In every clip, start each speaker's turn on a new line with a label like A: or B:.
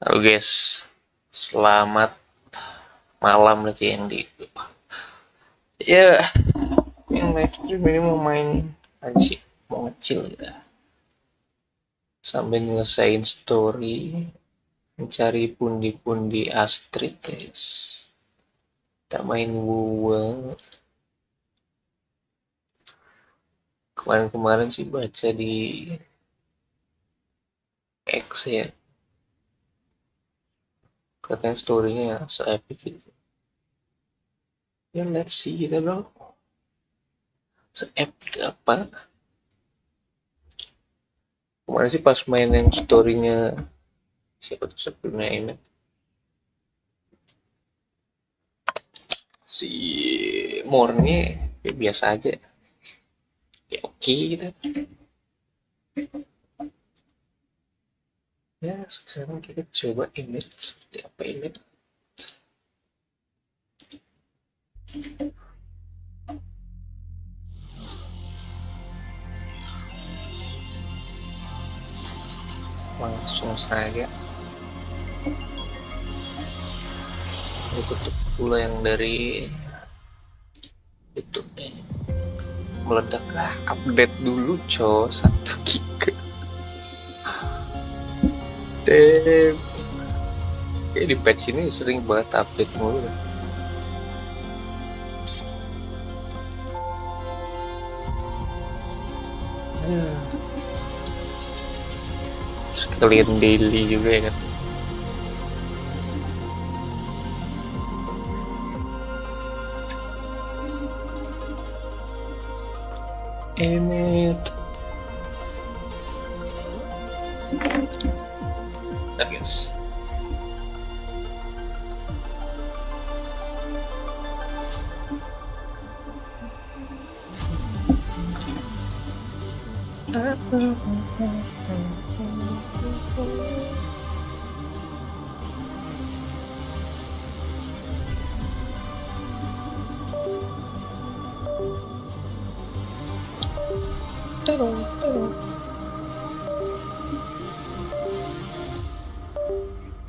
A: Halo guys, selamat malam nanti yang di ya yang live stream ini mau main aja sih, mau ngecil gitu sambil nyelesain story, mencari pundi-pundi Astrid guys. Kita main Wuthering. Kemarin-kemarin sih baca di X ya, katanya storynya se-epic gitu. Ya let's see kita bro, se-epic apa. Kemarin sih pas main yang storynya siapa tuh sebelumnya Aemeath, si Morni ya biasa aja ya, oke gitu ya. Sekarang kita coba image seperti apa image. Langsung saja tutup pula yang dari YouTube ini meledak lah. Update dulu cow 1 GB. Damn, kayak di patch ini sering banget update mulu. Sekalian daily juga ya kan. Aemeath. Nah guys,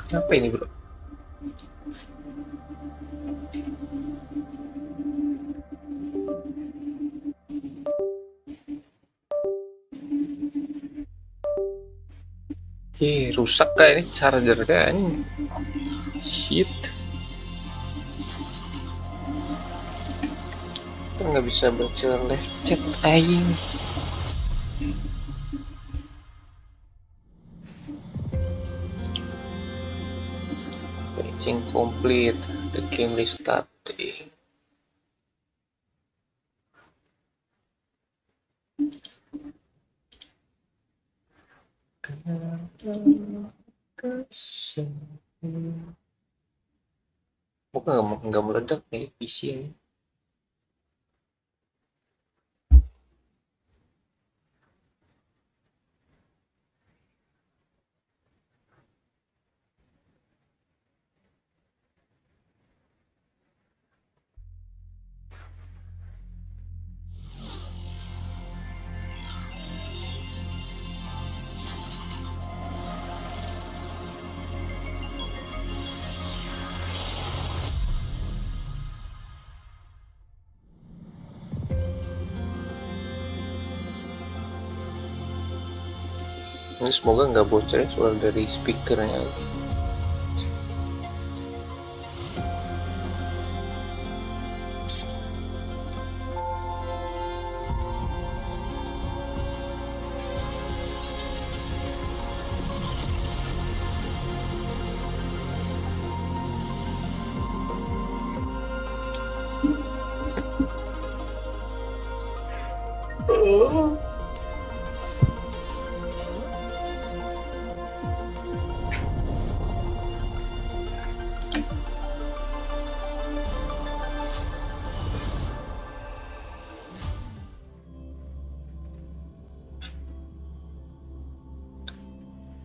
A: kenapa ini bro? Rusak kayak ini charger kayak ini. Shit. Kita nggak bisa baca live chat aing. Patching complete. The game restarting. Bukan nggak meledak nih PC ini. Ini semoga nggak bocor ya suara dari speakernya.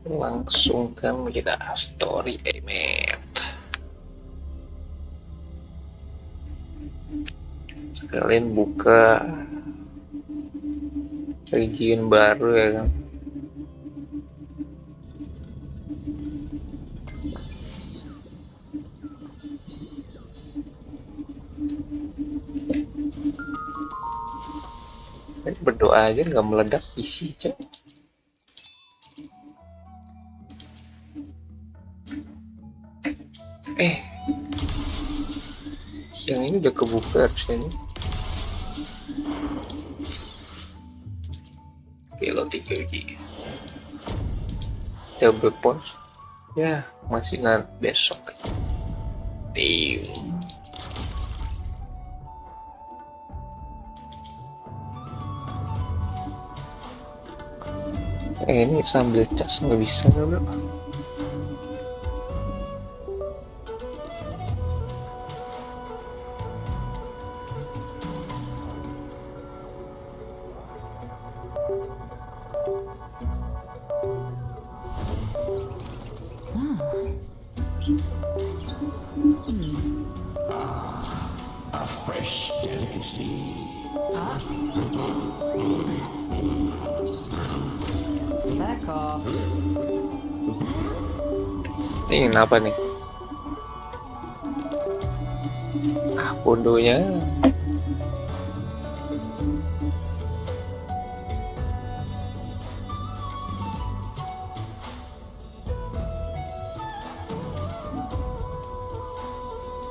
A: Langsung kan kita story Aemeath. Sekalian buka region baru ya kan. Berdoa aja nggak meledak isi cek. Yang ini udah kebuka harusnya nih. Kilo 3 biji. Double punch. Ya, masih nanti besok. Damn. Ini sambil cas nggak bisa bro.
B: A fresh delicacy.
C: Back off.
A: Ini kenapa nih? Bodohnya.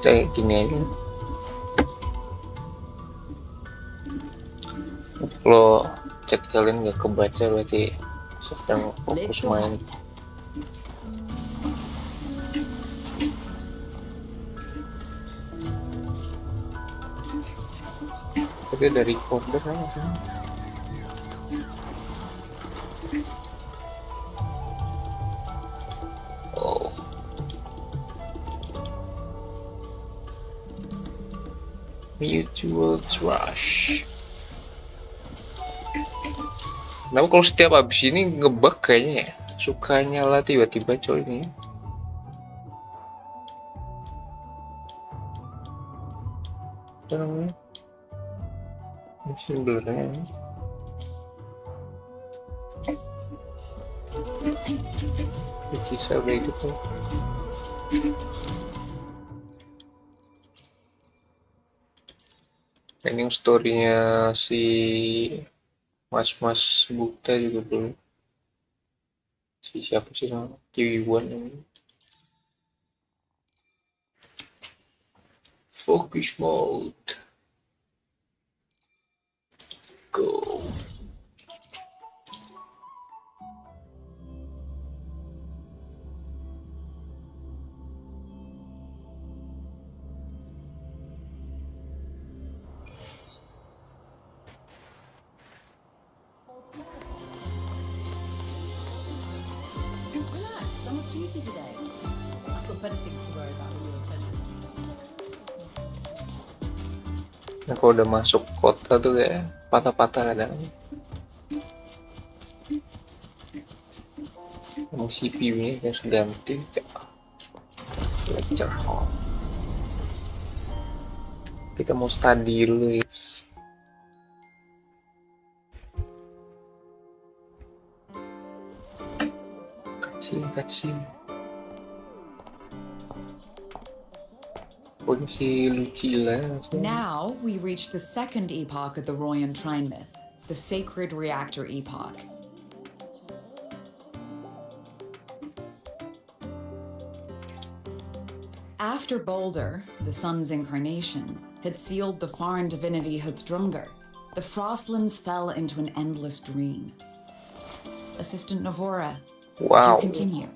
A: Kayak gini aja. Kalau chat kalian nggak kebaca berarti sedang fokus main. Tadi dari recorder aja. Oh. Mutual trash. Kenapa kalau setiap habis ini ngebug kayaknya ya? Suka nyala tiba-tiba coy ini. Apa namanya? Mesin blurnya. Bisa kayak gitu. Ending story-nya si Mas Buta juga belum. Si siapa sih sama Kiwiwan namanya. Focus mode. Go.
C: Relax, I'm off duty today. I've got better things to worry about than your attention.
A: Nah kalau udah masuk kota tuh kayak patah-patah kadang. Emang CPU-nya harus ganti. Lecture hall. Kita mau study dulu guys. Cutscene. Oh ini si Lucilla.
D: Now we reach the second epoch of the Royan Trine myth, the sacred reactor epoch. After Balder, the sun's incarnation, had sealed the foreign divinity Huthrungur, the Frostlands fell into an endless dream. Assistant Navora,
A: Wow.
D: do continue.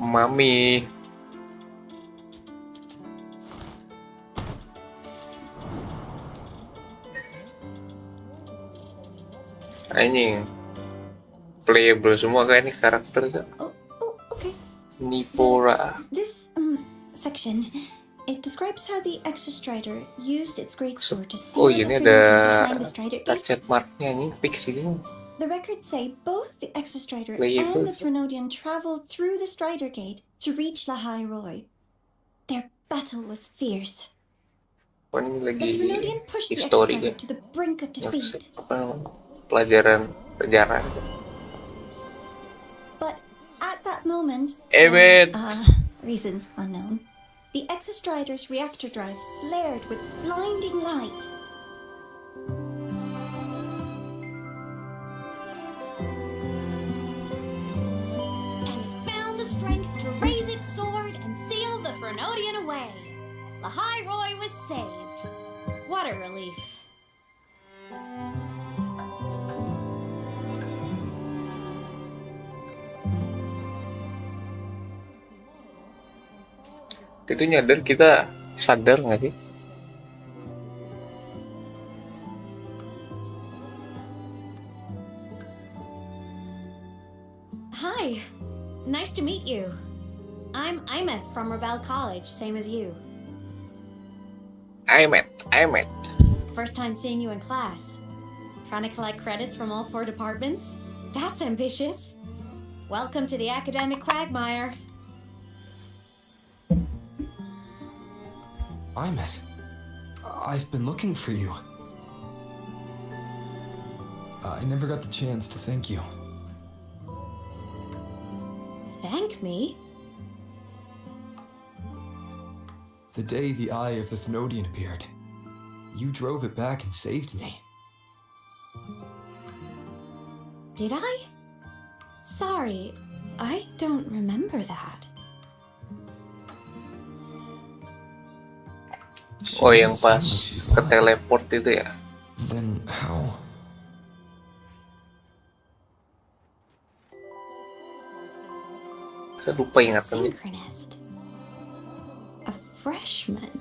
A: Mami. Anjing. Playable semua kan ini karakter.
E: Oh, okay.
A: Nivora.
E: This section, it describes how the Exostrider used its greatsword to seal
A: Oh
E: the
A: ini
E: Throne
A: ada
E: behind the Strider Gate.
A: touch marknya ini fix ini.
E: The records say both the Exostrider
A: Playable.
E: and the Threnodian traveled through the Strider Gate to reach Lahai Roy. Their battle was fierce.
A: Oh ini lagi
E: The Threnodian pushed the
A: history
E: Exostrider
A: kan.
E: to the brink of defeat.
A: Apa namanya? Pelajaran sejarah.
E: But at that that moment,
A: Aemeath.
E: reasons unknown, the Exostrider's reactor drive flared with blinding light.
F: And it found the strength to raise its sword and seal the Frenodian away. Lahairoi was saved. What a relief.
A: Itu nyadar, kita sadar nggak sih?
F: Hi. Nice to meet you. I'm Aemeath from Rebel College, same as you.
A: Aemeath.
F: First time seeing you in class. Trying to collect credits from all 4 departments? That's ambitious. Welcome to the academic quagmire.
G: Aemeath, I've been looking for you. I never got the chance to thank you.
F: Thank me?
G: The day the Eye of the Thenodian appeared, you drove it back and saved me.
F: Did I? Sorry, I don't remember that.
G: She
A: Oh,
G: doesn't
A: yang
G: seem
A: pas
G: like she's
A: ke
G: alive.
A: teleport itu ya?
G: Then how?
A: Saya lupa ingatannya.
F: Synchronist. A freshman.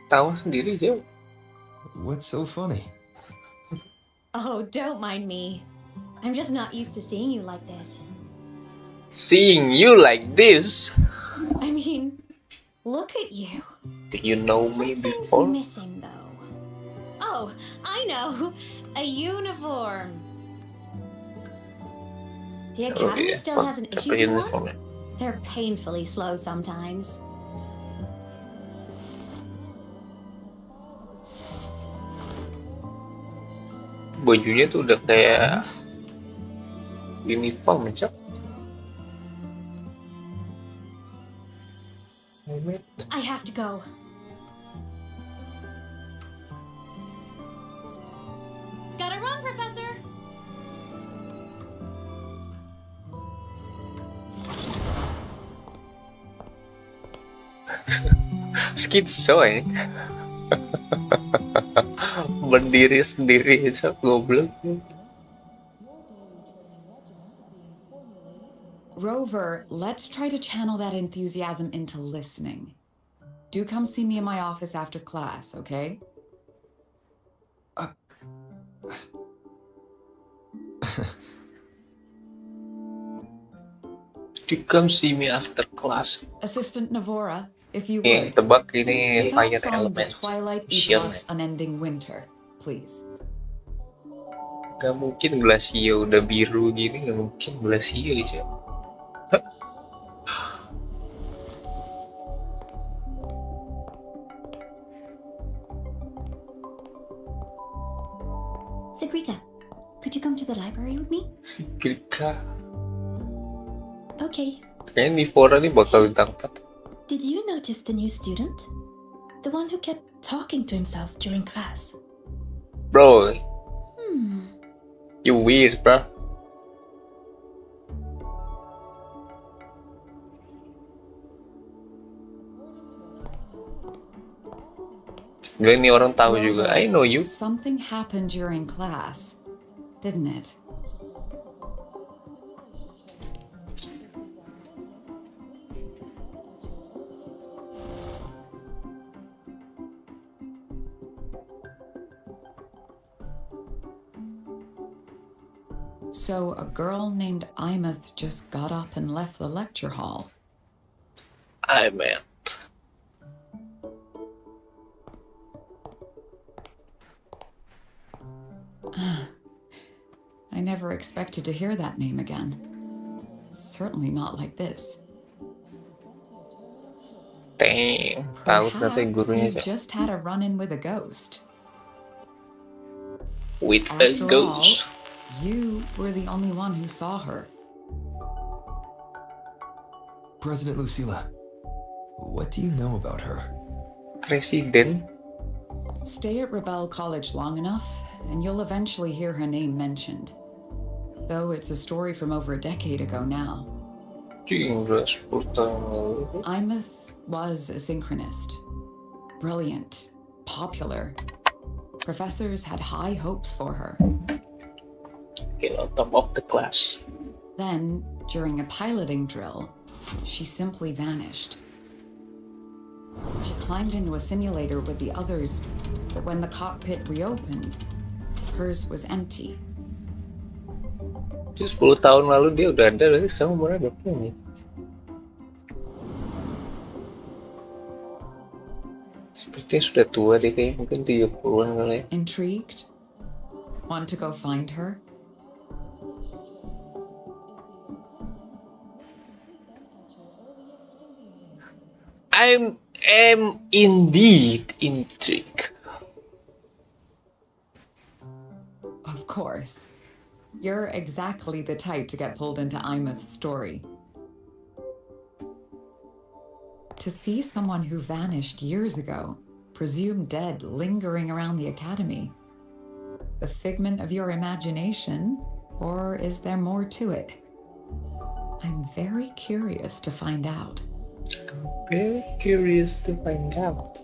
A: Tahu sendiri dia.
G: What's so funny?
F: Oh, don't mind me. I'm just not used to seeing you like this.
A: Seeing you like this.
F: I mean, look at you.
A: Do you know me
F: Something's
A: before?
F: missing, though. Oh, I know. A uniform. The
A: Oh
F: academy
A: iya,
F: still has an
A: pakai
F: issue to one?
A: uniformnya.
F: They're painfully slow sometimes.
A: Bajunya tuh udah kayak
G: Aemeath?
A: uniform, Cak. Aemeath.
F: I have to go. Gotta run, Professor!
A: Skitso ya. Berdiri sendiri aja goblok.
D: Rover, let's try to channel that enthusiasm into listening. Do come see me in my office after class, okay?
A: You come see me after class.
D: Assistant Navora, if you
A: Nih,
D: would.
A: tebak ini
D: Pick
A: fire
D: up from the
A: element.
D: Twilight
A: Shield.
D: Epoch's Unending Winter, please.
A: Gak mungkin Glacio udah biru gini, gak mungkin Glacio aja.
E: Sagrika, could you come to the library with me?
A: Si Grika.
E: Okay.
A: Kayaknya di Fora nih bakal ditangkap.
H: Did you notice the new student? The one who kept talking to himself during class.
A: Bro,
H: Hmm.
A: you weird, bro. Gak, ini orang tahu juga. I know you.
D: Something happened during class, didn't it? So a girl named Aemeath just got up and left the lecture hall.
A: Aemeath.
D: I never expected to hear that name again. Certainly not like this.
A: Damn, tahu ternyata
D: Perhaps
A: gurunya
D: you've
A: siapa.
D: just had a run-in with a ghost.
A: with a
D: After all,
A: ghost.
D: you were the only one who saw her.
G: President Lucilla, what do you know about her?
A: Presiden.
D: Stay at Rebel College long enough, and you'll eventually hear her name mentioned. Though it's a story from over a decade ago now.
A: Cing, udah 10 tahun lalu.
D: Aemeath was a synchronist. Brilliant, popular. Professors had high hopes for her.
A: Kill on top of the class.
D: Then, during a piloting drill, she simply vanished. She climbed into a simulator with the others, but when the cockpit reopened, hers was empty.
A: Itu 10 tahun lalu dia udah ada, berarti sekarang umurnya berapa nih? Sepertinya sudah tua deh, kayak mungkin 70-an kali ya.
D: Intrigued? Want to go find her?
A: I am indeed intrigued.
D: Of course. You're exactly the type to get pulled into Aemeath's story. To see someone who vanished years ago, presumed dead, lingering around the academy. A figment of your imagination, or is there more to it? I'm very curious to find out.
A: Very curious to find out.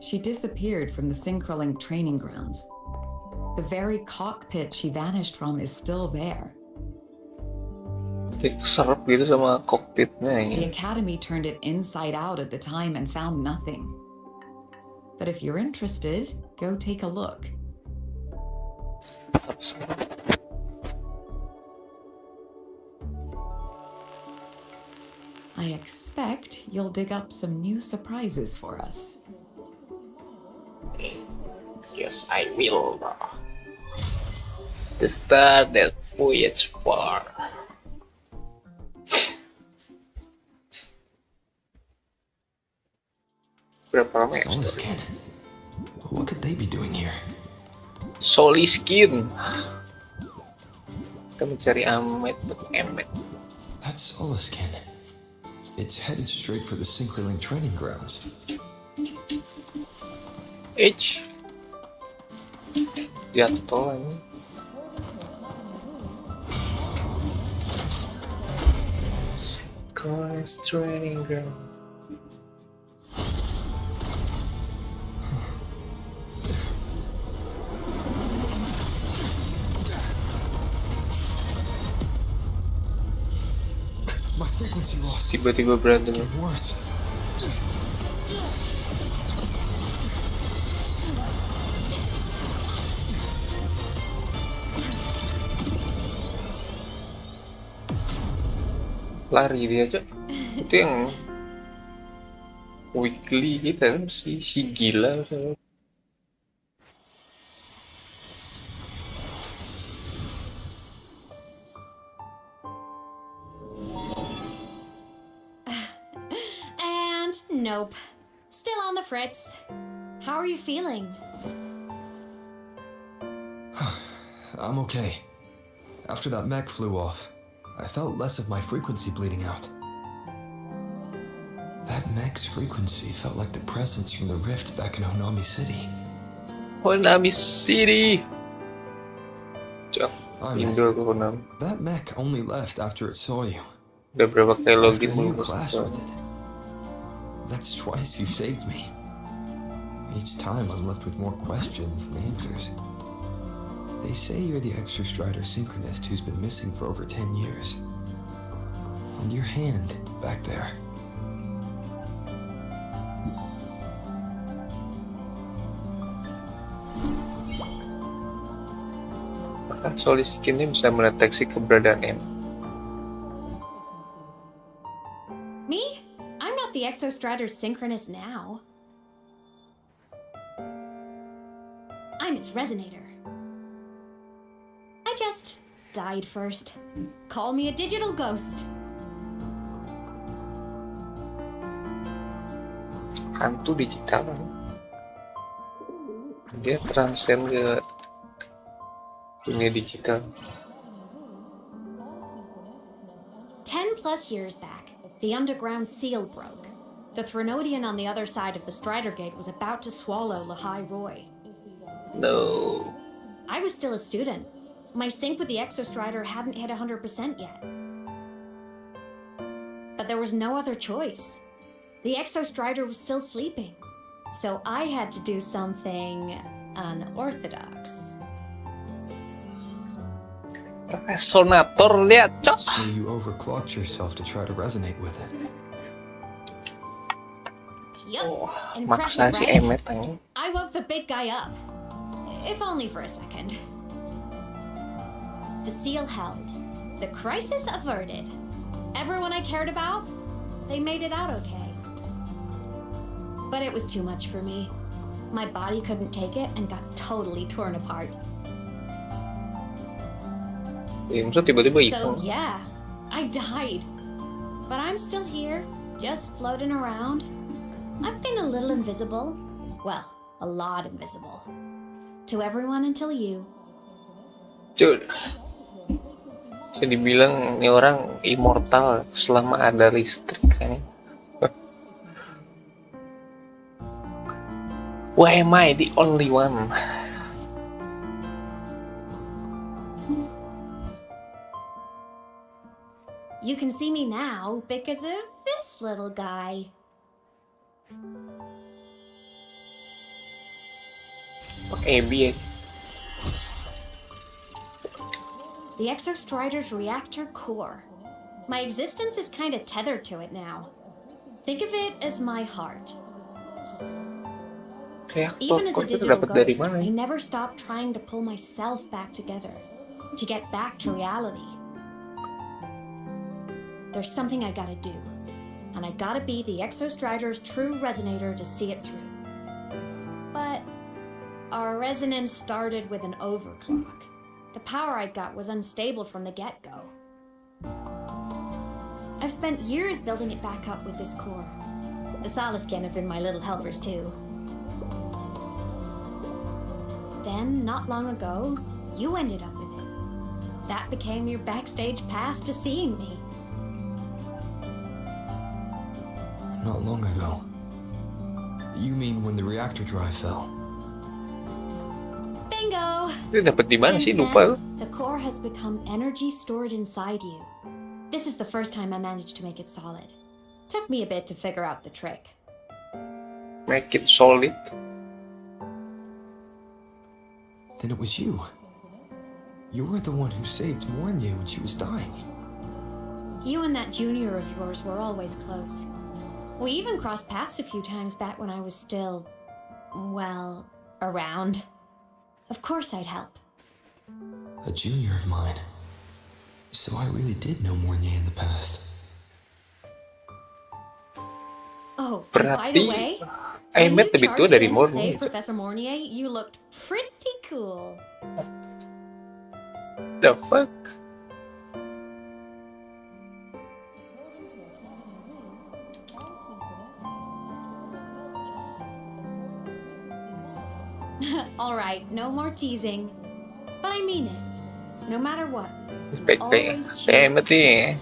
D: She disappeared from the Synchrolink training grounds. The very cockpit she vanished from is still there.
A: Itu serap gitu sama kokpitnya
D: The
A: ya.
D: Academy turned it inside out at the time and found nothing. But if you're interested, go take a look.
A: Tetap serap.
D: I expect you'll dig up some new surprises for us.
A: Yes, I will. To start that voyage far. Berapa lama ya?
G: Soliskin. What could they be doing here?
A: Soliskin. Kita mencari Aemeath.
G: That's Soliskin. It's headed straight for the Synchrolink training grounds.
A: H. Jatuh ini. Synchronous training ground.
G: My frequency loss.
A: Tiba-tiba berantem.
G: It's getting worse.
A: Lari dia aja. Itu yang weekly kita kan si gila.
F: And nope. Still on the fritz. How are you feeling?
G: I'm okay. After that mech flew off, I felt less of my frequency bleeding out. That mech's frequency felt like the presence from the rift back in Honami City.
A: Honami City. Cok,
G: Aemeath,
A: Indo ke Honami.
G: that mech only left after it saw you.
A: Udah berapa kali
G: After
A: login
G: you
A: belum
G: clashed
A: bisa.
G: with it. That's twice you've saved me. Each time I'm left with more questions than answers. They say you're the extra strider synchronist who's been missing for over 10 years. And your hand back there.
A: Bahkan Soliskin ini bisa mendeteksi keberadaan M.
F: Me? I'm not the Exostrator Synchronist now. I'm its resonator. I just died first. Call me a digital ghost.
A: Hantu digital kan. Dia transcend ke Dunia digital.
F: 10+ years back, the underground seal broke. The Threnodian on the other side of the Strider Gate was about to swallow Lahai Roy.
A: No.
F: I was still a student. My sync with the Exostrider hadn't hit 100% yet. But there was no other choice. The Exostrider was still sleeping. So I had to do something unorthodox.
A: Resonator lihat, cok.
G: So you overclocked yourself to try to resonate with it.
F: Yup.
A: Oh,
F: Impressive,
A: maksa si
F: right?
A: Aemeath anjing.
F: I woke the big guy up. If only for a second. The seal held. The crisis averted. Everyone I cared about, they made it out okay. But it was too much for me. My body couldn't take it and got totally torn apart.
A: Imso tiba-tiba
F: So
A: hilang.
F: yeah, I died. But I'm still here, just floating around. I've been a little invisible. Well, a lot invisible. To everyone until you.
A: Cuk. Bisa dibilang ini orang immortal selama ada listrik kan. Why am I the only one?
F: You can see me now because of this little guy.
A: Pakai Abby ya.
F: The Exostrider's reactor core. My existence is kind of tethered to it now. Think of it as my heart.
A: Reaktor
F: Even as a
A: kok itu
F: digital
A: dapat dari
F: ghost,
A: mana?
F: I never stopped trying to pull myself back together, to get back to reality. There's something I gotta do, and I gotta be the Exostrider's true resonator to see it through. But our resonance started with an overclock. The power I got was unstable from the get-go. I've spent years building it back up with this core. The Saliskin have been my little helpers too. Then, not long ago, you ended up with it. That became your backstage pass to seeing me.
G: Not long ago. You mean when the reactor drive fell?
F: Bingo!
A: Itu dapat di mana sih?
F: Since
A: Lupa.
F: then, the core has become energy stored inside you. This is the first time I managed to make it solid. Took me a bit to figure out the trick.
A: Make it solid.
G: Then it was you. You were the one who saved Mornya when she was dying.
F: You and that junior of yours were always close. We even crossed paths a few times back when I was still, well, around. Of course I'd help.
G: A junior of mine. So I really did know Mornya in the past.
F: Oh, by the
A: Berarti
F: way,
A: Aemeath lebih tua dari
F: Mornia.
A: Mornia.
F: Professor Mornier, you looked pretty cool.
A: The fuck?
F: All right, no more teasing. But I mean it. No matter what.
A: Fake-fake.
F: Always choose
A: Aemeath
F: to
A: nih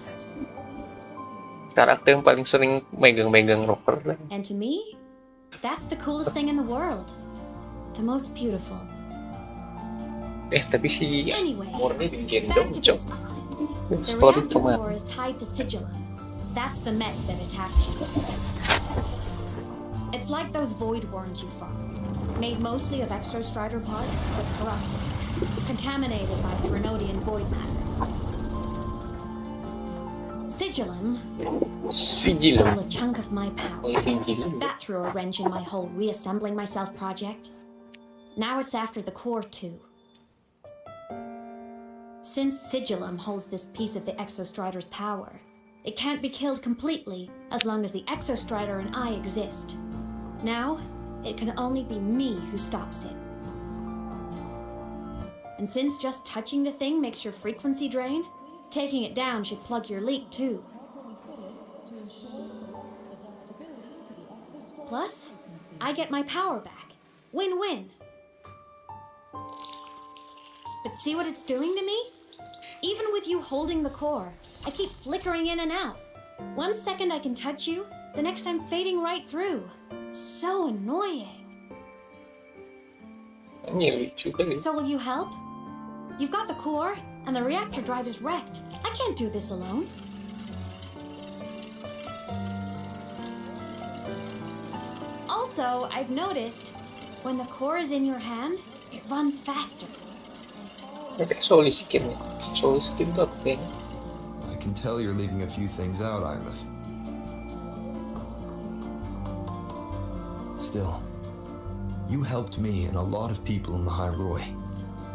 A: karakter yang paling sering megang-megang rocker.
F: And to me, that's the coolest thing in the world. The most beautiful.
A: Tapi si
F: Anyway,
A: Mornia
F: back
A: digendong,
F: to
A: cok.
F: business. The
A: Story
F: reactor
A: teman.
F: core is tied to Sigillum. That's the mech that attacked you. It's like those void worms you fought. Made mostly of Exostrider parts, but corrupted. Contaminated by Threnodian void matter. Sigillum stole a chunk of my power. That threw a wrench in my whole reassembling myself project. Now it's after the core too. Since Sigillum holds this piece of the Exostrider's power, it can't be killed completely as long as the Exostrider and I exist. Now, it can only be me who stops it. And since just touching the thing makes your frequency drain, taking it down should plug your leak too. Plus, I get my power back. Win-win. But see what it's doing to me? Even with you holding the core, I keep flickering in and out. 1 second I can touch you, the next I'm fading right through. So annoying.
A: Ini lucu kali.
F: So will you help? You've got the core, and the reactor drive is wrecked. I can't do this alone. Also, I've noticed, when the core is in your hand, it runs faster.
A: Kayak soli skill nih. Soli skill tuh apa kayaknya?
G: I can tell you're leaving a few things out, Aemeath. Still, you helped me and a lot of people in the High Roy.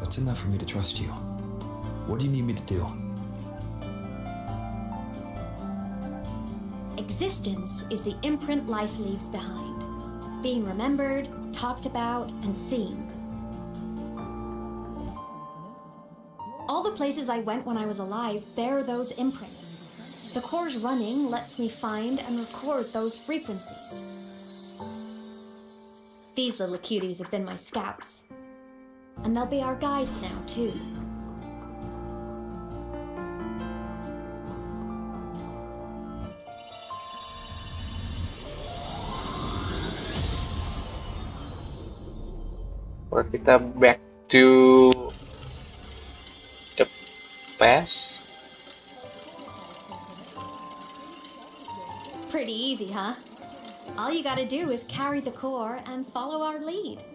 G: That's enough for me to trust you. What do you need me to do?
F: Existence is the imprint life leaves behind. Being remembered, talked about, and seen. All the places I went when I was alive bear those imprints. The core's running lets me find and record those frequencies. These little cuties have been my scouts. And they'll be our guides now, too.
A: Kalau kita back to the past.
F: Pretty easy, huh? All you gotta do is carry the core and follow our lead.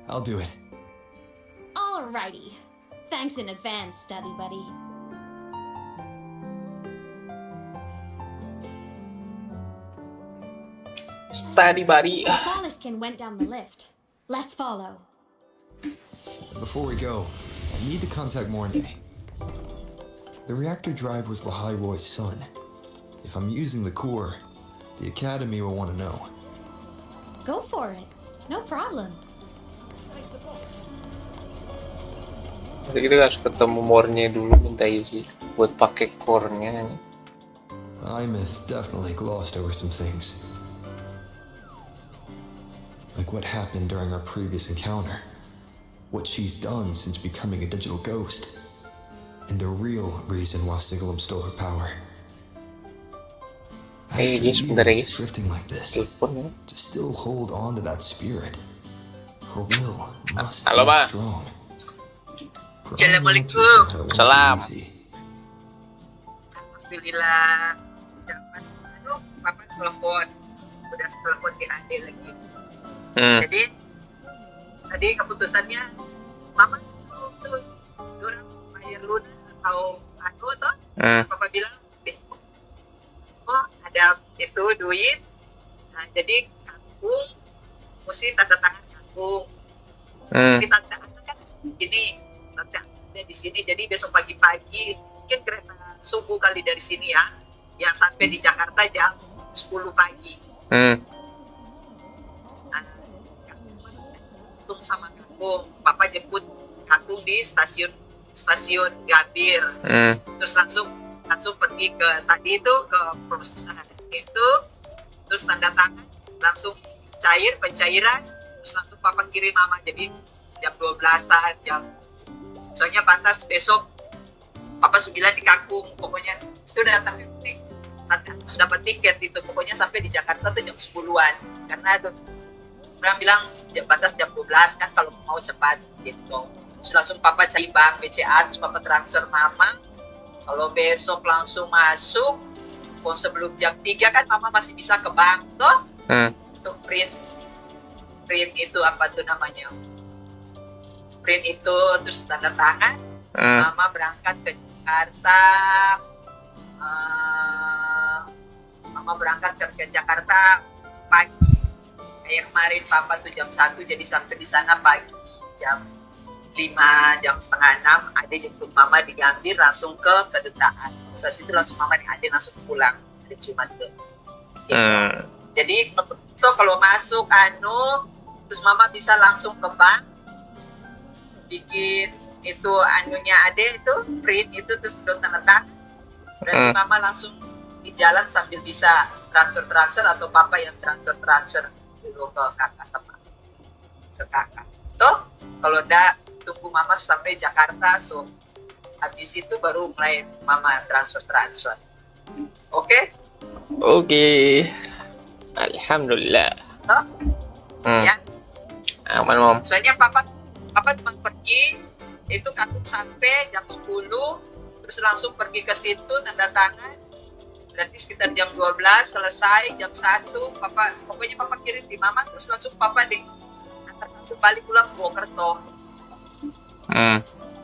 G: I'll do it.
F: Alrighty. Thanks in advance, study buddy.
A: Study buddy.
F: The Soliskin went down the lift. Let's follow.
G: Before we go, I need to contact Mornay. The reactor drive was Lahai Roy's son. If I'm using the core, the Academy will want to know.
F: Go for it. No problem.
A: Jadi kita harus ketemu Mornya dulu, minta isi buat pakai core-nya.
G: Aemeath definitely glossed over some things. Like what happened during our previous encounter. What she's done since becoming a digital ghost. And the real reason why Sigalum stole her power.
A: Hey,
G: After
A: sebentar ya,
G: years
A: guys.
G: drifting like this,
A: Telepon ya.
G: to still hold on to that spirit, her will must
A: Halo,
G: be
A: Pak.
G: strong.
I: Assalamualaikum.
A: Salam.
I: Alhamdulillah. Udah pas. Aduh, papa telepon. Udah telepon di adik lagi. Jadi tadi keputusannya mama tuh orang bayar lunas atau anu toh. Papa bilang, oh ada itu duit. Nah, jadi kangkung mesti tanda tangan kangkung. Tapi tanda tangan kan ini tanda ada di sini. Jadi besok pagi-pagi mungkin kereta subuh kali dari sini ya, yang sampai di Jakarta jam 10 pagi. Langsung sama kangkung, papa jemput kangkung di stasiun Gambir. Terus langsung pergi ke tadi itu ke perusahaan itu, terus tanda tangan, langsung pencairan, terus langsung papa kirim mama. Jadi jam 12-an, soalnya pantas besok papa sudah bilang di kangkung, pokoknya sudah dapat tiket itu, pokoknya sampai di Jakarta tuh jam 10-an, karena tuh orang bilang batas jam 12 kan kalau mau cepat gitu. Terus langsung papa cari bank BCA, terus papa transfer mama. Kalau besok langsung masuk, sebelum jam 3 kan mama masih bisa ke bank tuh. Untuk print itu apa tuh namanya? Print itu terus tanda tangan. Mama berangkat ke Jakarta. Mama berangkat ke Jakarta pagi. Kayak kemarin papa tuh jam 1, jadi sampai di sana pagi jam 5, jam setengah 6, Ade jemput mama di Gambir langsung ke kedutaan. Saat itu langsung mama dan Ade langsung pulang hari Jumat tuh. Gitu. Jadi so kalau masuk terus mama bisa langsung ke bank, bikin itu anunya Ade itu print itu terus tanda tangan. Berarti mama langsung di jalan sambil bisa transfer atau papa yang transfer dulu ke kakak sama ke kakak. Toh kalau udah tunggu mama sampai Jakarta, so habis itu baru mulai mama transfer. Oke?
A: Oke. Alhamdulillah.
I: Toh? Ya.
A: Aman, Mom.
I: Soalnya papa cuma pergi itu aku sampai jam 10, terus langsung pergi ke situ tanda tangan. Berarti sekitar jam 12 selesai, jam 1 pokoknya papa kirim di mama, terus langsung papa antar aku balik pulang ke Purwokerto.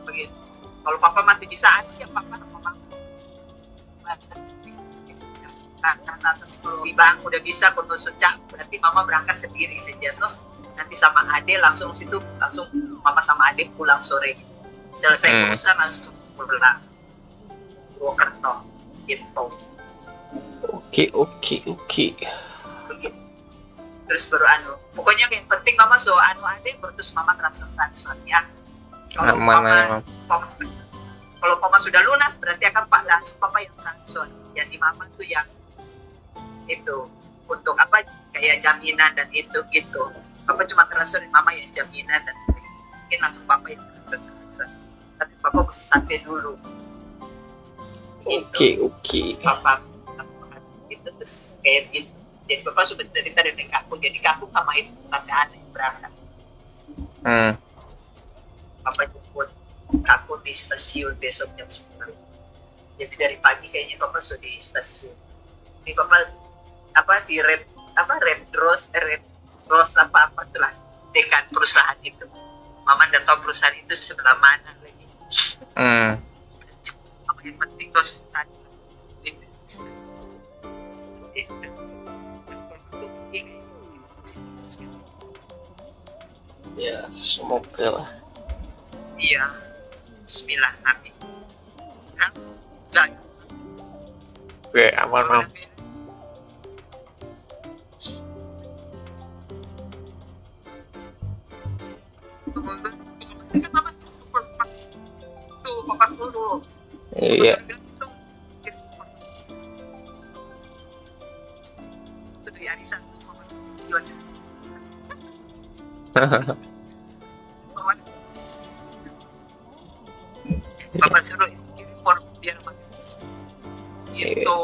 I: Begitu. Kalau papa masih bisa ya papa sama mama. Karena kalau Bang udah bisa kalau sejak, berarti mama berangkat sendiri saja, terus nanti sama Ade langsung mama sama Ade pulang sore. Selesai urusan langsung pulang Purwokerto gitu.
A: Oke.
I: Terus baru pokoknya yang penting mama Ade terus mama transfer ya. Kalau kalau mama sudah lunas berarti akan langsung papa yang transfer. Jadi mama tuh yang itu untuk apa kayak jaminan dan itu gitu. Papa cuma transfer mama yang jaminan dan mungkin langsung papa yang transfer. Tapi papa mesti sampai dulu.
A: Oke.
I: Papa gitu terus kayak gitu. Jadi papa sudah cerita dengan kakak. Jadi kakak sama itu tante Ana yang berangkat. Papa jemput kakak di stasiun besok jam 10. Jadi dari pagi kayaknya papa sudah di stasiun. Ini papa di red rose apa telah dekan perusahaan itu. Mama udah tahu perusahaan itu sebelah mana lagi. Apa yang penting terus tadi
A: ya semoga lah.
I: Iya, bismillah amin.
A: Oke, aman, Mam.
I: Papa suruh.
A: Iya.
I: Itu di arisan tuh mama. Papa suruh kirim form biar gitu.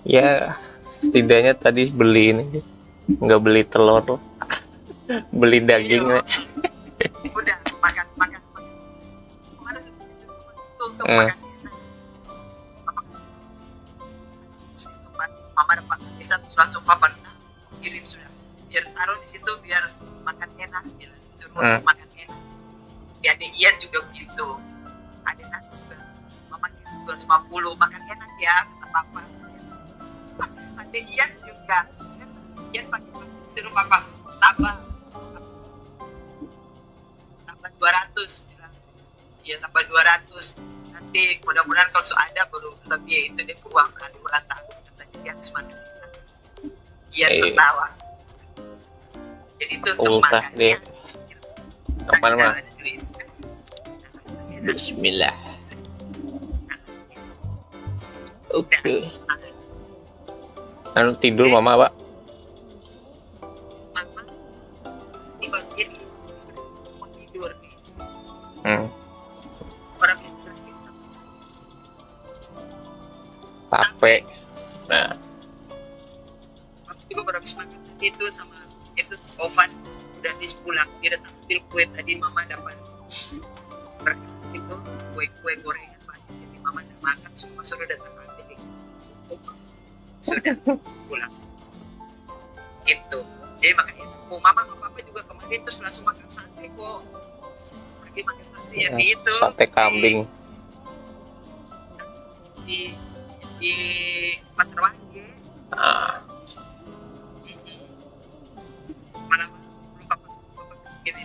A: Ya, setidaknya tadi beli ini, nggak beli telur, beli daging.
I: Udah makan. Kemarin itu untuk makan. Mama dapat bisa terus langsung papa kirim sudah. Biar taruh di situ biar makan enak, biar suruh makan enak. Ya ada Ian juga begitu. Ada nasi juga. Mama kirim 250 makan enak ya kata papa. Ada Ian juga. Terus Ian pakai suruh papa tambah 200 bilang. Iya tambah 200. Nanti mudah-mudahan kalau ada baru lebih itu dia uang hari ulang tahun katanya dia semakin enak. Ian tertawa. Jadi itu untuk makannya.
A: Aman, Mah. Bismillah. Oke. Lalu tidur mama, Pak?
I: Mama ini bagian mau tidur nih. Orang yang sakit
A: tape. Nah.
I: Aku juga baru habis makan itu sama itu oven udah habis pulang. Dia datang ambil kue tadi mama dapat itu kue gorengan pasti. Jadi mama udah makan semua suruh datang ambil sudah pulang gitu. Jadi makanya mama sama papa juga kemarin terus langsung makan sate kok. Pergi makan sate yang di itu
A: sate kambing
I: di Pasar Wage. Malam papa gitu.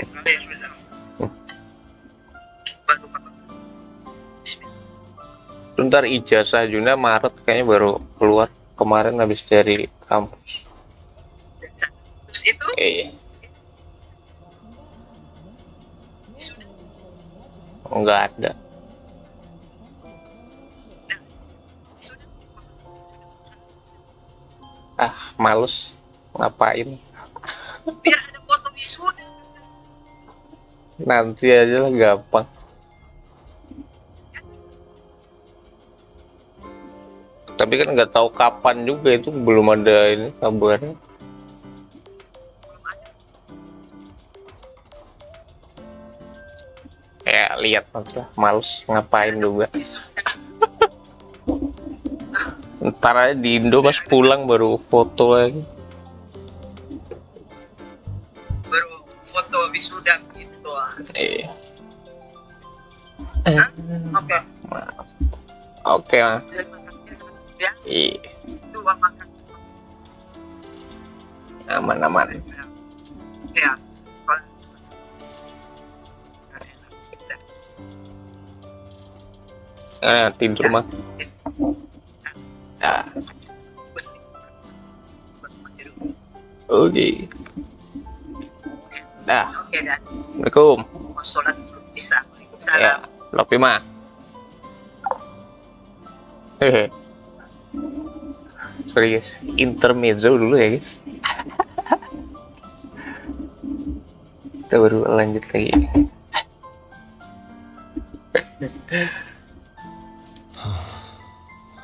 I: Soalnya sudah baru papa.
A: Bentar, ijazah Juna Maret kayaknya baru keluar kemarin habis dari kampus.
I: Terus itu?
A: Enggak ada. Males ngapain,
I: Biar ada foto wisuda.
A: nanti aja lah, gampang. Tapi kan nggak tahu kapan juga, itu belum ada ini kabarnya. Ya lihat nanti lah, males ngapain juga.
I: Wisuda.
A: Ntar aja di Indo pas pulang baru foto lagi.
I: Baru foto wisuda gitu.
A: Iya.
I: Oke.
A: Oke lah.
I: Ya,
A: Iya.
I: itu makan.
A: Aman.
I: Ya.
A: Tidur mah. Ya. Oke. Dah.
I: Oke, dan
A: Assalamualaikum.
I: mau sholat dulu bisa.
A: Ya,
I: Waalaikumsalam.
A: Lopi mah. Hehe. Sorry guys, intermezzo dulu ya guys. Kita baru lanjut lagi.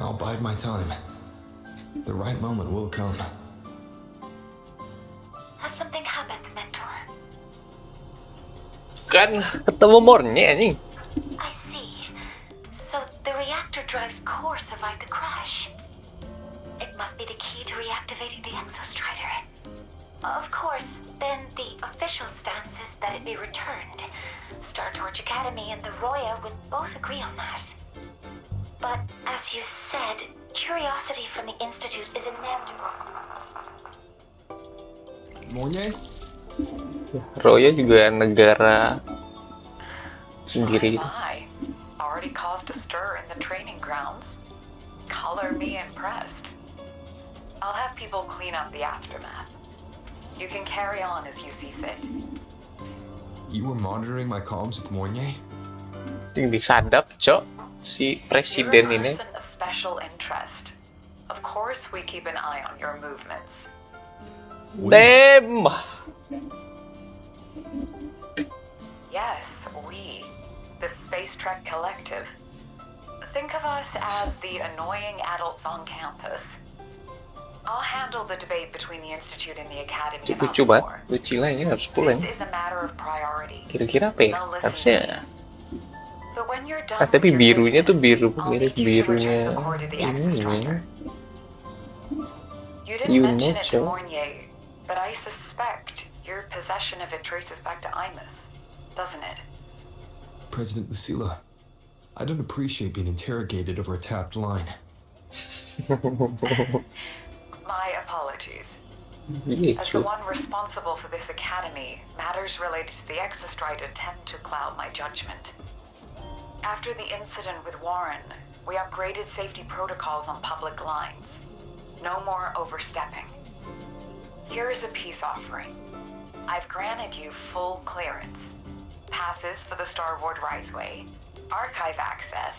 G: I'll bide my time. The right moment will come.
F: Has something happened, Mentor?
A: Kan ketemu mornya nih.
F: I see. So the reactor drive's core survived the crash. It must be the key to reactivating the exostrider. Of course, then the official stance is that it be returned. Star Torch Academy and the Roya would both agree on that. But as you said, curiosity from the Institute is inevitable.
G: Monye?
A: Roya juga negara sendiri.
J: My, already caused a stir in the training grounds. Color me impressed. I'll have people clean up the aftermath. You can carry on as you see fit.
G: You were monitoring my comms with Monye?
A: Yang disadap, Cok, si presiden
J: You're a
A: ini.
J: person of special interest. Of course, we keep an eye on your movements.
A: Dem.
J: Yes, we, the Space Trek Collective. Think of us as the annoying adults on campus. I'll handle the debate between the Institute and the Academy about
A: Lucu
J: the
A: banget,
J: war.
A: lucu lah ini harus pulang.
J: This is a matter of priority.
A: Kira-kira apa ya? Harusnya.
J: But when you're done
A: Tapi
J: with your
A: birunya tuh
J: business,
A: biru
J: I'll
A: mirip
J: need you to
A: birunya
J: return the core to the
A: ini.
J: Exostrider. You didn't
A: You
J: mention
A: know,
J: it to
A: Joe.
J: Mornier, but I suspect your possession of it traces back to Aemeath, doesn't it?
G: President Lucilla, I don't appreciate being interrogated over a tapped line.
J: My apologies.
A: Iya,
J: As the
A: cuy.
J: one responsible for this academy, matters related to the Exostrider tend to cloud my judgment. After the incident with Warren, we upgraded safety protocols on public lines. No more overstepping. Here is a peace offering. I've granted you full clearance. Passes for the Starboard Riseway, archive access,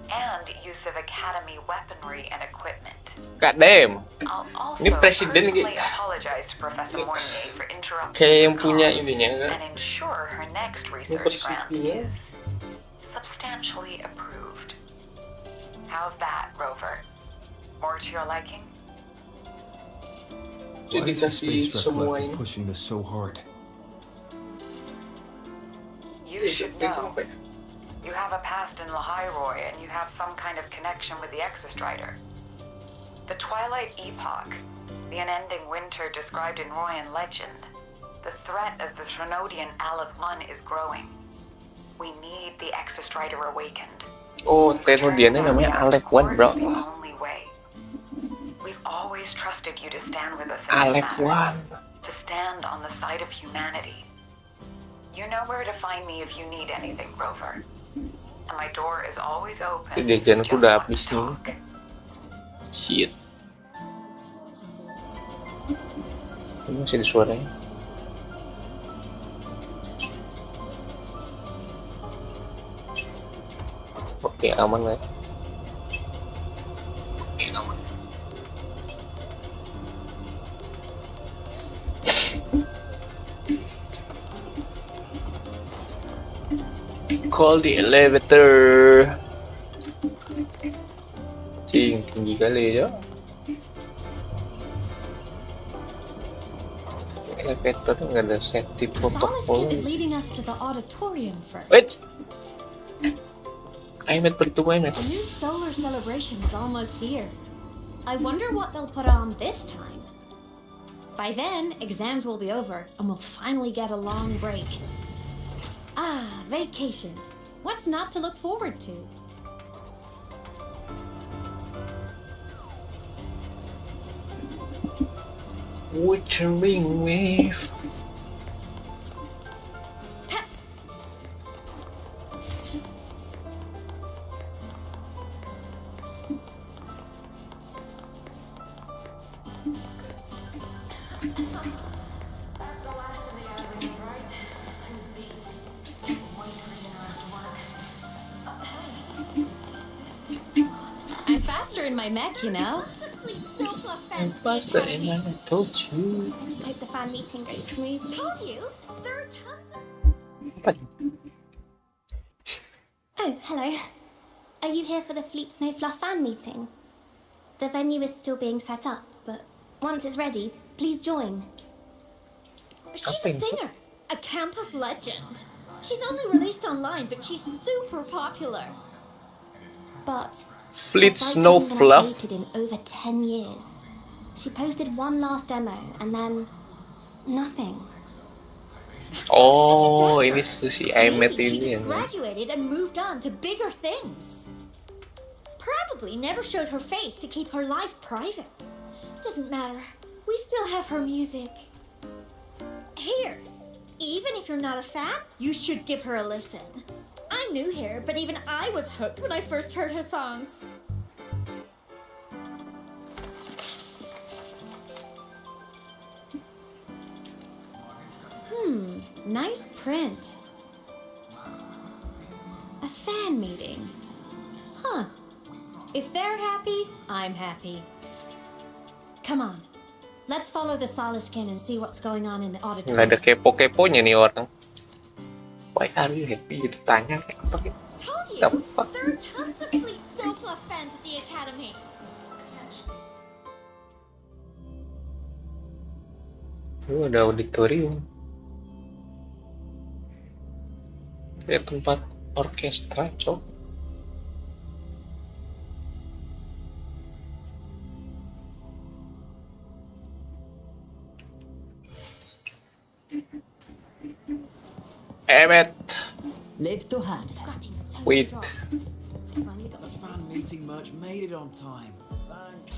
J: and use of Academy weaponry and equipment.
A: God damn.
J: I'll also
A: Ini presiden
J: personally
A: gitu.
J: apologize to Professor Mornier for interrupting
A: Kayak
J: your
A: yang punya
J: call
A: ininya kan.
J: and ensure her next research grant
A: persipnya.
J: is substantially approved. How's that, Rover? More to your liking?
G: Why
A: Jadi
G: is the
A: kasih
G: Space Trek
A: semua
G: Collective
A: ini.
G: pushing this so hard?
J: You should know. You have a past in Lahairoi, and you have some kind of connection with the Exostrider. The Twilight Epoch, the unending winter described in Royan legend, the threat of the Threnodian Aleph One is growing. We need the Exostrider awakened.
A: Oh, Trenodiannya namanya Aleph One, bro.
J: It's the only way. We've always trusted you to stand with us in this
A: Aleph
J: matter,
A: One.
J: to stand on the side of humanity. You know where to find me if you need anything, Rover. And my door is always open.
A: Itu jajanku
J: Just
A: udah
J: want to
A: habis nih.
J: talk.
A: Shit. Ini masih ada suaranya. Oke, aman lah. call the elevator. Cing, tinggi kali ya. Elevator nggak ada safety
F: The Solace
A: protocol.
F: Kit is leading us to the auditorium first.
A: Wait, Aemeath bertemu Aemeath.
F: The new solar celebration is almost here. I wonder what they'll put on this time. By then, exams will be over, and we'll finally get a long break. Ah, vacation. What's not to look forward to?
A: Wuthering wave.
F: I'm faster in my mech, you know?
A: I'm faster and I told you.
E: Just hope the fan meeting goes smooth.
F: Told you? There are tons of...
A: Apa?
E: Oh, hello. Are you here for the Fleet Snow Fluff fan meeting? The venue is still being set up, but once it's ready, please join.
F: She's
A: Apa
F: a
A: ini, Cuk?
F: singer, a campus legend. She's only released online, but she's super popular.
E: But
A: Fleet
E: her site
A: Snow
E: hasn't been
A: Fluff.
E: updated in over 10 years. She posted one last demo and then nothing.
A: Oh, ini si Aemeath
F: Maybe she
A: ini
F: just
A: ya.
F: graduated and moved on to bigger things. Probably never showed her face to keep her life private.
E: Doesn't matter. We still have her music.
F: Here, even if you're not a fan, you should give her a listen. I'm new here, but even I was hooked when I first heard her songs. Nice print. A fan meeting. Huh. If they're happy, I'm happy. Come on. Let's follow the Solace Kin and see what's going on in the
A: Nggak
F: auditorium.
A: ada kepo-keponya nih orang. Why are you happy? Gitu tanya kayak apa gitu.
F: Told you,
A: The fuck?
F: there are tons of Fleet Snow Fluff fans at the Academy.
A: Ada auditorium. Ya tempat orkestra, cok. Aemeath.
D: Live to have.
F: Scrapping so many
A: Wait.
F: drops. Finally got
K: The
F: the
K: fan meeting merch made it on time. Thank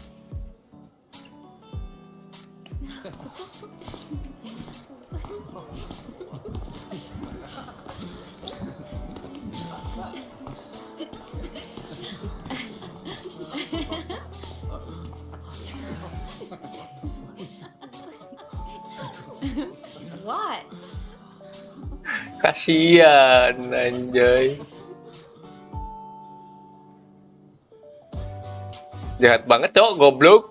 F: What?
A: Kasian anjay. Jahat banget cok, goblok.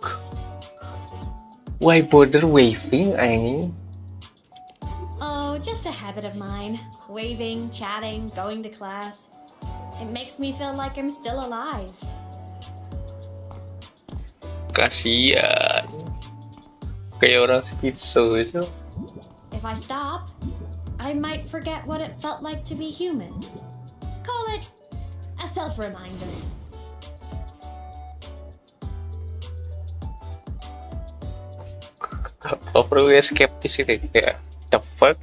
A: Why bother waving anjing?
F: Oh, just a habit of mine. Waving, chatting, going to class. It makes me feel like I'm still alive.
A: Kasian. Kayak orang skizo itu.
F: If I stop, I might forget what it felt like to be human. Call it a self-reminder.
A: Overly skeptis itu kayak the fuck.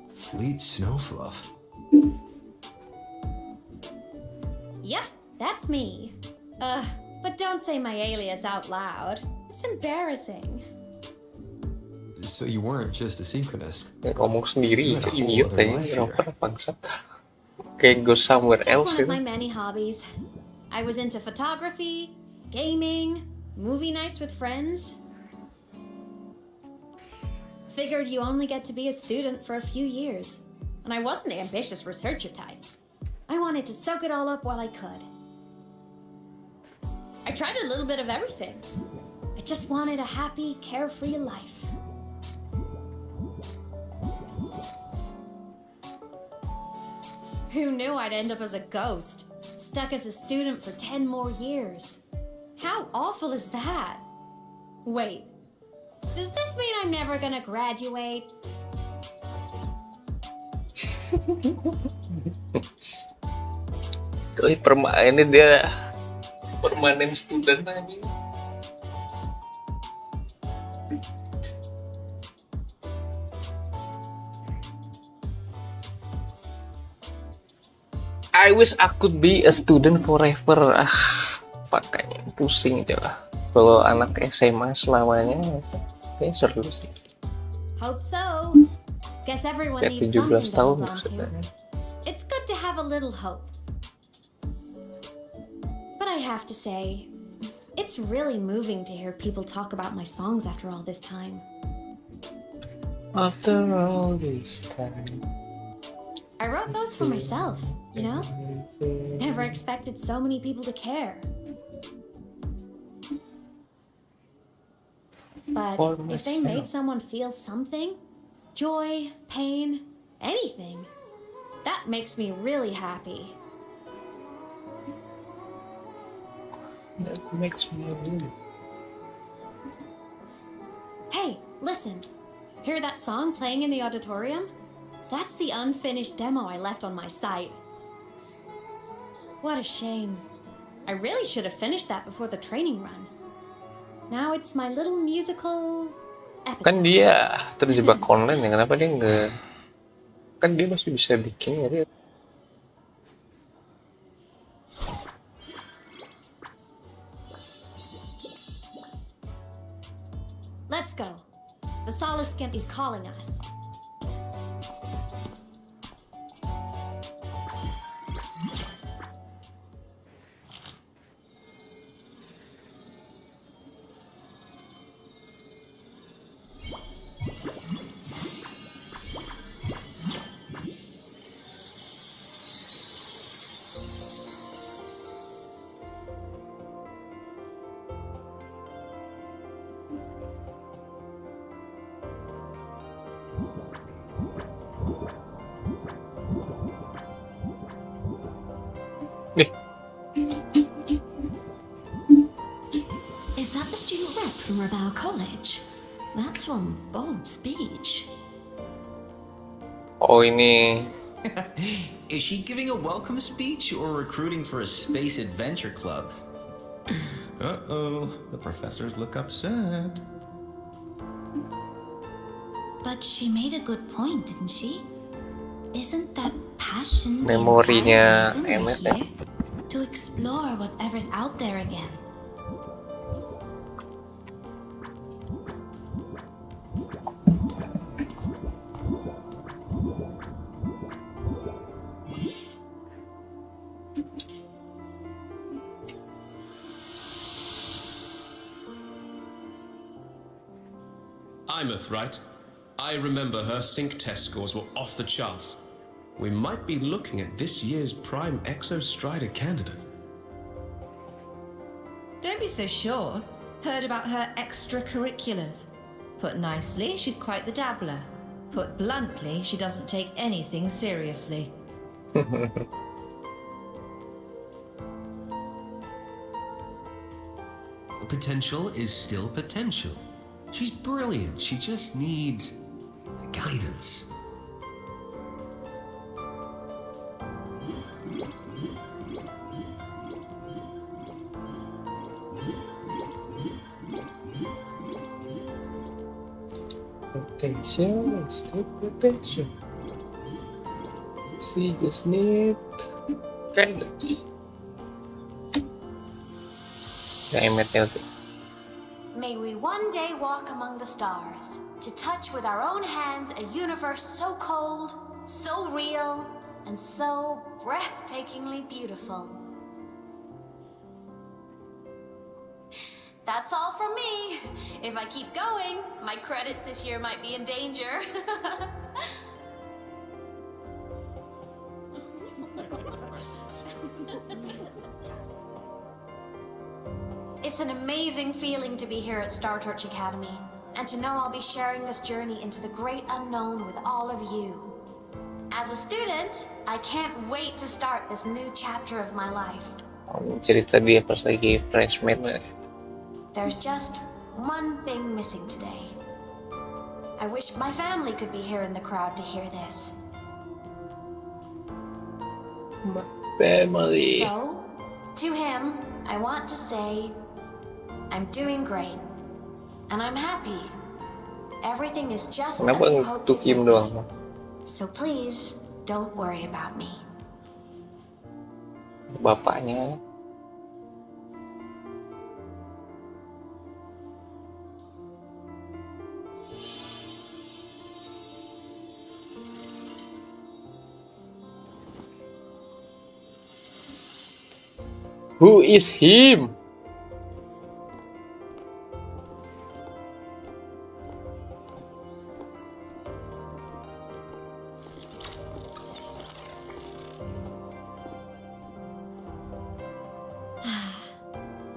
G: Fleet Snow Fluff.
F: Yep, that's me. But don't say my alias out loud. It's embarrassing.
G: So you weren't just a synchronist.
A: Ngomong sendiri,
G: You had a whole
A: idiot
G: other
A: aja.
G: life
A: Kenapa
G: here.
A: bangsat? Kayak go somewhere
F: Just
A: else
F: one of
A: itu.
F: my many hobbies. I was into photography, gaming, movie nights with friends. Figured you only get to be a student for a few years. And I wasn't the ambitious researcher type. I wanted to soak it all up while I could. I tried a little bit of everything. I just wanted a happy, carefree life. Who knew I'd end up as a ghost, stuck as a student for 10 more years? How awful is that? Wait, does this mean I'm never gonna graduate?
A: Tuh ini dia permanen student aja. I wish I could be a student forever. Makanya pusing itu. Kalau anak SMA selamanya, kayak seru sih.
F: Hope so. Guess everyone
A: Kayak
F: needs something
A: 17
F: to
A: tahun
F: hold on to.
A: maksudnya.
F: It's good to have a little hope. But I have to say, it's really moving to hear people talk about my songs after all this time.
A: After all this time.
F: I wrote those for myself, you know? Never expected so many people to care. But if they made someone feel something, joy, pain, anything, that makes me really happy.
A: That makes me really.
F: Hey, listen. Hear that song playing in the auditorium? That's the unfinished demo I left on my site. What a shame. I really should have finished that before the training run. Now it's my little musical epitaph.
A: Kan dia terjebak online ya, kenapa dia nggak? Kan dia masih bisa bikin ya dia.
F: Let's go. The Solace Skimp is calling us.
H: Is that the student rep from Rebel College? That's one bold speech.
A: Oh ini.
K: Is she giving a welcome speech or recruiting for a space adventure club? Uh-oh, the professors look upset.
H: But she made a good point, didn't she? Isn't that passion
A: Memorinya
H: the entire reason
A: Aemeath,
H: we're here? To explore whatever's out there again.
L: Aemeath, right? I remember her sync test scores were off the charts. We might be looking at this year's prime Exo Strider candidate.
M: Don't be so sure. Heard about her extracurriculars. Put nicely, she's quite the dabbler. Put bluntly, she doesn't take anything seriously.
N: Potential is still potential. She's brilliant. She just needs guidance.
A: Potential is still potential. She just need guidance. Aemeath sih.
O: May we one day walk among the stars, to touch with our own hands a universe so cold, so real, and so breathtakingly beautiful. That's all from me. If I keep going, my credits this year might be in danger. It's an amazing feeling to be here at Star Torch Academy, and to know I'll be sharing this journey into the great unknown with all of you. As a student, I can't wait to start this new chapter of my life.
A: Cerita dia pas lagi freshman.
O: There's just one thing missing today. I wish my family could be here in the crowd to hear this.
A: Family.
O: So, to him, I want to say, I'm doing great, and I'm happy. Everything is just
A: Kenapa
O: as you hoped
A: untuk
O: it
A: Kim
O: would be.
A: doang?
O: So please, don't worry about me.
A: Bapaknya. Who is him?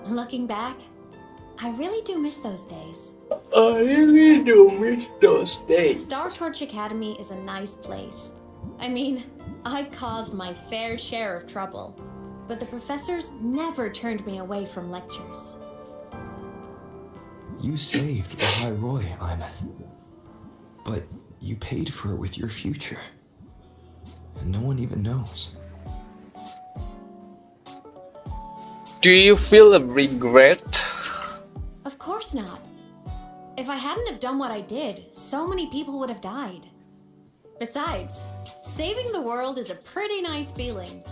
F: Looking back, I really do miss those days.
A: I really do miss those days.
F: Star Torch Academy is a nice place. I mean, I caused my fair share of trouble, but the professors never turned me away from lectures.
G: You saved the High Roy, Aemeath. But you paid for it with your future. And no one even knows.
A: Do you feel a regret?
F: Of course not. If I hadn't have done what I did, so many people would have died. Besides, saving the world is a pretty nice feeling.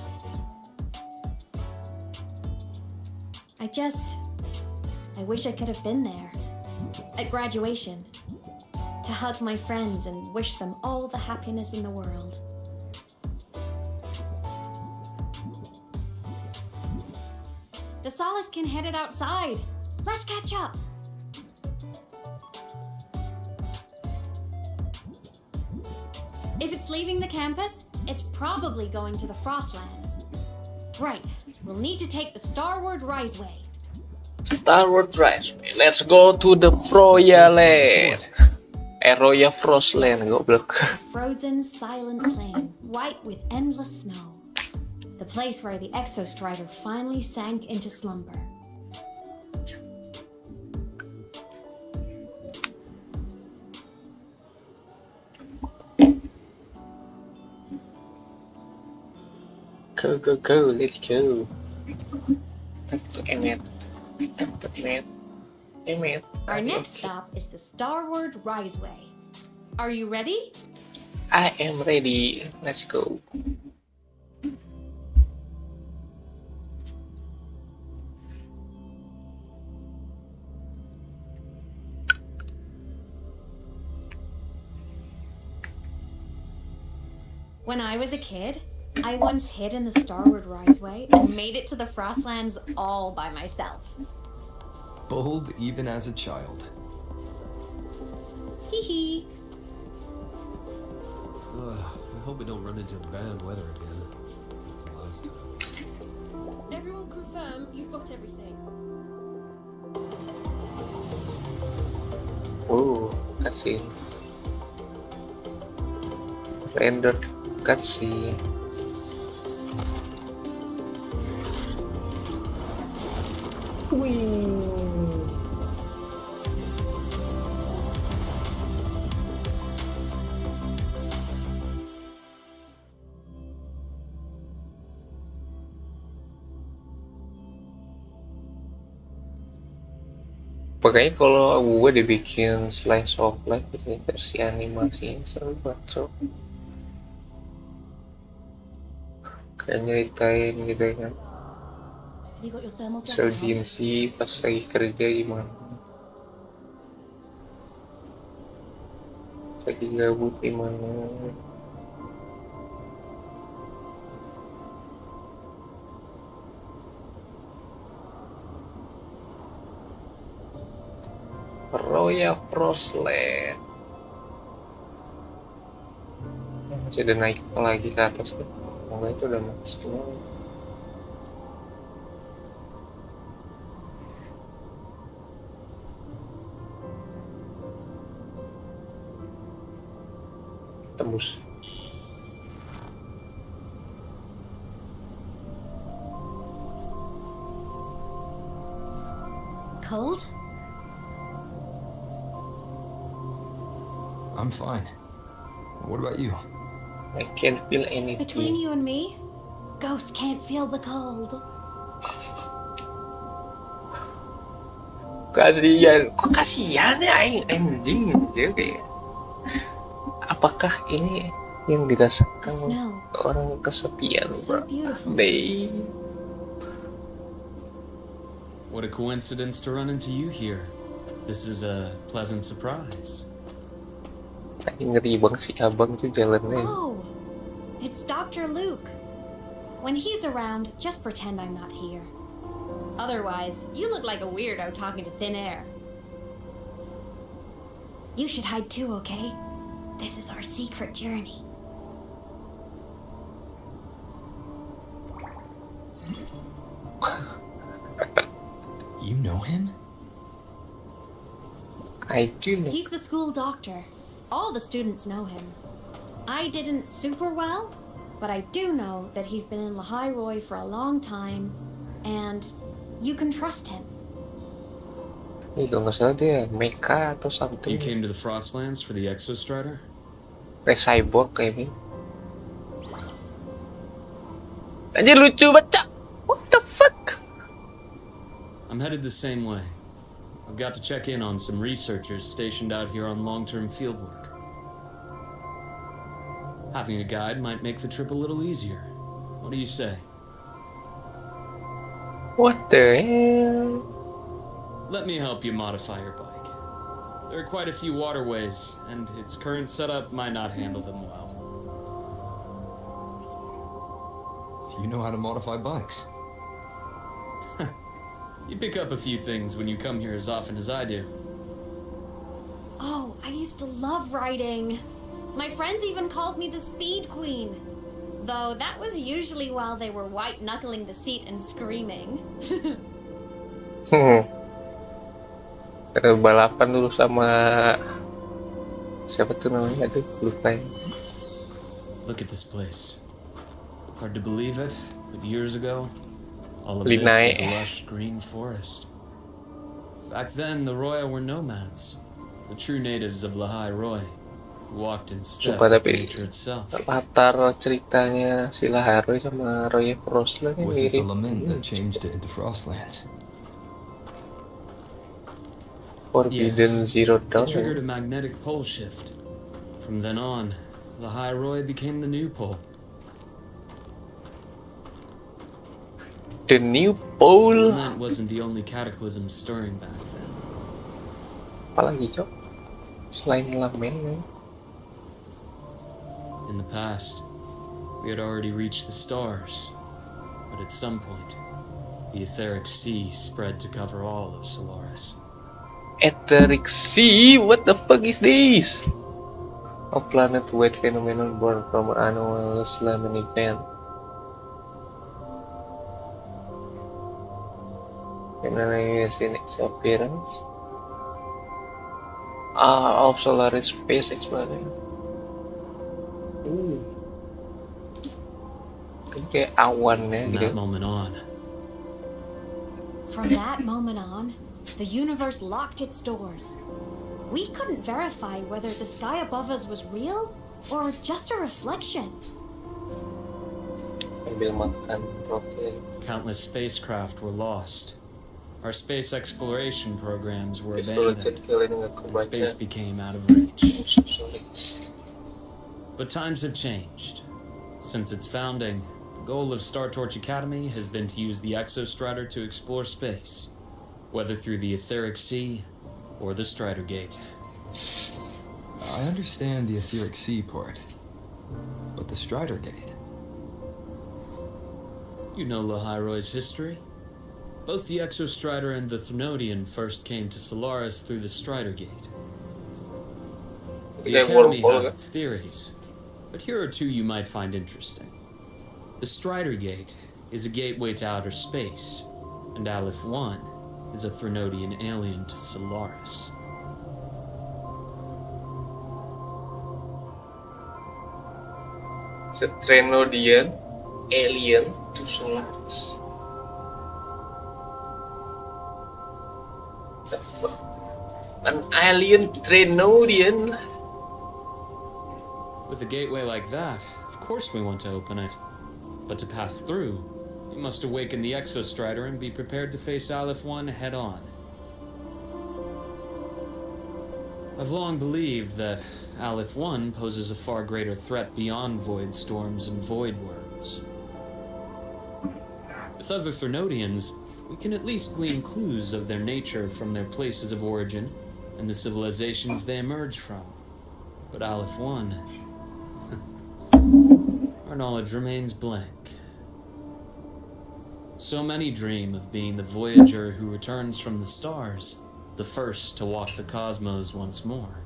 F: I wish I could have been there. At graduation. To hug my friends and wish them all the happiness in the world. The Solace can headed outside. Let's catch up. If it's leaving the campus, it's probably going to the Frostlands. Right, we'll need to take the Starward Riseway.
A: Starward Riseway. Let's go to the Froya Land. Roya Frostland, goblok.
F: A frozen, silent plain, white with endless snow. The place where the Exostrider finally sank into slumber.
A: Go, let's go. Aemeath.
F: Our next stop is the Starward Riseway. Are you ready?
A: I am ready. Let's go.
F: When I was a kid, I once hid in the Starward Riseway and made it to the Frostlands all by myself.
G: Bold even as a child.
F: Hee hee.
N: I hope we don't run into bad weather again, like the last time.
C: Everyone confirm you've got everything.
A: Cutscene. Rendered cutscene. Makanya kalau gue dibikin slice of life gitu, versi animasinya seru banget, kayak nyeritain gitu kan,
C: Have you got your thermal
A: sel
C: jacket on?
A: GMC pas lagi kerja gimana, lagi gabut gimana. Roya Frostland. Masih ada naik lagi ke atas tuh. Semoga itu udah maksimal. Tembus.
F: cold?
G: I'm fine. What about you?
A: I can't feel anything.
F: Between you and me, ghosts can't feel the cold.
A: Kasihan, kok kasihan ya anjing gitu kayak. Apakah ini yang dirasakan orang kesepian, bro?
P: What a coincidence to run into you here. This is a pleasant surprise.
A: Ngeri banget si abang tuh jalannya.
F: Oh, it's Dr. Luke. When he's around, just pretend I'm not here. Otherwise, you look like a weirdo talking to thin air. You should hide too, okay? This is our secret journey.
G: You know him?
A: I do know.
F: He's the school doctor. All the students know him. I didn't super well, but I do know that he's been in Lahai Roy for a long time, and you can trust him.
A: Kalau nggak salah dia mecha atau something.
P: You came to the Frostlands for the Exostrider?
A: Kayak cyborg kayak gini. Anjir lucu banget. What the fuck?
P: I'm headed the same way. I've got to check in on some researchers stationed out here on long-term fieldwork. Having a guide might make the trip a little easier. What do you say?
A: What the hell?
P: Let me help you modify your bike. There are quite a few waterways, and its current setup might not handle them well.
G: You know how to modify bikes.
P: You pick up a few things when you come here as often as I do.
F: Oh, I used to love riding. My friends even called me the Speed Queen. Though that was usually while they were white-knuckling the seat and screaming.
A: Karena balapan dulu sama siapa tuh namanya? Aduh, lupa.
P: Look at this place. Hard to believe it, but years ago, all of this was a lush green forest. Back then, the Roya were nomads, the true natives of Lahai Roy, who walked in step with nature itself.
A: Latar ceritanya si Lahai Roy sama Roya Frostland
G: Was it the
A: mirip.
G: lament that changed it into Frostlands?
A: Forbidden Zero Dawn.
P: It triggered a magnetic pole shift. From then on, Lahai Roy became the new pole.
A: The new pole.
P: That wasn't the only cataclysm stirring back then.
A: Apalagi cok? Selain lamen.
P: In the past, we had already reached the stars, but at some point, the etheric sea spread to cover all of Solaris.
A: Etheric Sea? What the fuck is this? A planet-wide phenomenon born from an annual Slamen event. In its appearance of Solaris space exploration. Kayak awannya gitu.
F: From that moment on, the universe locked its doors. We couldn't verify whether the sky above us was real or just a reflection.
P: Countless spacecraft were lost. Our space exploration programs were abandoned, and space became out of reach. But times have changed. Since its founding, the goal of Star Torch Academy has been to use the Exostrider to explore space, whether through the Etheric Sea or the Strider Gate.
G: I understand the Etheric Sea part, but the Strider Gate?
P: You know Lahai Roy's history? Both the Exostrider and the Thnodian first came to Solaris through the Strider Gate. The Academy has its theories, but here are two you might find interesting. The Strider Gate is a gateway to outer space, and Aleph 1 is a Thnodian alien to Solaris.
A: It's a Threnodian alien to Solaris. An alien Trenodian.
P: With a gateway like that, of course we want to open it. But to pass through, you must awaken the Exostrider and be prepared to face Aleph 1 head on. I've long believed that Aleph 1 poses a far greater threat beyond void storms and void worms. With other Thrunodians, we can at least glean clues of their nature from their places of origin and the civilizations they emerge from. But Aleph 1, our knowledge remains blank. So many dream of being the Voyager who returns from the stars, the first to walk the cosmos once more.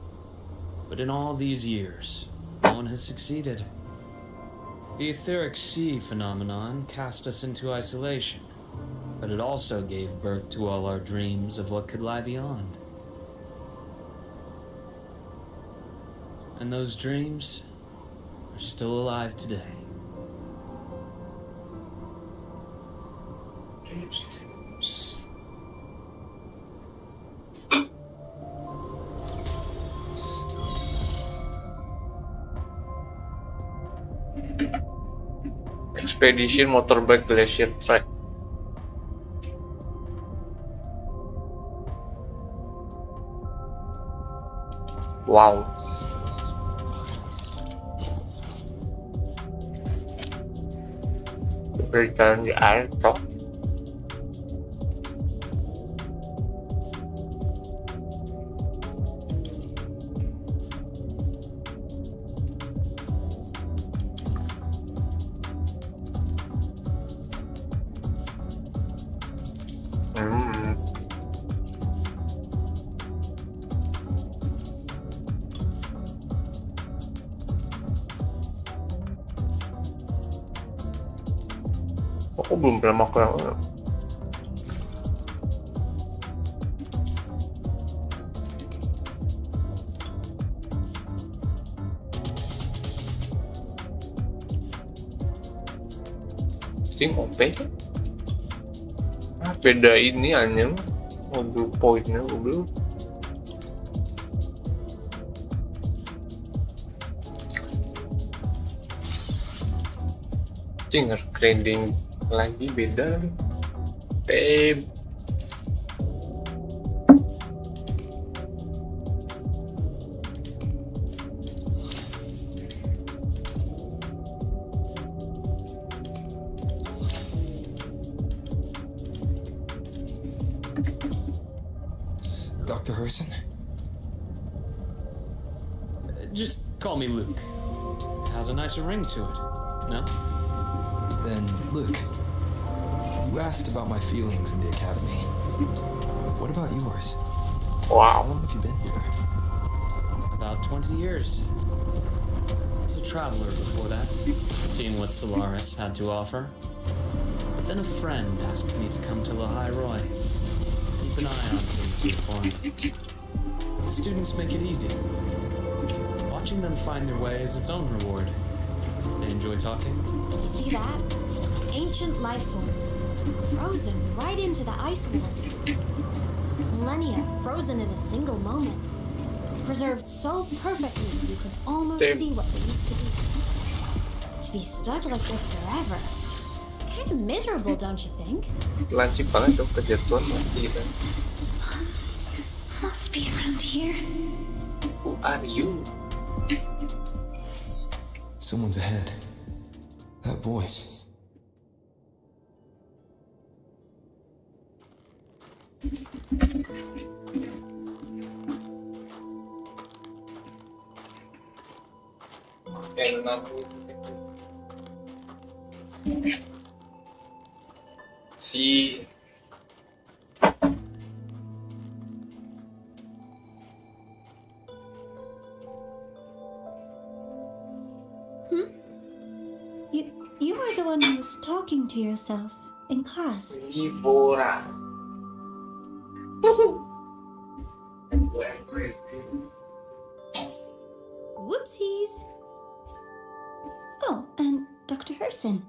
P: But in all these years, no one has succeeded. The etheric sea phenomenon cast us into isolation, but it also gave birth to all our dreams of what could lie beyond. And those dreams are still alive today.
A: Dreams. Expedition Motorbike Glacier Track. Wow. Berjalan di air, toh. Aku belum pernah makan yang mana. Sting OP kan? Beda ini hanya modul poinnya gue. Sting harus trading lagi beda lagi. Babe.
G: Dr. Herson?
P: Just call me Luke. It has a nicer ring to it, no?
G: Then, Luke, you asked about my feelings in the academy. What about yours?
A: Wow.
G: How long have you been here?
P: About 20 years. I was a traveler before that, seeing what Solaris had to offer. But then a friend asked me to come to Lahai Roy. Keep an eye on things here for me. The students make it easy. Watching them find their way is its own reward. They enjoy talking.
F: You see that? Ancient life forms, frozen right into the ice wars. Millennia frozen in a single moment. Preserved so perfectly you could almost see what they used to be. To be stuck like this forever. Kind of miserable, don't you think?
A: Lancip banget dong kejatuhan mati kan.
O: Must be around here.
A: Who are you?
G: Someone's ahead. That voice.
A: Si
H: You are the one who was talking to yourself in class.
A: Livora.
H: Whoopsies. Oh, and Dr. Herson.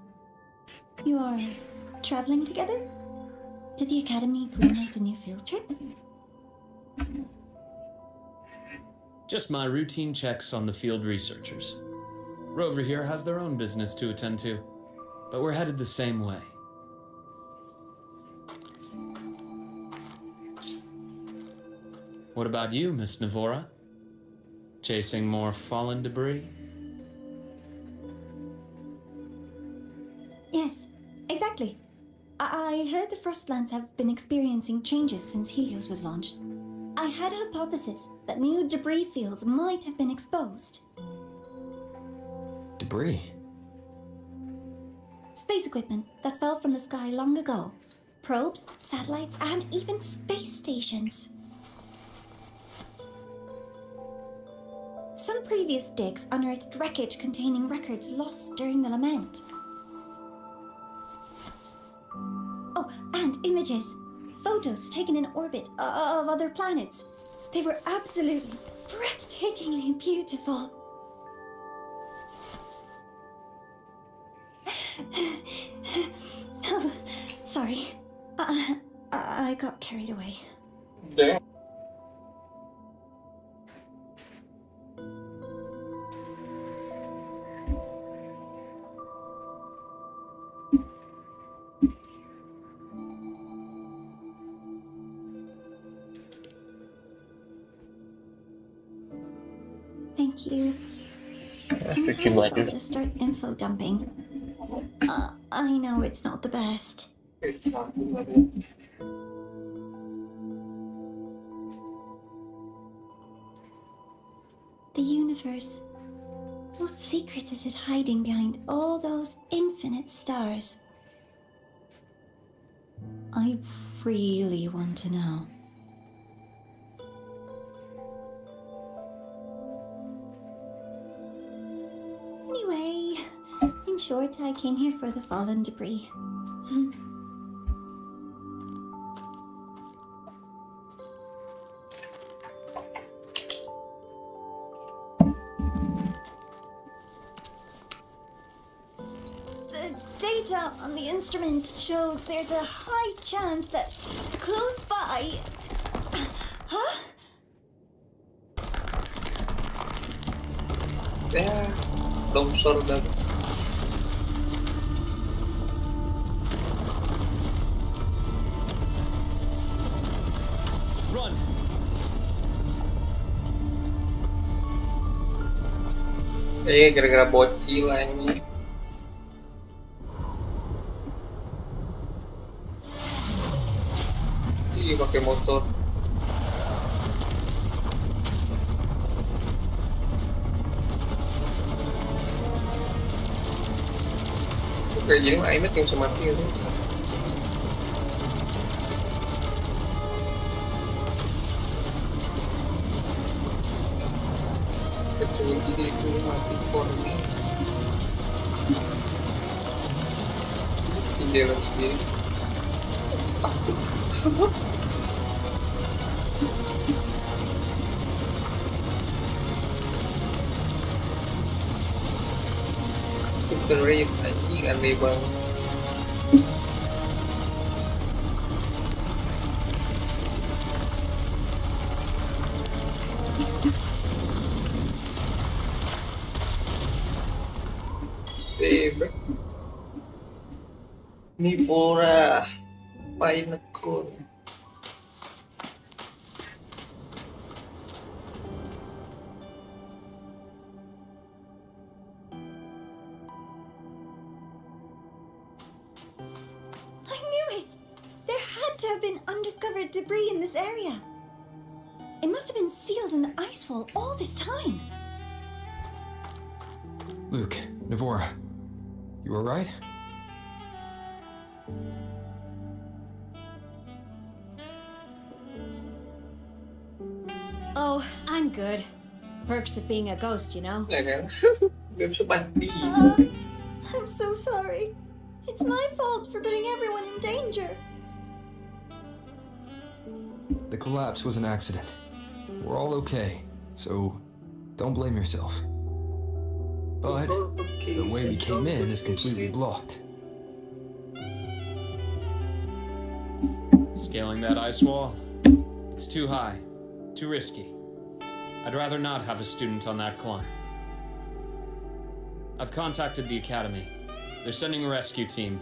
H: You are traveling together? Did the Academy greenlight a new field trip?
P: Just my routine checks on the field researchers. Rover here has their own business to attend to, but we're headed the same way. What about you, Miss Navora? Chasing more fallen debris?
H: Yes, exactly. I heard the Frostlands have been experiencing changes since Helios was launched. I had a hypothesis that new debris fields might have been exposed.
G: Debris?
H: Space equipment that fell from the sky long ago. Probes, satellites, and even space stations. Some previous digs unearthed wreckage containing records lost during the lament. Oh, and images. Photos taken in orbit of other planets. They were absolutely breathtakingly beautiful. Oh, sorry. I got carried away.
A: Damn.
H: Thank you.
A: Cuci
H: Sometimes I'll
A: baju.
H: just start info dumping. I know it's not the best. The universe. What secret is it hiding behind all those infinite stars? I really want to know. Anyway, in short, I came here for the fallen debris. The data on the instrument shows there's a high chance that close by... Huh?
A: Ya, longsor dah.
P: Run!
A: Gara-gara bocil anjing. Ih, pakai motor. Kayak gini mah Aemeath yang bisa mati gitu. Kecuali jadi itu mati formnya. Indonesia sendiri. Scripture rape anjing aneh banget. Nivora Pinnacle.
H: I knew it! There had to have been undiscovered debris in this area. It must have been sealed in the ice wall all this time.
G: Luke, Navora, you alright?
F: Oh, I'm good. Perks of being a ghost, you know?
A: Ya kan? Gak bisa mati.
H: I'm so sorry. It's my fault for putting everyone in danger.
G: The collapse was an accident. We're all okay, so don't blame yourself. But the way we came in is completely blocked.
P: Scaling that ice wall? It's too high. Too risky. I'd rather not have a student on that climb. I've contacted the Academy. They're sending a rescue team.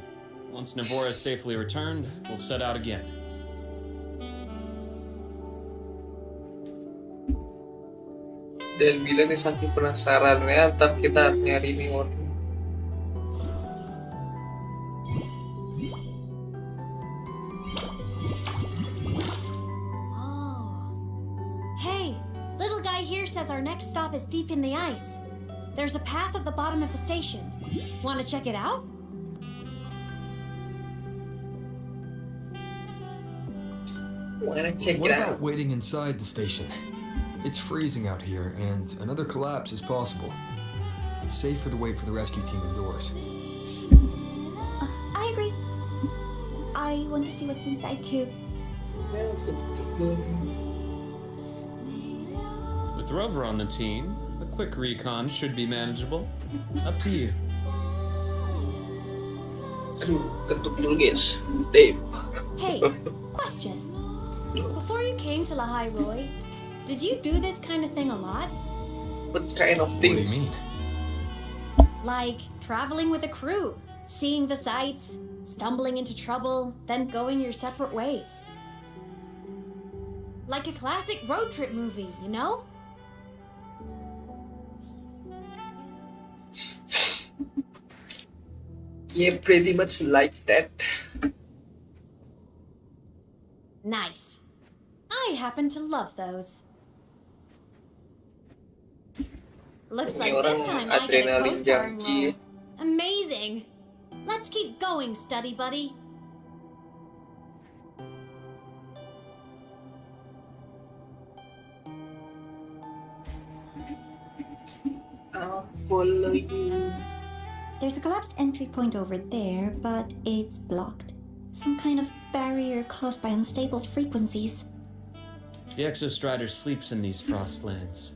P: Once Navora is safely returned, we'll set out again.
A: Dan bilang nih saking penasarannya, ntar kita nyari nih warna.
F: Hey, little guy here says our next stop is deep in the ice. There's a path at the bottom of the station. Want to check it out?
A: Wanna check
G: What
A: it
G: about
A: out?
G: waiting inside the station? It's freezing out here, and another collapse is possible. It's safer to wait for the rescue team indoors.
H: I agree. I want to see what's inside too.
P: With Rover on the team, a quick recon should be manageable. Up to you.
A: Aduh, ketuk dulu guys. Dave.
F: Hey, question. Before you came to Lahai Roy, did you do this kind of thing a lot?
A: What kind of things?
G: What do you mean?
F: Like traveling with a crew, seeing the sights, stumbling into trouble, then going your separate ways. Like a classic road trip movie, you know?
A: Yeah, pretty much like that.
F: Nice. I happen to love those. Looks like this time I get a
A: Adrenaline
F: co-starring
A: junkie.
F: role. Amazing. Let's keep going, study buddy.
A: I'll follow you.
H: There's a collapsed entry point over there, but it's blocked. Some kind of barrier caused by unstable frequencies.
P: The Exostrider sleeps in these frostlands.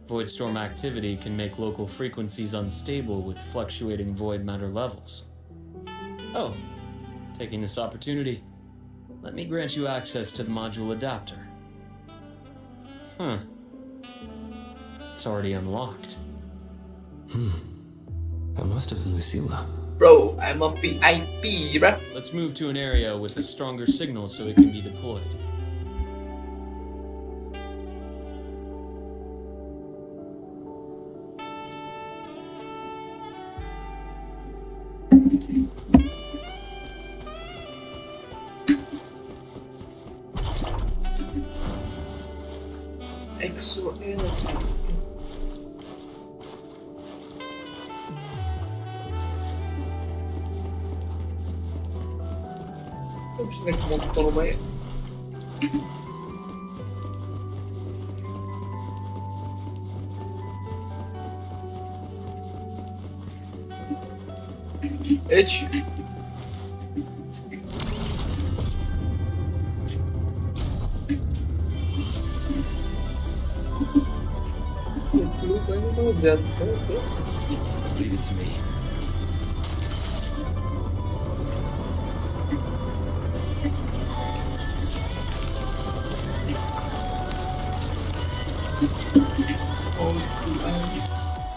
P: Void storm activity can make local frequencies unstable with fluctuating void matter levels. Oh, taking this opportunity, let me grant you access to the module adapter. Huh. It's already unlocked.
G: That must have been Lucilla.
A: Bro, I'm a VIP, bruh.
P: Let's move to an area with a stronger signal so it can be deployed.
A: Exo energy. Kok bisa naik motor ba ya? Edge. Lukanya tuh jatuh tuh.
G: Leave it to me.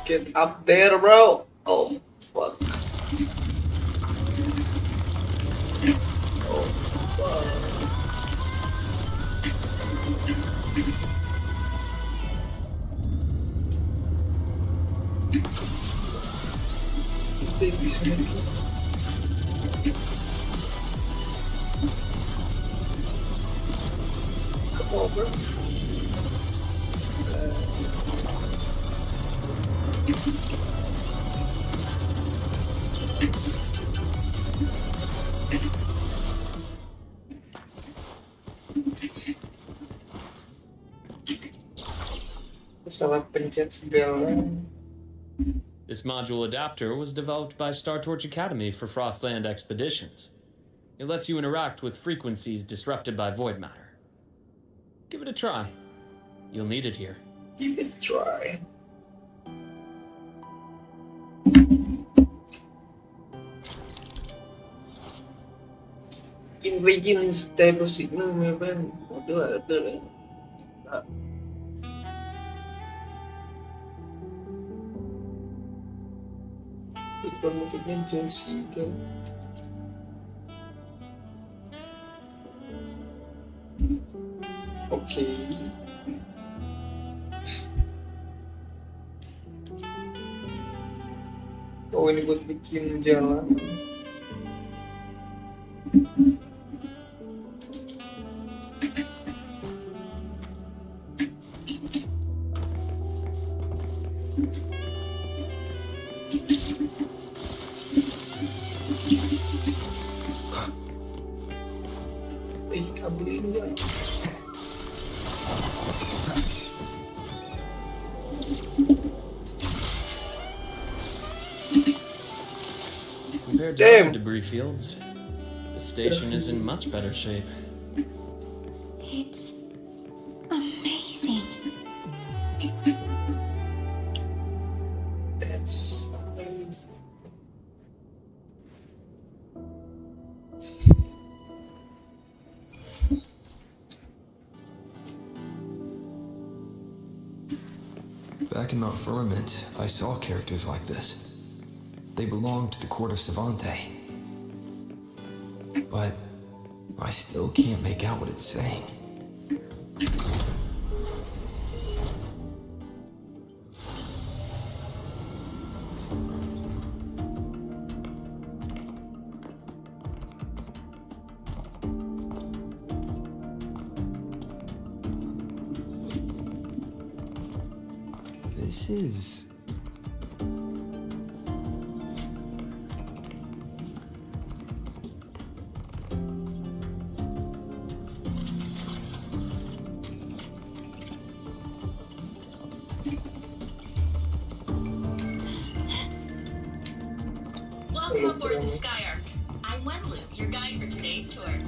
A: Get up there, bro. Oh, fuck. Oh, fuck. Kita bisa lagi. Come on, bro. Salah pencet segala.
P: This module adapter was developed by Star Torch Academy for Frostland expeditions. It lets you interact with frequencies disrupted by void matter. Give it a try. You'll need it here.
A: Give it a try. In region unstable signal memang model ada. Bermudiknya Jersey kan. Oke. Oh, ini buat bikin jalan. Ambil ini kan.
P: Compared to other debris fields, the station is in much better shape.
H: It's amazing.
A: That's amazing.
G: Back in Mount Firmament, I saw characters like this. They belonged to the court of Savante. But I still can't make out what it's saying. This is...
Q: Welcome aboard the Skyark. I'm Wenlu, your guide for today's tour.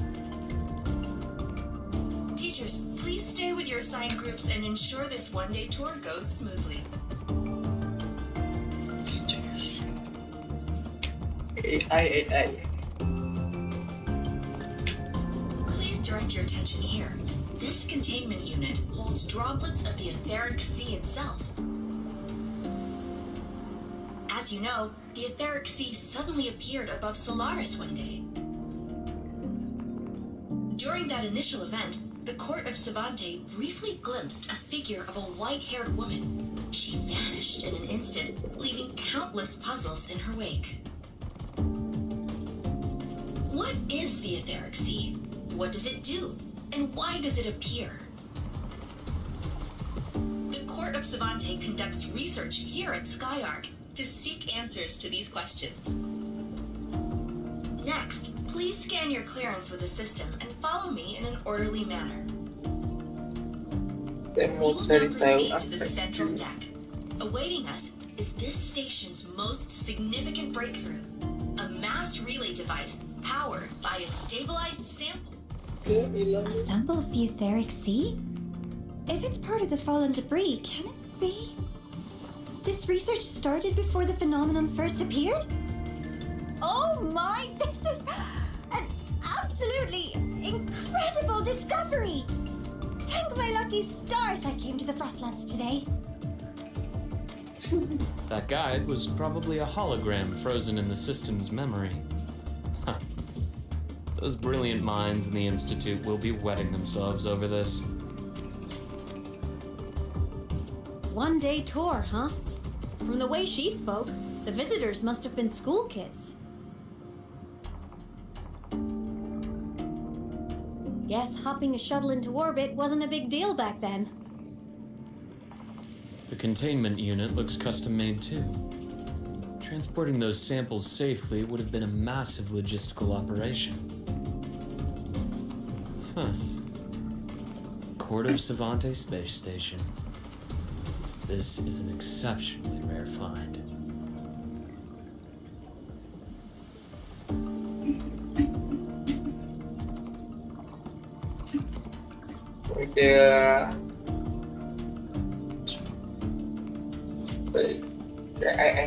Q: Teachers, please stay with your assigned groups and ensure this one-day tour goes smoothly.
A: Teachers. AI.
Q: Please direct your attention here. This containment unit holds droplets of the etheric sea itself. As you know, the etheric sea suddenly appeared above Solaris one day. During that initial event, the court of Savante briefly glimpsed a figure of a white-haired woman. She vanished in an instant, leaving countless puzzles in her wake. What is the etheric sea? What does it do? And why does it appear? The court of Savante conducts research here at Skyark to seek answers to these questions. Next, please scan your clearance with the system and follow me in an orderly manner. We will now proceed to the central deck. Awaiting us is this station's most significant breakthrough, a mass relay device powered by a stabilized sample.
H: A sample of the etheric sea? If it's part of the fallen debris, can it be? This research started before the phenomenon first appeared? Oh my, this is an absolutely incredible discovery! Thank my lucky stars I came to the Frostlands today.
P: That guide was probably a hologram frozen in the system's memory. Huh. Those brilliant minds in the Institute will be wetting themselves over this.
F: One-day tour, huh? From the way she spoke, the visitors must have been school kids. Guess hopping a shuttle into orbit wasn't a big deal back then.
P: The containment unit looks custom-made too. Transporting those samples safely would have been a massive logistical operation. Huh. Court of Savante Space Station. This is an exceptionally rare find.
A: Kayak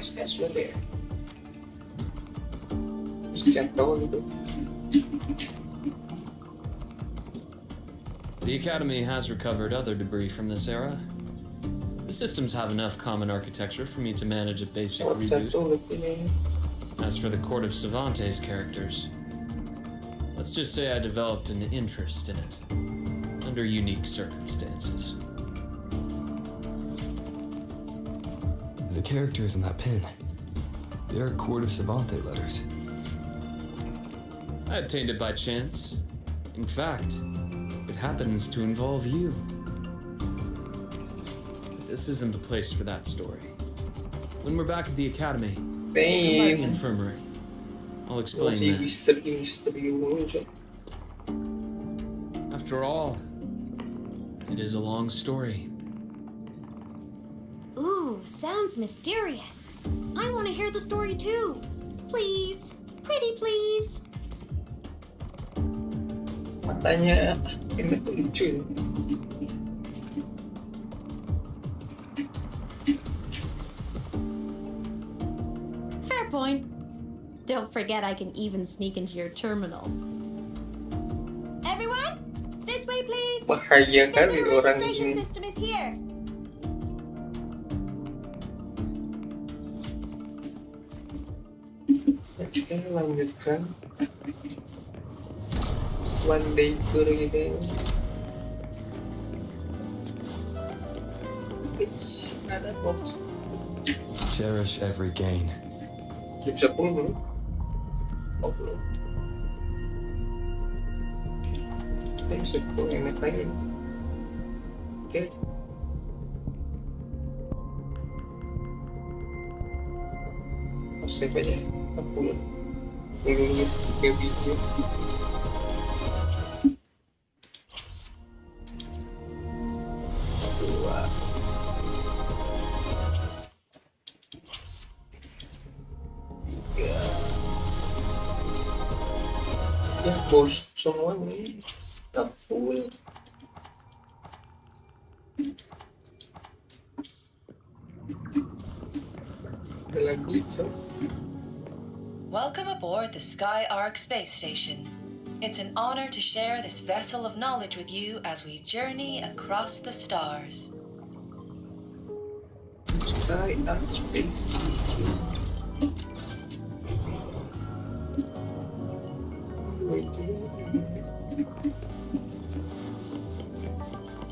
A: ISS berarti ya, jatuh gitu.
P: The Academy has recovered other debris from this era. The systems have enough common architecture for me to manage a basic reboot. As for the Court of Cervantes characters, let's just say I developed an interest in it, under unique circumstances.
G: The characters in that pin, they're Court of Cervantes letters.
P: I obtained it by chance. In fact, it happens to involve you. But this isn't the place for that story. When we're back at the academy, come by the infirmary. I'll explain that. After all, it is a long story.
F: Ooh, sounds mysterious. I want to hear the story too. Please, pretty please.
A: Matanya Aemeath tuh lucu.
F: Fair point. Don't forget I can even sneak into your terminal.
H: Everyone, this way please.
A: Bahaya kali
H: The
A: orang
H: registration
A: ini.
H: system is here.
A: Kita lanjutkan one day tour gitu. Ada box.
G: Cherish every gain.
A: Jam 10 belum? Oh belum. Jam 10 Aemeath lagi. Oke. Save aja. 60 lulus 3 video. Ya bos semua nih tak full. Ada lagi cok.
R: Welcome aboard the Sky Ark space station. It's an honor to share this vessel of knowledge with you as we journey across the stars.
A: Sky Ark space station.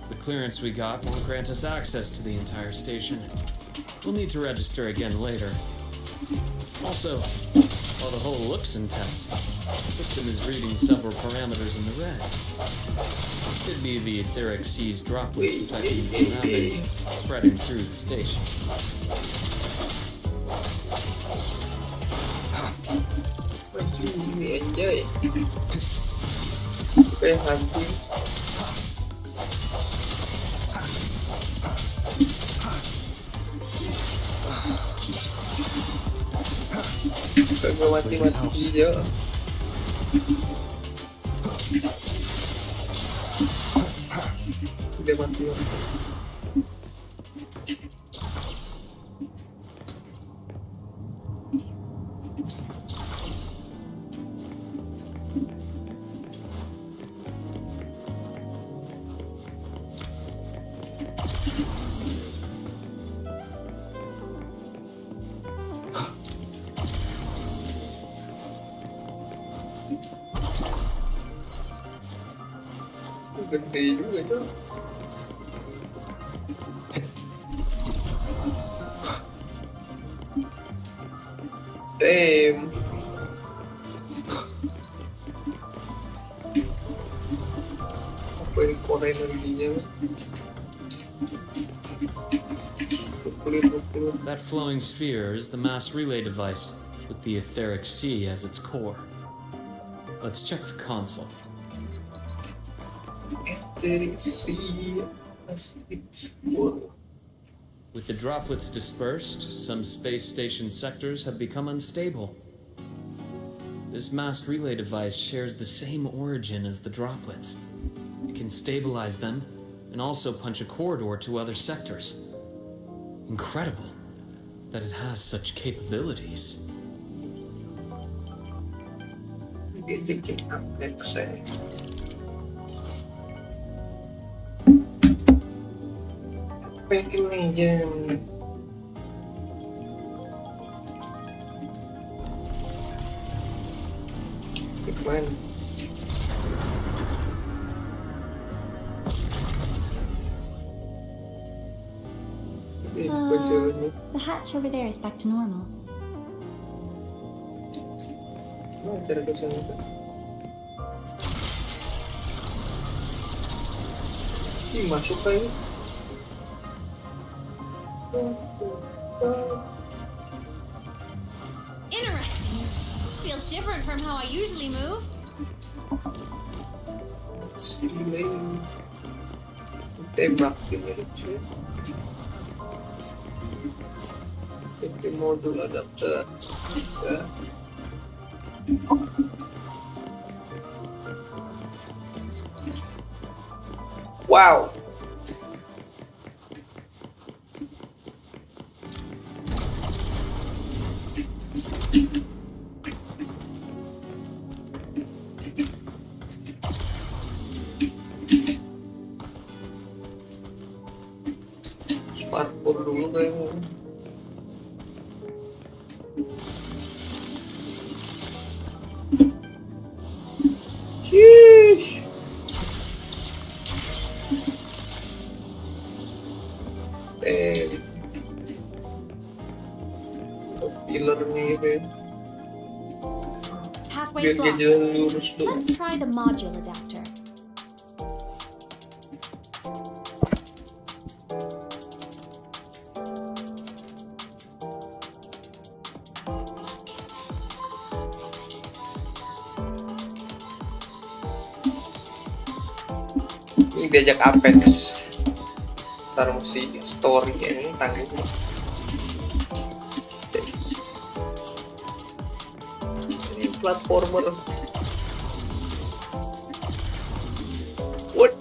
P: The clearance we got won't grant us access to the entire station. We'll need to register again later. Also, while the hull looks intact, the system is reading several parameters in the red. Could be the etheric sea's droplets affecting the surroundings, spreading through the station.
A: Ini enjoy. Kayak hantu. Kagak mati-mati aja. Udah mati. Gede juga tuh. Damn. Apa yang core energinya?
P: That flowing sphere is the mass relay device with the etheric sea as its core. Let's check the console. With the droplets dispersed, some space station sectors have become unstable. This mass relay device shares the same origin as the droplets. It can stabilize them and also punch a corridor to other sectors. Incredible that it has such capabilities.
A: Peking Legend. Gimana?
H: The hatch over there is back to normal.
A: Gimana cara ke sana? Ih, masuk kayak ini.
F: Interesting. Feels different from how I usually move.
A: Sini. Tembak ini lucu. Titik modul adapter. Ya. Wow. Parkour dulu kayaknya. Sheesh. Pilarnya gitu ya.
F: Pathway's
A: Biar dia
F: blocked.
A: jalan lurus dulu.
F: Let's try the module adapter.
A: Ini diajak Apex. Ntar mesti story ini tanggung. Ini platformer. What?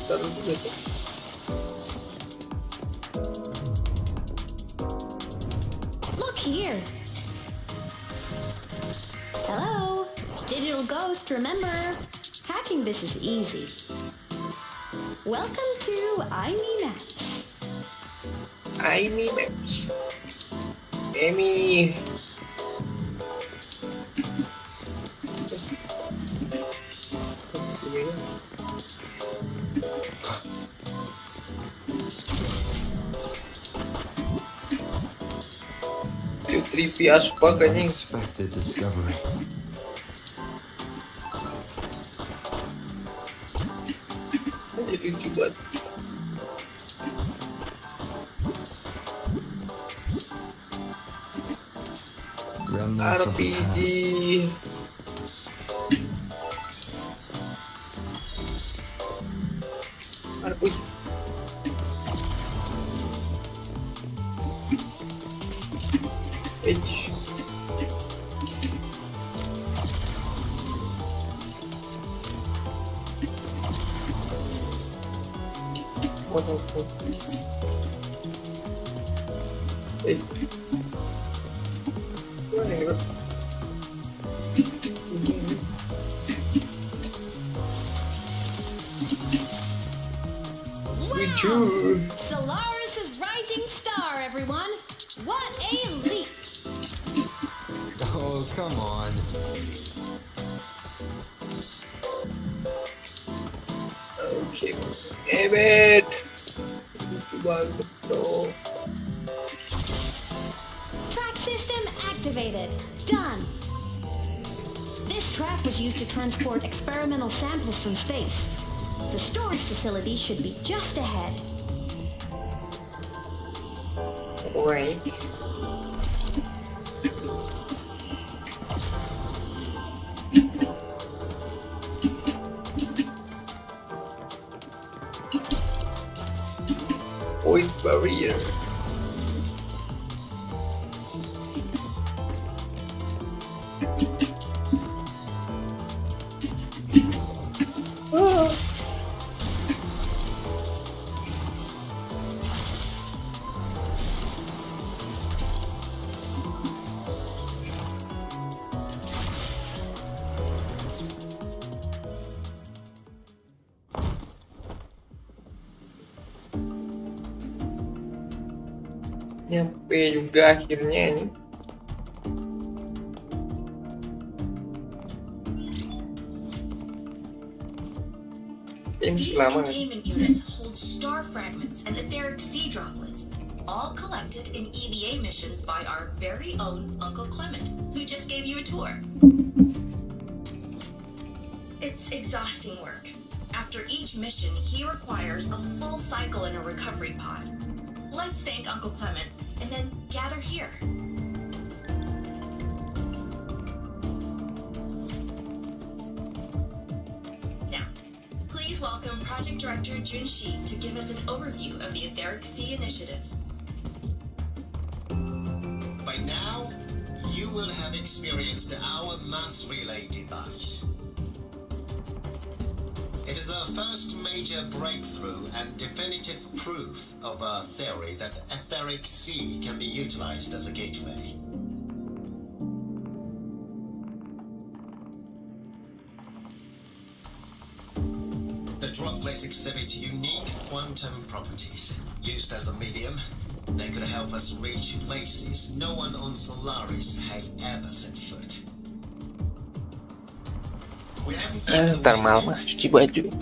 A: Taruh dulu itu.
F: Look here. Hello, digital ghost, remember? Hacking this is easy. Welcome to Aemeath.
A: Aemeath. Amy. Q3P aspal kayaknya.
G: Unexpected discovery.
A: Jadi lucu banget. RPG. Wih. H. Wonderful. H. Mana ya?
F: Wow! Solaris' rising star, everyone. What a leap!
G: Oh, come on.
A: Okay. Aemeath. Lucu banget bro.
F: Track system activated. Done. This track was used to transport experimental samples from space. The storage facility should be just ahead.
A: Right. Void barrier. Nyampe juga akhirnya ini.
Q: These containment units hold star fragments and etheric sea droplets, all collected in EVA missions by our very own Uncle Clement, who just gave you a tour. It's exhausting work. After each mission, he requires a full cycle in a recovery pod. Let's thank Uncle Clement, and then gather here. Now, please welcome Project Director Jun to give us an overview of the Etheric Sea Initiative.
S: By now, you will have experienced our mass relay device. It is our first major breakthrough and definitive proof of our theory that Etheric Sea can be utilized as a gateway. The droplets exhibit unique quantum properties. Used as a medium, they could help us reach places no one on Solaris has ever set foot.
A: Ntar malam cuci baju.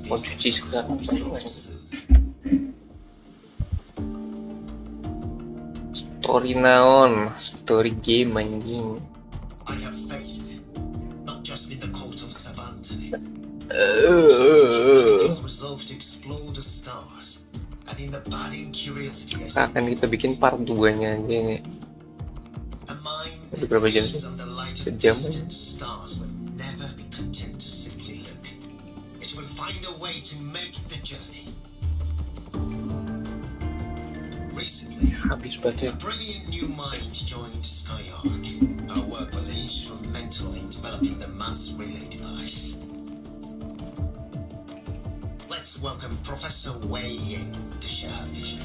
A: Mau cuci sekarang. Story naon, story game anjing.
S: I have faith, not just in the court of Savante. Humanity's resolve to explore the stars, and in the budding curiosity.
A: Akan kita bikin part 2-nya aja nih. Udah berapa jam sih? Sejam aja.
S: Stars will never be content to simply look. It will find a way to make the journey. Recently,
A: habis baca.
S: A brilliant new mind joined Skyark. Our work was instrumental in developing the mass relay device. Let's welcome Professor Wei Ying to share her vision.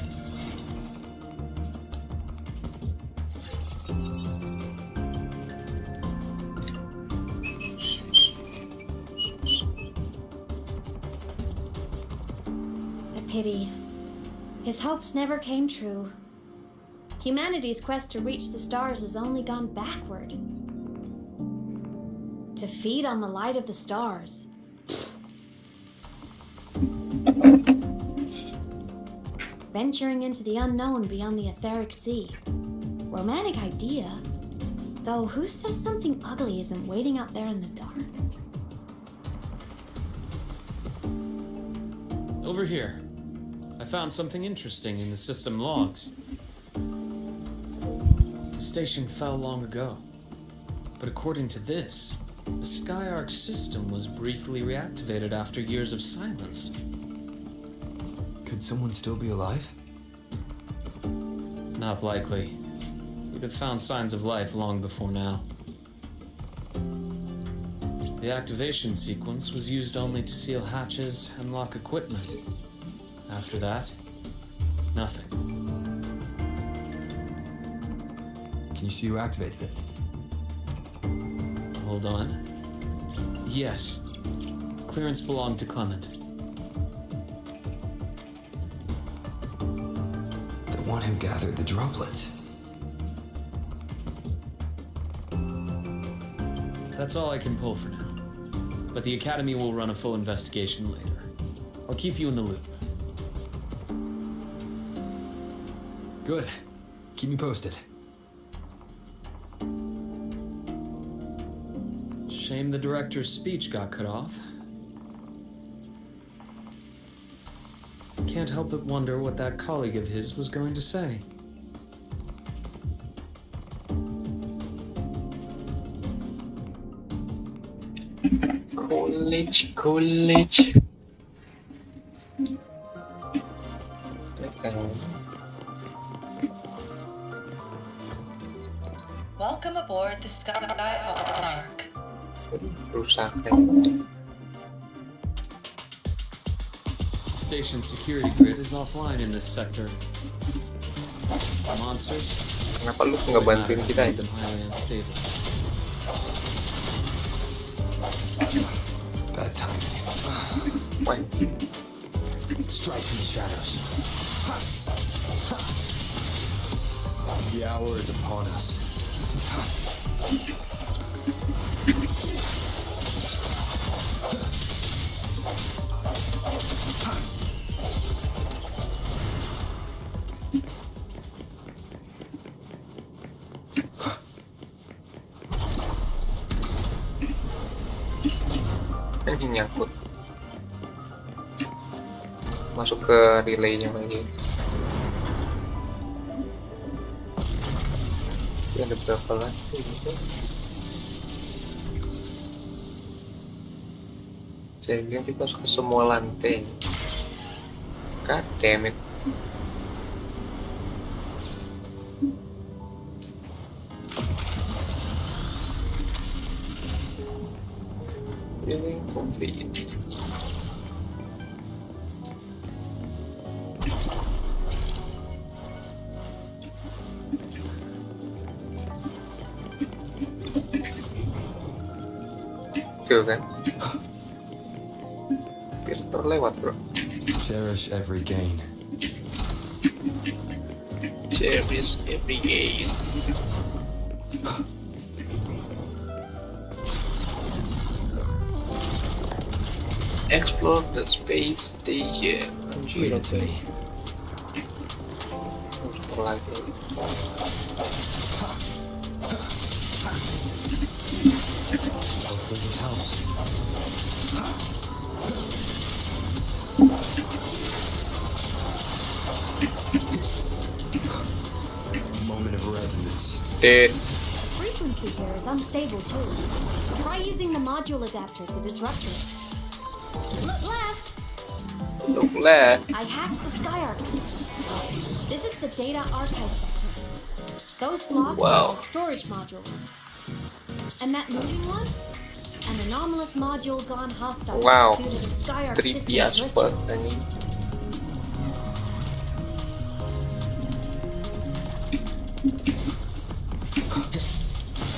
F: Pity. His hopes never came true. Humanity's quest to reach the stars has only gone backward. To feed on the light of the stars. Venturing into the unknown beyond the Etheric Sea. Romantic idea. Though who says something ugly isn't waiting out there in the dark?
P: Over here. I found something interesting in the system logs. The station fell long ago. But according to this, the Skyark system was briefly reactivated after years of silence.
G: Could someone still be alive?
P: Not likely. We'd have found signs of life long before now. The activation sequence was used only to seal hatches and lock equipment. After that, nothing.
G: Can you see who activated it?
P: Hold on. Yes. Clearance belonged to Clement.
G: The one who gathered the droplets.
P: That's all I can pull for now. But the Academy will run a full investigation later. I'll keep you in the loop.
G: Good. Keep me posted.
P: Shame the director's speech got cut off. Can't help but wonder what that colleague of his was going to say.
A: College.
R: Welcome aboard the Skyark.
A: Rusak.
P: Station security grid is offline in this sector. Monsters.
A: Kenapa lu nggak bantuin kita itu?
P: Highly unstable.
G: Bad timing.
A: Why?
G: Strike from the shadows. The hour is upon us.
A: Nyangkut, masuk ke relaynya lagi. Ini ada berapa lantai gitu? Saya bilang kita masuk ke semua lantai. God damn it. Feeling complete. Tuh kan, hampir terlewat bro.
G: Cherish every gain.
A: Cherish every gain. Explore the space station. Anjir, oke. Terlagi.
G: Hopefully this helps. Moment of resonance.
A: Dude.
F: Frequency here is unstable too. Try using the module adapter to disrupt it. Look left.
A: Look left.
F: I hacked the SkyArc system. This is the data archive sector. Those blocks are storage modules. And that moving one? An anomalous module gone hostile due to the SkyArc system glitches.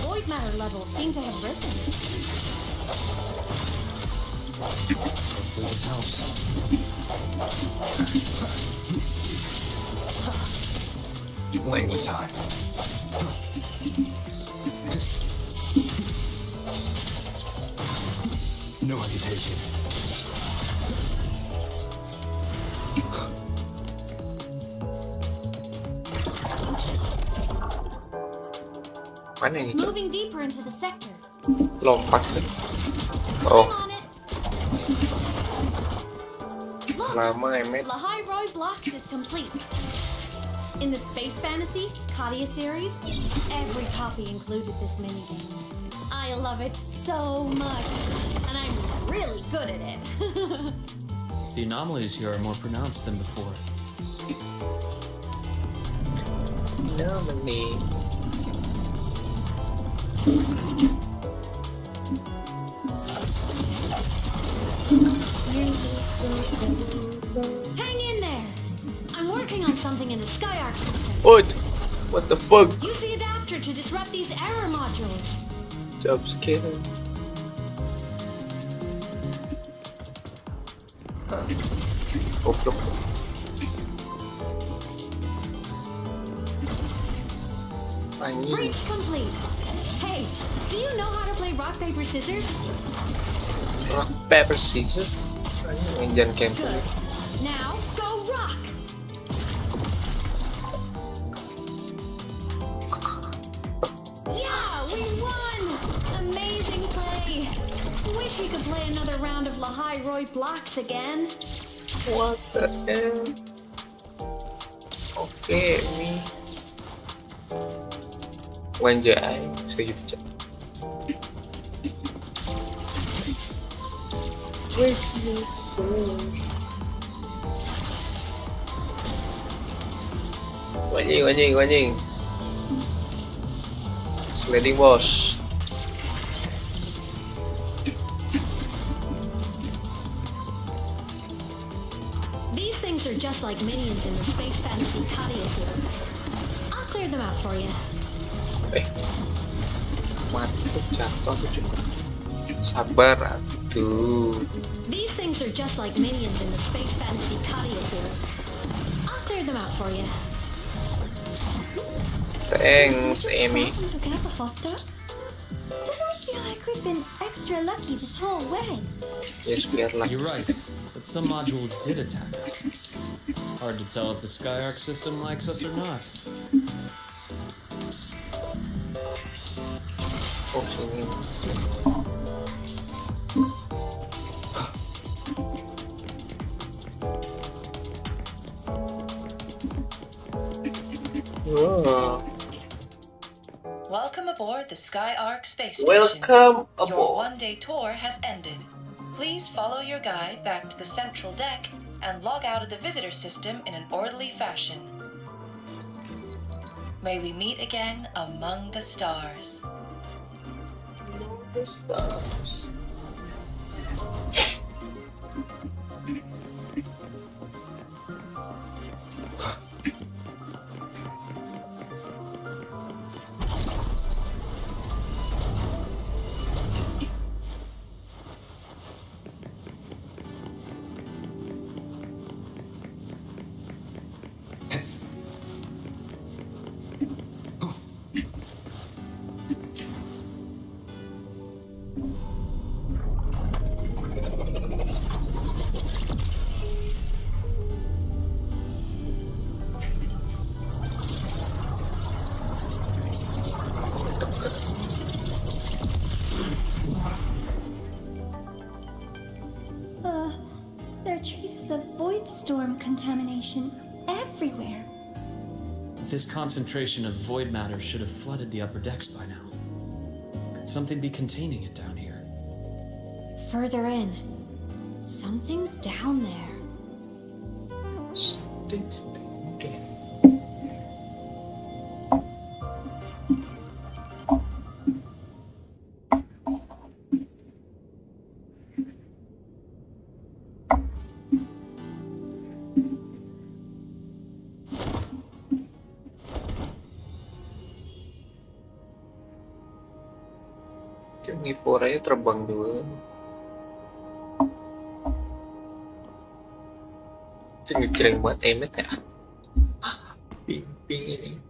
F: Void matter levels seem to have risen.
G: Hopefully this helps. One more time. No hesitation.
A: Mana ini?
F: Moving deeper into the sector.
A: Lompat. Oh. Lama Aemeath.
F: Lahai Blocks is complete. In the Space Fantasy Kadia series, every copy included this minigame. I love it so much, and I'm really good at it.
P: The anomalies here are more pronounced than before.
A: Anomaly.
F: Hang in there! I'm working on something in the SkyArc system.
A: What the fuck?
F: Use the adapter to disrupt these error modules.
A: Jump scare. Goblok.
F: Breach complete. Hey, do you know how to play rock paper scissors?
A: Rock paper scissors. Jangan campur.
F: Now go rock. Yeah, we won! Amazing play. Wish we could play another round of Lahai Blocks again.
A: What the hell? Okay, me. Wanjai, bisa gitu cak. Wanjing. Sliding boss.
F: These things are just like minions in the Space Fantasy Kadia series. I'll clear them out for you.
A: Mati jatuh tuh cuma. Sabar atuh.
F: These things are just like minions in the Space Fantasy Kadia series. I'll clear them out for you.
A: Thanks, Amy.
H: Took out the hostels? Doesn't it feel like we've been extra lucky this whole way?
A: Yes, we are lucky.
P: You're right, but some modules did attack us. Hard to tell if the Skyark system likes us or not.
A: Oh, sini. Oh.
R: Welcome aboard the Skyark space station.
A: Welcome
R: Your
A: aboard.
R: one-day tour has ended. Please follow your guide back to the central deck and log out of the visitor system in an orderly fashion. May we meet again among the stars.
A: The stars.
H: There are traces of void storm contamination everywhere.
P: This concentration of void matter should have flooded the upper decks by now. Could something be containing it down here?
F: Further in. Something's down there.
A: Carnivora terbang juga. Jeng-jeng buat Aemeath ya. Ping ini.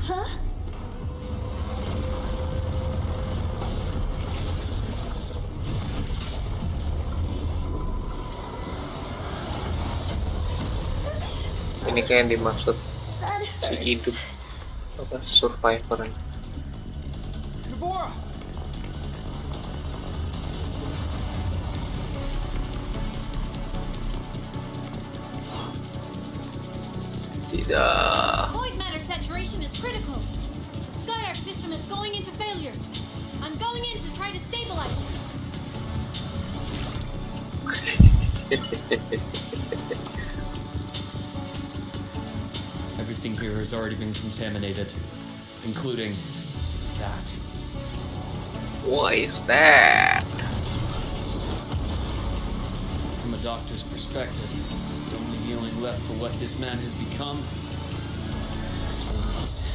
H: Huh?
A: Ini kayak yang dimaksud si hidup apa survivor. Tidak.
F: Void matter saturation is critical. The Skyark system is going into failure. I'm going in to try to stabilize it.
P: Everything here has already been contaminated, including that.
A: What is that?
P: From a doctor's perspective, the only healing left for what this man has become is wounds.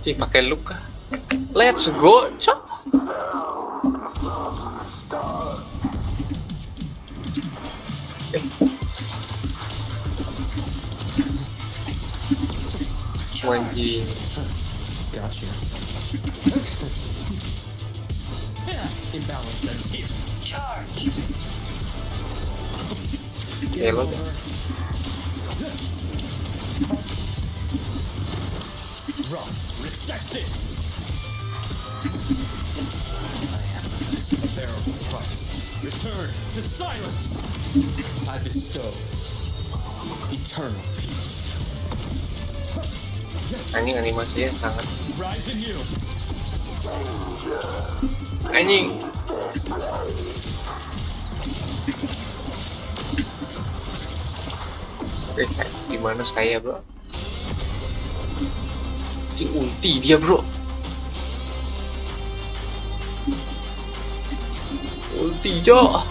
A: Cik pakai luka. Let's go, cok. Wanji.
P: Gotcha. Imbalance ends here.
R: Charge.
A: Hello.
P: Rot, resected. I am this unbearable price. Return to silence. I bestow eternal peace.
A: Anjing animasinya sangat.
P: Rise in you.
A: Anjing. Oke, di mana saya, bro? Cing ulti dia, bro. Ulti, Jo.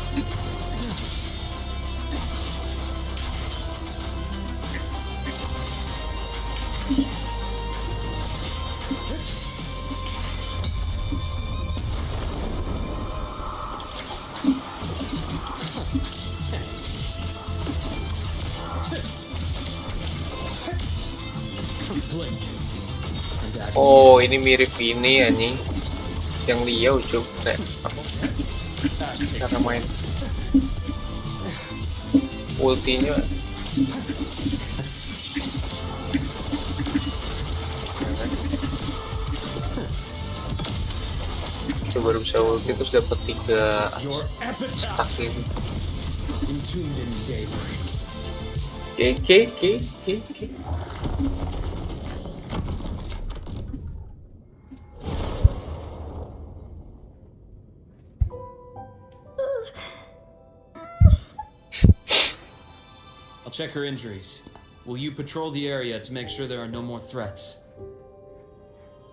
A: Oh, ini mirip ini anjing. Yang Liao coba kayak apa? Cara main ultinya. Coba baru bisa ulti terus dapat 3 stack ini. Oke.
P: I'll check her injuries. Will you patrol the area to make sure there are no more threats?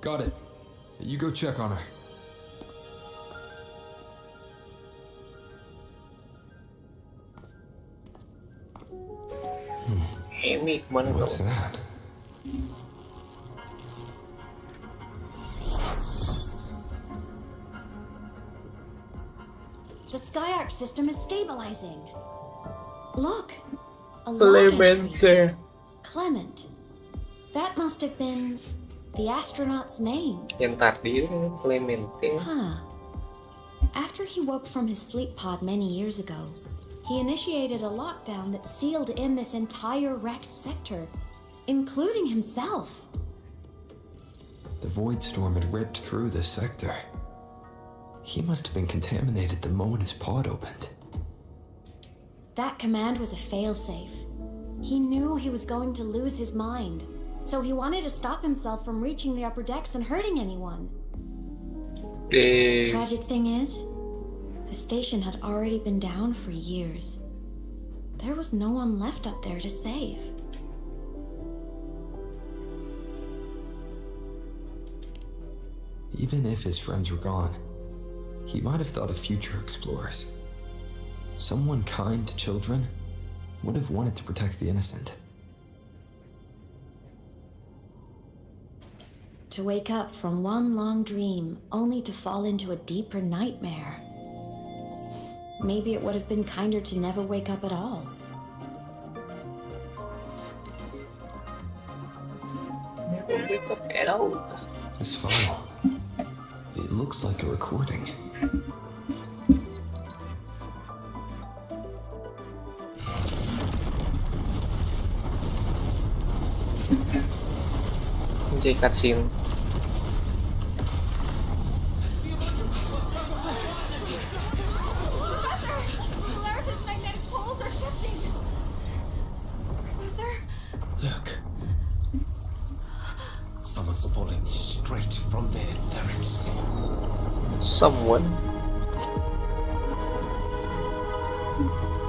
G: Got it. You go check on her.
A: Amy, kemana kau?
G: What's that?
F: The Skyark system is stabilizing. Look, a log entry. Clement. That must have been the astronaut's name.
A: Yang tadi Clemente.
F: Huh. After he woke from his sleep pod many years ago, he initiated a lockdown that sealed in this entire wrecked sector, including himself.
G: The void storm had ripped through this sector. He must have been contaminated the moment his pod opened.
F: That command was a failsafe. He knew he was going to lose his mind, so he wanted to stop himself from reaching the upper decks and hurting anyone. Tragic thing is, the station had already been down for years. There was no one left up there to save.
G: Even if his friends were gone, he might have thought of future explorers. Someone kind to children would have wanted to protect the innocent.
F: To wake up from one long dream, only to fall into a deeper nightmare. Maybe it would have been kinder to never wake up at all.
A: Never wake up at all.
G: This file, it looks like a recording.
A: Jadi cutscene.
S: Look. Someone's pulling straight from the etherics.
A: Someone?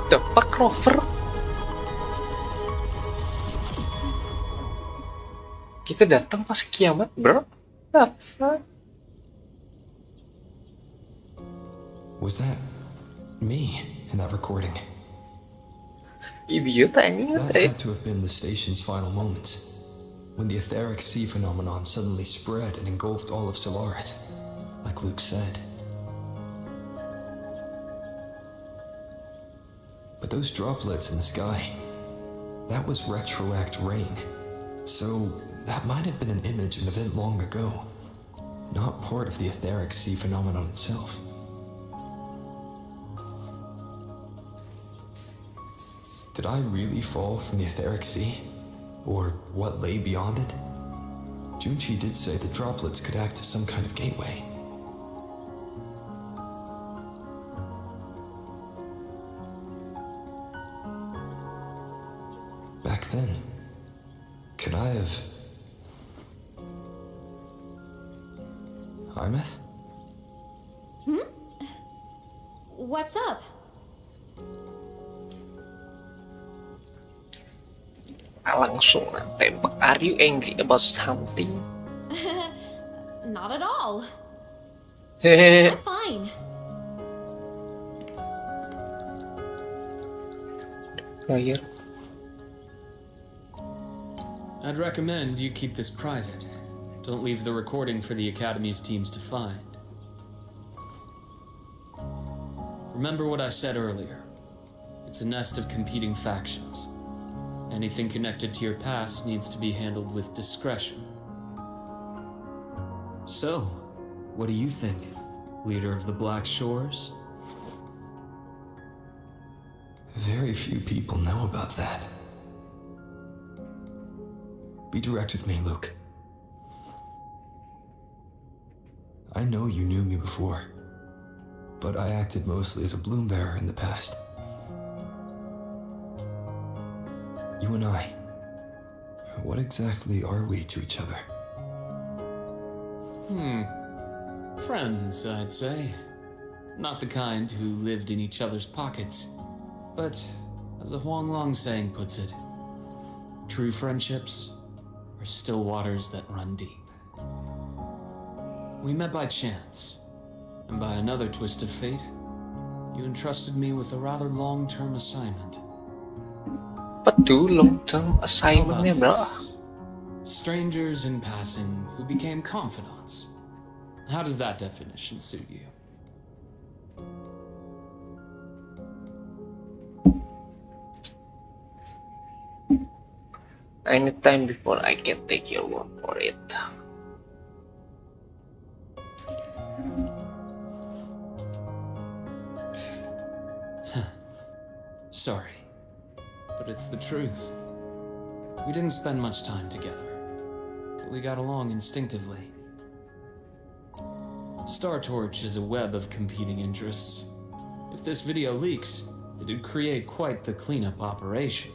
A: The fuck, Rover? Kita datang pas kiamat, bro. Apa?
G: Was that me in that recording?
A: Idiot anjing.
G: That had to have been the station's final moments, when the etheric sea phenomenon suddenly spread and engulfed all of Solaris, like Luke said. But those droplets in the sky, that was retroact rain. So that might have been an image of an event long ago, not part of the etheric sea phenomenon itself. Did I really fall from the etheric sea? Or what lay beyond it? Junchi did say the droplets could act as some kind of gateway. Back then, could I have... Aemeath?
F: What's up?
A: Langsung tembak. Are you angry about something?
F: Not at all.
A: Hehehe.
F: I'm fine.
A: Player.
P: I'd recommend you keep this private. Don't leave the recording for the Academy's teams to find. Remember what I said earlier. It's a nest of competing factions. Anything connected to your past needs to be handled with discretion. So, what do you think, leader of the Black Shores?
G: Very few people know about that. Be direct with me, Luke. I know you knew me before, but I acted mostly as a bloom bearer in the past. You and I, what exactly are we to each other?
P: Friends, I'd say. Not the kind who lived in each other's pockets, but, as a Huanglong saying puts it, true friendships are still waters that run deep. We met by chance, and by another twist of fate, you entrusted me with a rather long-term assignment.
A: Apa tuh long-term assignment-nya, bro?
P: Strangers in passing who became confidants. How does that definition suit you?
A: I need time before I can take your word for it.
P: Sorry, but it's the truth. We didn't spend much time together, but we got along instinctively. Star Torch is a web of competing interests. If this video leaks, it'd create quite the cleanup operation.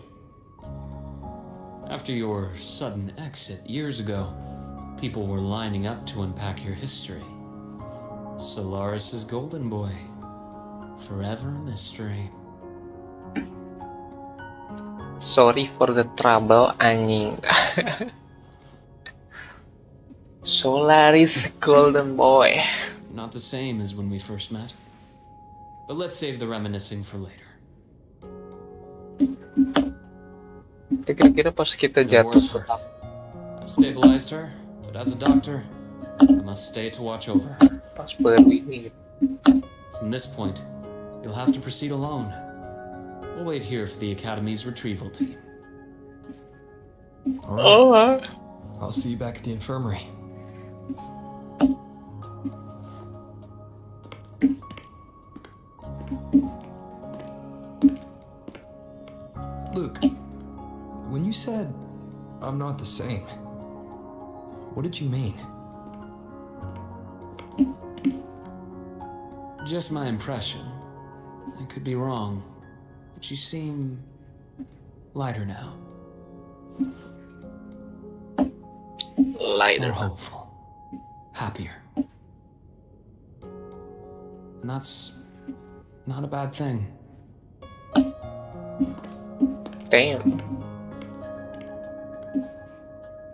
P: After your sudden exit years ago, people were lining up to unpack your history. Solaris's golden boy. Forever a mystery.
A: Sorry for the trouble, anjing. Solaris golden boy.
P: Not the same as when we first met. But let's save the reminiscing for later.
A: Kira-kira pas kita jatuh,
P: I've stabilized her, but as a doctor, I must stay to watch over her.
A: pas berdiri.
P: From this point, you'll have to proceed alone. We'll wait here for the Academy's retrieval team.
G: All right. I'll see you back at the infirmary. Luke, when you said, I'm not the same, what did you mean?
P: Just my impression. I could be wrong, but you seem lighter now.
A: Lighter.
P: More hopeful. Happier. And that's not a bad thing.
A: Damn.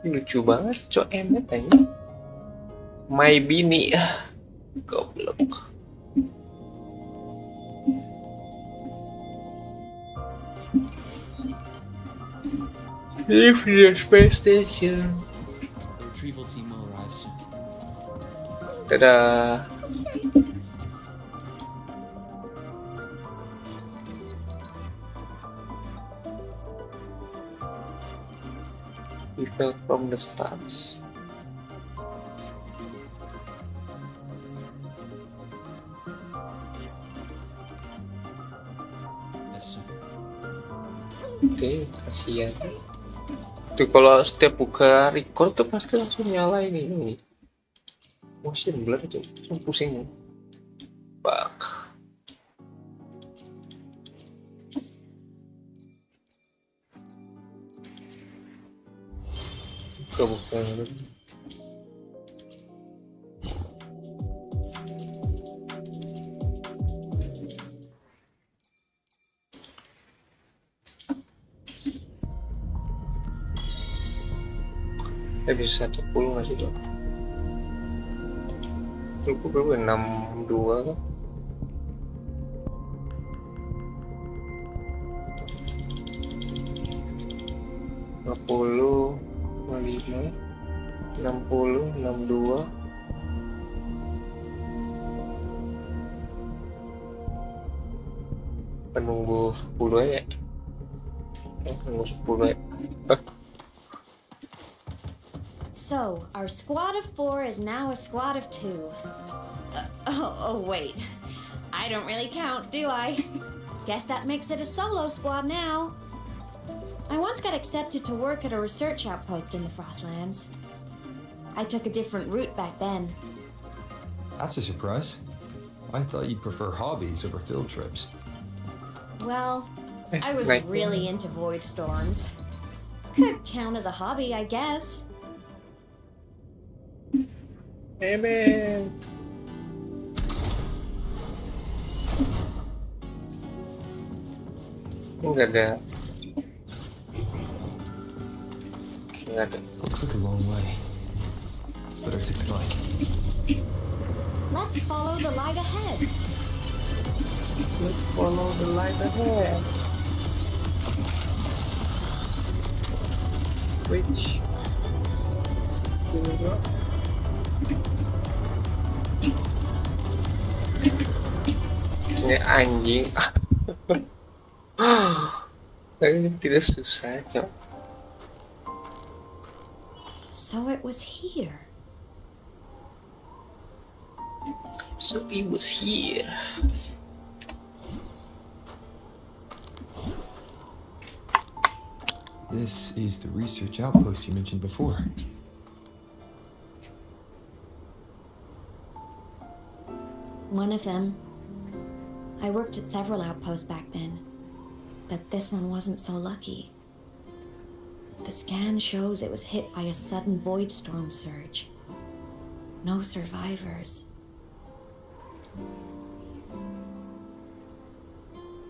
A: Lucu banget, cok Aemeath aja. My bini. Goblok. Leave the space station.
P: The retrieval team will arrive soon.
A: Dadah. We fell from the stars. Oke, kasihan. Tuh kalau setiap buka record tuh pasti langsung nyala ini. Motion blur aja, langsung pusing. Bak. Buka. bisa 10 nggak sih bang? Lupa berapa 62 kan? Puluh, 55, 60, 62. Penunggu 10 ya. Nunggu 10 ya.
F: So, our squad of 4 is now a squad of 2. Oh, wait. I don't really count, do I? Guess that makes it a solo squad now. I once got accepted to work at a research outpost in the Frostlands. I took a different route back then.
G: That's a surprise. I thought you'd prefer hobbies over field trips.
F: Well, I was really into void storms. Could count as a hobby, I guess.
A: Aemeath. Enggak ada.
G: Looks like a long way. Better take the light.
F: Let's follow the light ahead.
A: Let's follow the light ahead. Which? Ini anjing. Ini tidak susah, cok.
F: So it was here.
A: So it was here.
G: This is the research outpost you mentioned before.
F: One of them. I worked at several outposts back then, but this one wasn't so lucky. The scan shows it was hit by a sudden void storm surge. No survivors.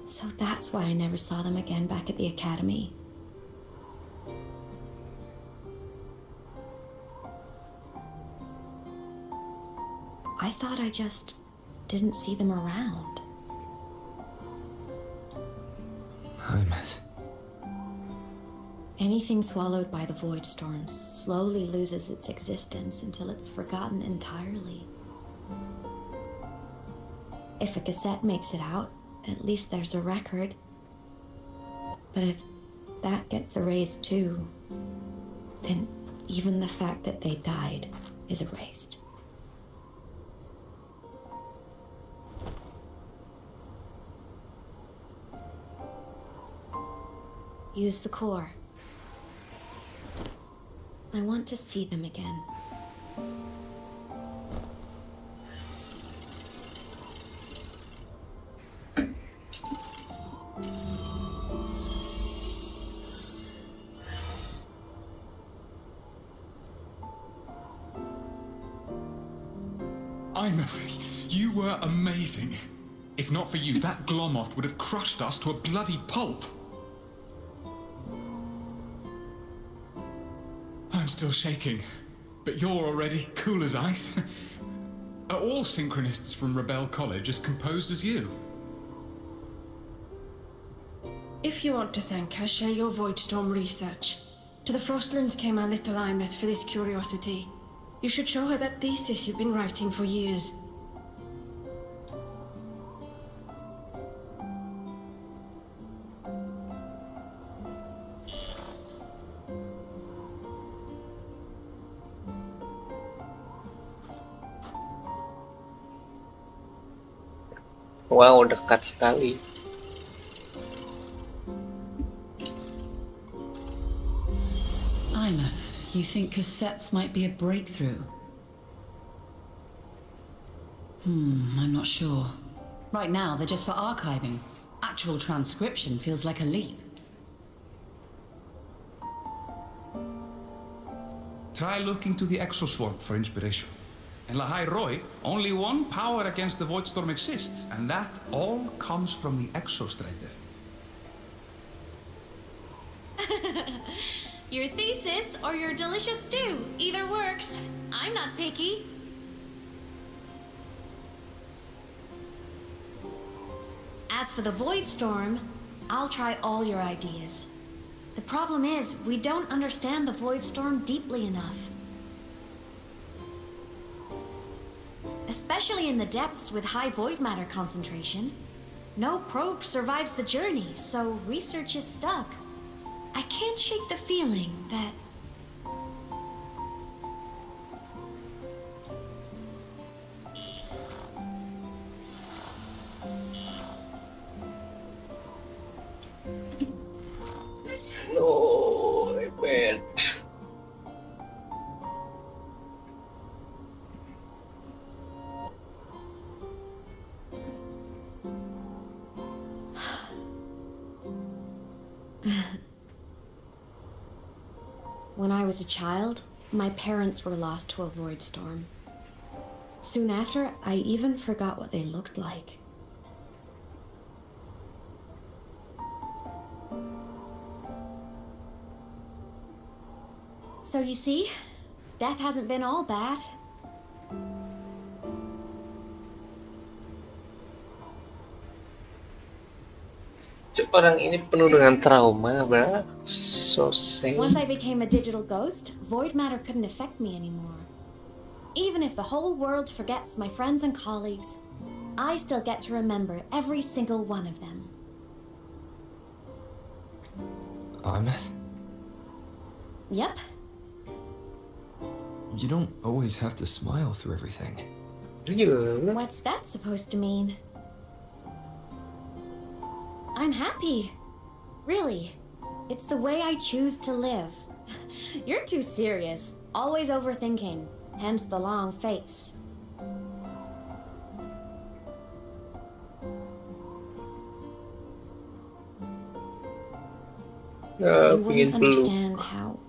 F: So that's why I never saw them again back at the academy. I thought I just didn't see them around.
G: Aemeath.
F: Anything swallowed by the void storm slowly loses its existence until it's forgotten entirely. If a cassette makes it out, at least there's a record. But if that gets erased too, then even the fact that they died is erased. Use the core. I want to see them again.
T: Aemeath, you were amazing. If not for you, that Glomoth would have crushed us to a bloody pulp. I'm still shaking, but you're already cool as ice. Are all synchronists from Rebel College as composed as you?
U: If you want to thank her, share your Voidstorm research. To the Frostlands came our little Aemeath for this curiosity. You should show her that thesis you've been writing for years.
A: Wow, dekat sekali.
D: Aemeath, you think cassettes might be a breakthrough? I'm not sure. Right now, they're just for archiving. Actual transcription feels like a leap.
V: Try looking to the exoswarm for inspiration. In Lahai Roy, only one power against the Voidstorm exists, and that all comes from the exostrider.
F: Your thesis or your delicious stew, either works. I'm not picky. As for the Void Storm, I'll try all your ideas. The problem is, we don't understand the Void Storm deeply enough. Especially in the depths with high void matter concentration. No probe survives the journey, so research is stuck. I can't shake the feeling that...
A: No, man.
F: When I was a child, my parents were lost to a void storm. Soon after, I even forgot what they looked like. So you see, death hasn't been all bad.
A: Orang ini penuh dengan trauma, bro. So sad.
F: Once I became a digital ghost, void matter couldn't affect me anymore. Even if the whole world forgets my friends and colleagues, I still get to remember every single one of them.
G: Aemeath?
F: Yep.
G: You don't always have to smile through everything.
F: What's that supposed to mean? I'm happy. Really. It's the way I choose to live. You're too serious. Always overthinking. Hence the long face. You wouldn't understand how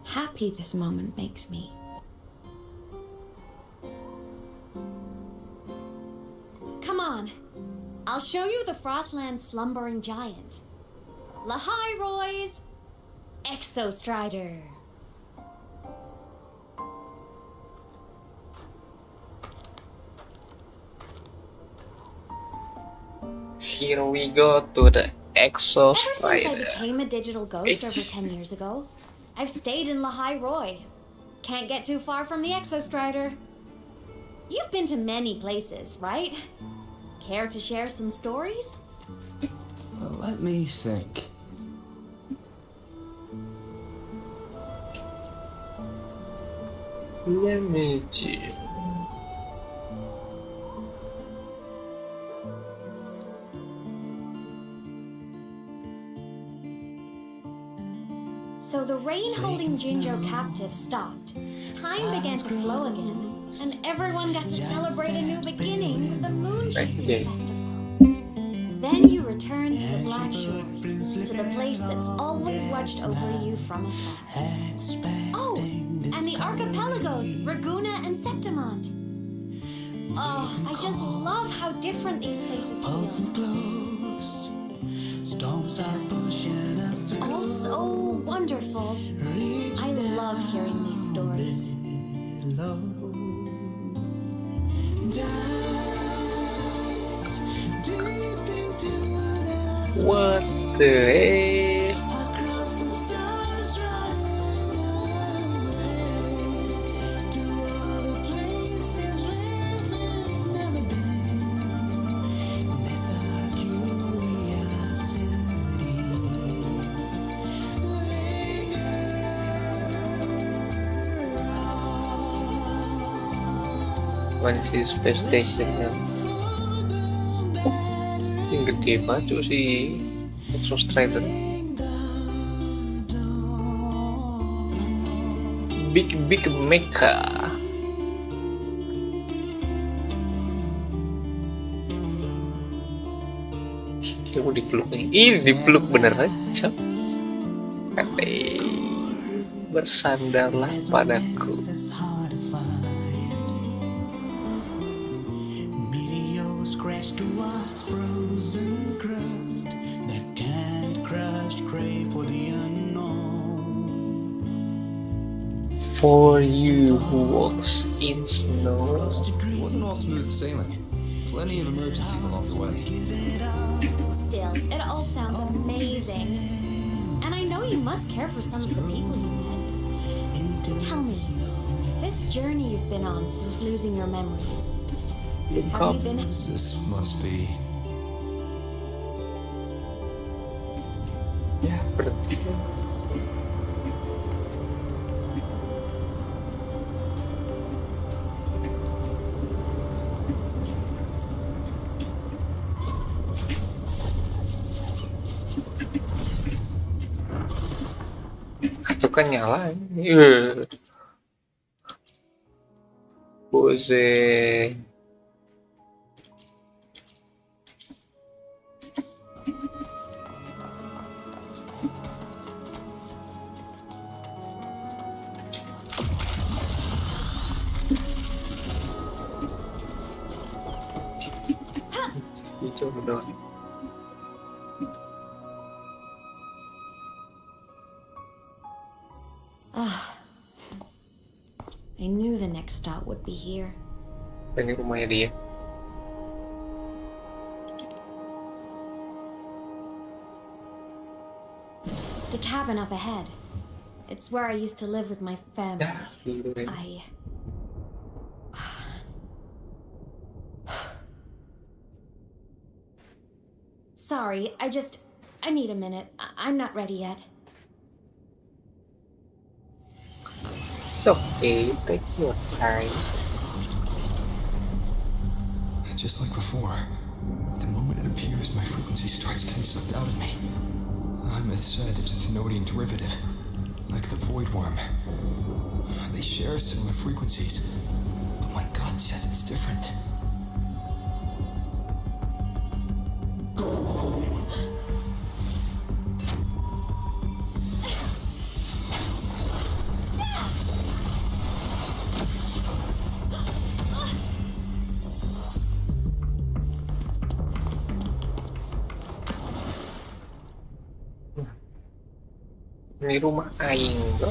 F: happy this moment makes me. Come on. I'll show you the Frostland's slumbering giant. Lahai Roy's Exostrider.
A: Here we go to the
F: Ever since I
A: Exostrider.
F: became a digital ghost over 10 years ago, I've stayed in Lahai Roy. Can't get too far from the Exostrider. You've been to many places, right? Care to share some stories?
G: Let me think.
A: Let me see.
F: So the rain holding Jinjo captive stopped. Time began to flow again, and everyone got to celebrate a new beginning with the Moon Chasing Festival. Then you returned to the Black Shores, to the place that's always watched over you from afar. Oh, and the archipelagos, Raguna and Septimont. Oh, I just love how different these places feel. Storms are pushing us to all so wonderful. I love hearing these stories.
A: What the heck? One is the space station kan. Yang gede banget tuh si Exostrider. Big mecha. Aku dipeluk nih. Ih, dipeluk beneran, cap. Bersandarlah padaku.
B: Crash towards frozen crust that can't crush, crave for the unknown.
A: For you who walks in snow.
G: It wasn't all smooth sailing. Plenty of emergencies along the way.
F: Still, it all sounds amazing. And I know you must care for some of the people you met. Tell me, this journey you've been on since losing your memories, have you been...
G: This must be...
A: Ya, berarti kan. Itu kan nyala. Bose.
F: I knew the next stop would be here.
A: Ini rumahnya dia.
F: The cabin up ahead. It's where I used to live with my family. Sorry, I need a minute. I'm not ready yet.
A: It's okay, take your time.
G: Just like before, the moment it appears, my frequency starts getting sucked out of me. Aemeath said it's a Thenodian derivative, like the Void Worm. They share similar frequencies, but my gut says it's different.
A: Ini rumah aing, bro.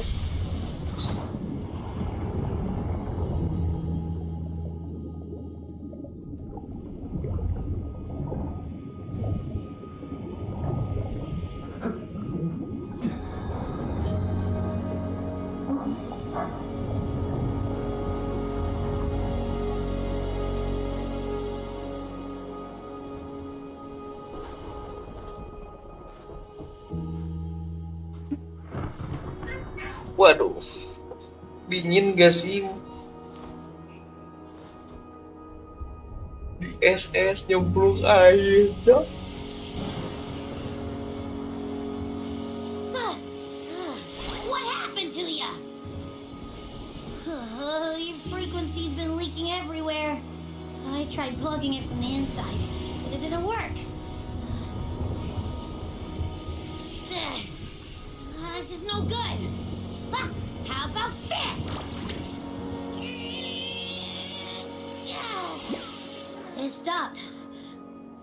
A: Waduh, dingin gak sih? Di SS nyemplung air, Cok.
E: What happened to ya? Your frequency's been leaking everywhere. I tried plugging it from the inside, but it didn't work. This is no good. How about this? It stopped.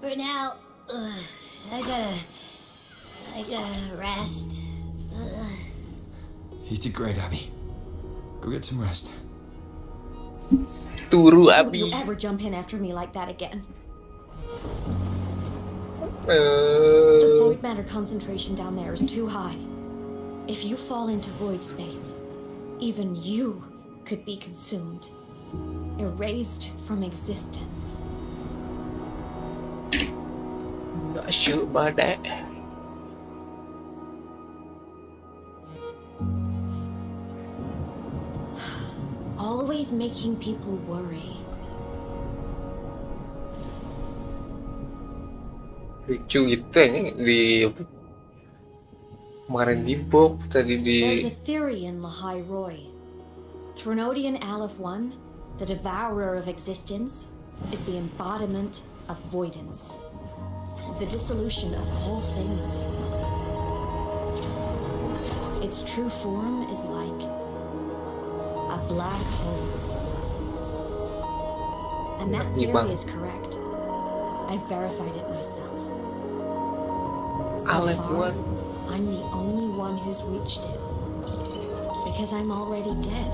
E: For now, I gotta rest.
G: You did great, Abby. Go get some rest.
A: Turu,
F: Don't
A: Abi.
F: you ever jump in after me like that again. The void matter concentration down there is too high. If you fall into void space, even you could be consumed, erased from existence.
A: Not sure about that.
F: Always making people worry.
A: Lucu gitu ya di kemarin di box tadi di.
F: There's a theory in Lahai Roy. Thenodian Aleph 1, the devourer of existence, is the embodiment of voidance. The dissolution of all things. Its true form is like a black hole. And that theory is correct. I've verified it myself. So far, I'm the only one who's reached it. If Because I'm already dead,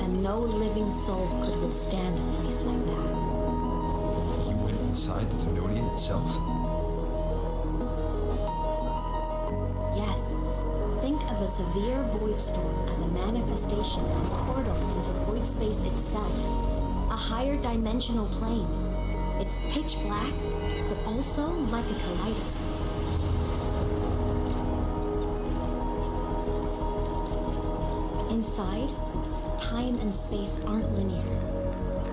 F: and no living soul could withstand a place like that.
G: You went inside the Thermodian itself?
F: Yes. Think of a severe void storm as a manifestation and portal into void space itself. A higher dimensional plane. It's pitch black, but also like a kaleidoscope. Inside, time and space aren't linear.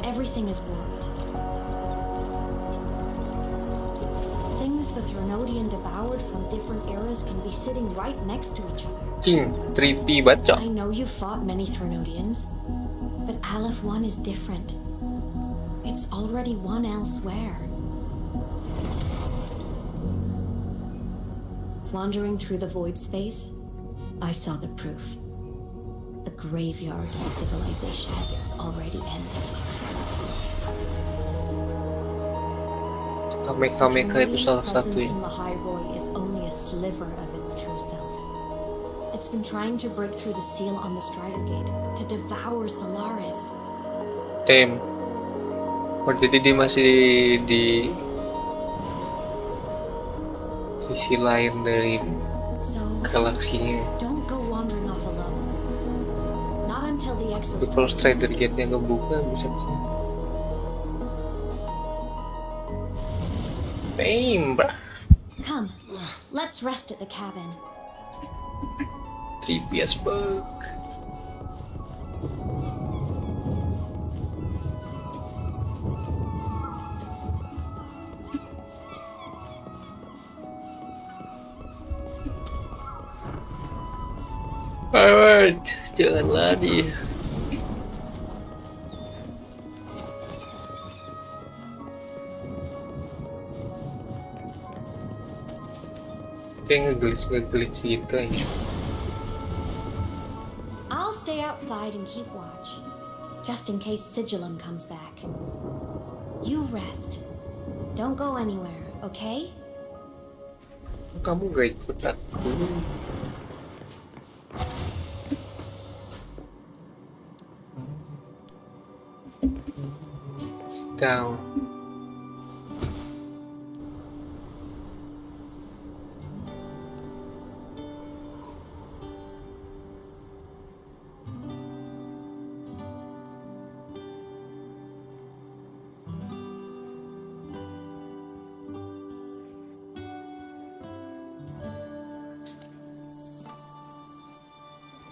F: Everything is warped. Things the Thermodian devoured from different eras can be sitting right next to each other.
A: Trippy baca.
F: I know you've fought many Thermodians, but Aleph 1 is different. It's already one elsewhere. Wandering through the void space, I saw the proof. A graveyard of civilizations is already ended.
A: Kameka itu salah satu ya.
F: In Lahai is only a sliver of its true self. It's been trying to break through the seal on the Strider Gate to devour Solaris.
A: Damn. Oh, jadi dia masih di sisi lain dari galaksinya.
F: Don't go wandering off alone. Not until the
A: Tapi kalau Strider Gate-nya kebuka bisa kesini. Damn, bro.
F: Come, let's rest at the cabin.
A: Trippy as fuck. Alright, jangan lari. Kayak ngeglitch gitu aja.
F: I'll stay outside and keep watch, just in case Sigillum comes back. You rest. Don't go anywhere, okay?
A: Kamu gak ikut aku. Sit down.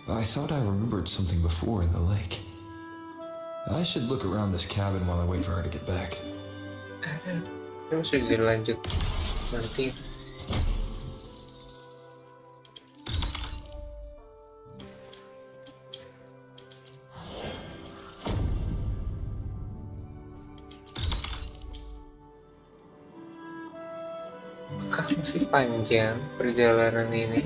G: I thought I remembered something before in the lake. I should look around this cabin while I wait for her to get back.
A: Masih dilanjut nanti. Apakah masih panjang perjalanan ini?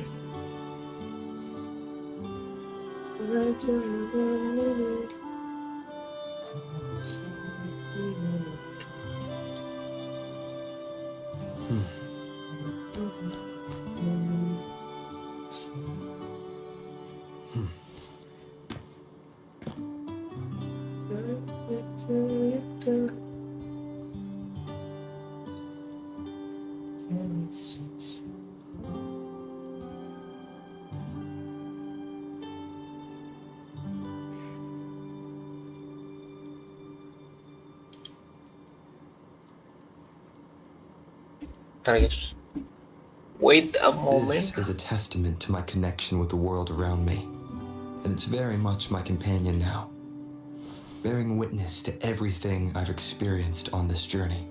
A: Wait a moment.
G: This is a testament to my connection with the world around me, and it's very much my companion now, bearing witness to everything I've experienced on this journey.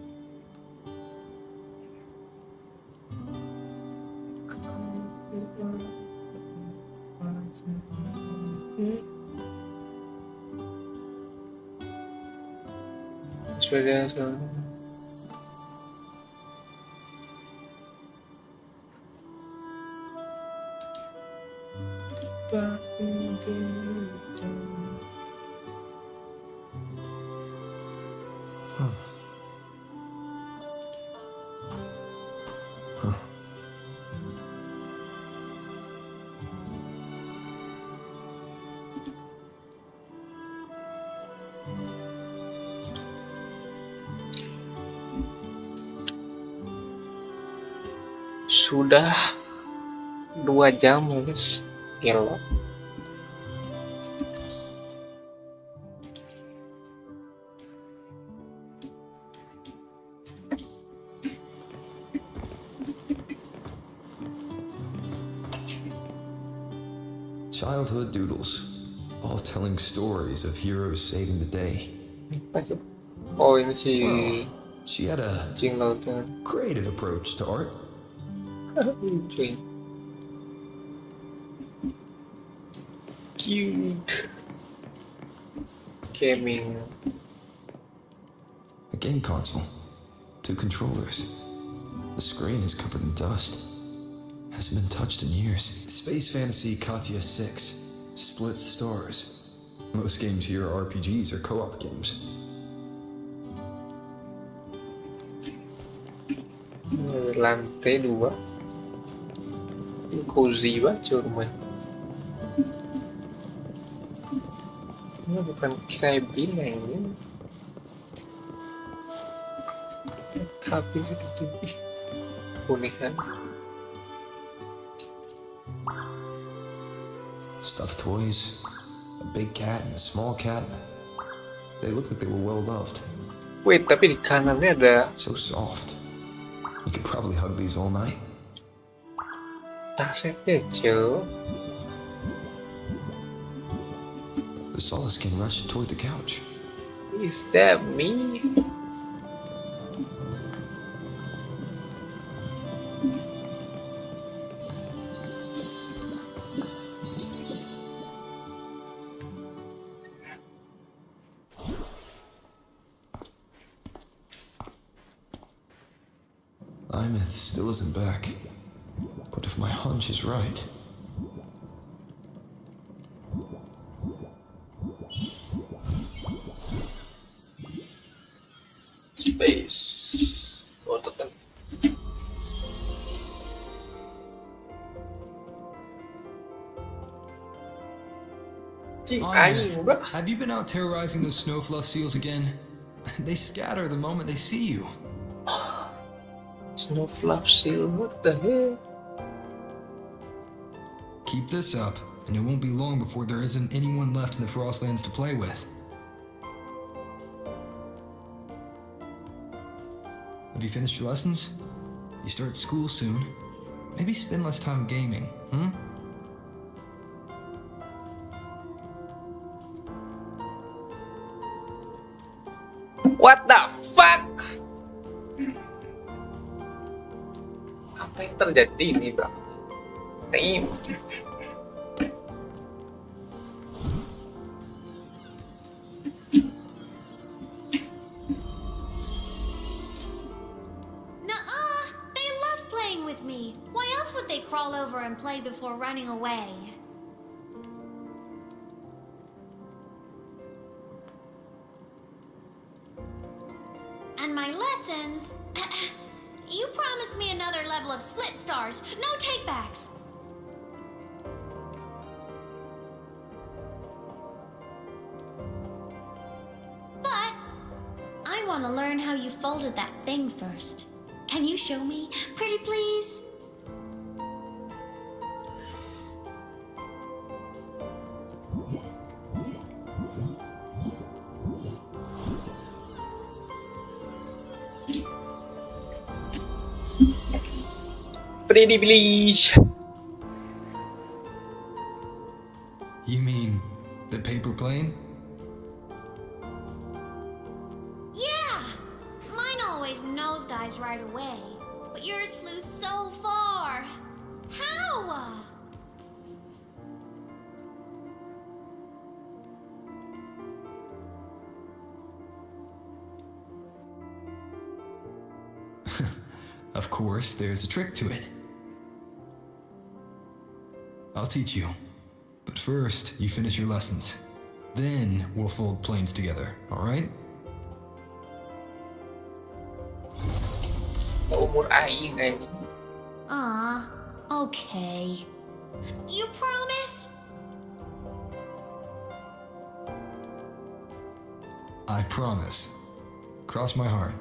A: Sudah 2 jam guys. Gila.
G: Childhood doodles, all telling stories of heroes saving the day.
A: Oh, ini si
G: she had a creative approach to art.
A: Cute. Gaming.
G: A game console. 2 controllers. The screen is covered in dust. Hasn't been touched in years. Space Fantasy Katya 6. Split stars. Most games here are RPGs or co-op games.
A: Lantai 2. Ini cozy banget rumah. Ini bukan cabin ini. Cabin seperti ini. Unik kan?
G: Stuffed toys, a big cat and a small cat. They look like they were well loved.
A: Wait, tapi di kanannya ada.
G: So soft. You could probably hug these all night.
A: Tasnya kecil.
G: The solid skin rushed toward the couch.
A: Is that me?
G: Aemeath still isn't back. But if my hunch is right...
A: Space. Oh, tekan.
G: Aemeath, have you been out terrorizing those snowfluff seals again? They scatter the moment they see you.
A: Snowfluff seal, what the hell?
G: Keep this up, and it won't be long before there isn't anyone left in the Frostlands to play with. Have you finished your lessons? You start school soon. Maybe spend less time gaming, hmm?
A: What the fuck? Apa yang terjadi ini, bro? Damn.
E: Nuh-uh! They love playing with me. Why else would they crawl over and play before running away? And my lessons... You promised me another level of split stars. No takebacks. But I want to learn how you folded that thing first. Can you show me? Pretty please?
A: Pretty please.
G: You mean the paper plane?
E: Yeah! Mine always nosedives right away, but yours flew so far. How?
G: Of course, there's a trick to it. I'll teach you. But first, you finish your lessons. Then we'll fold planes together, alright?
A: Umur aing ini.
E: Aw, okay. You promise?
G: I promise. Cross my heart.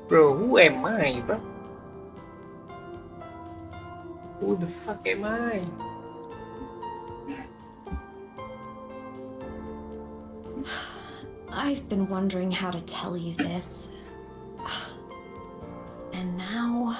A: Bro, who am I, bro? Who the fuck am I?
F: I've been wondering how to tell you this. And now...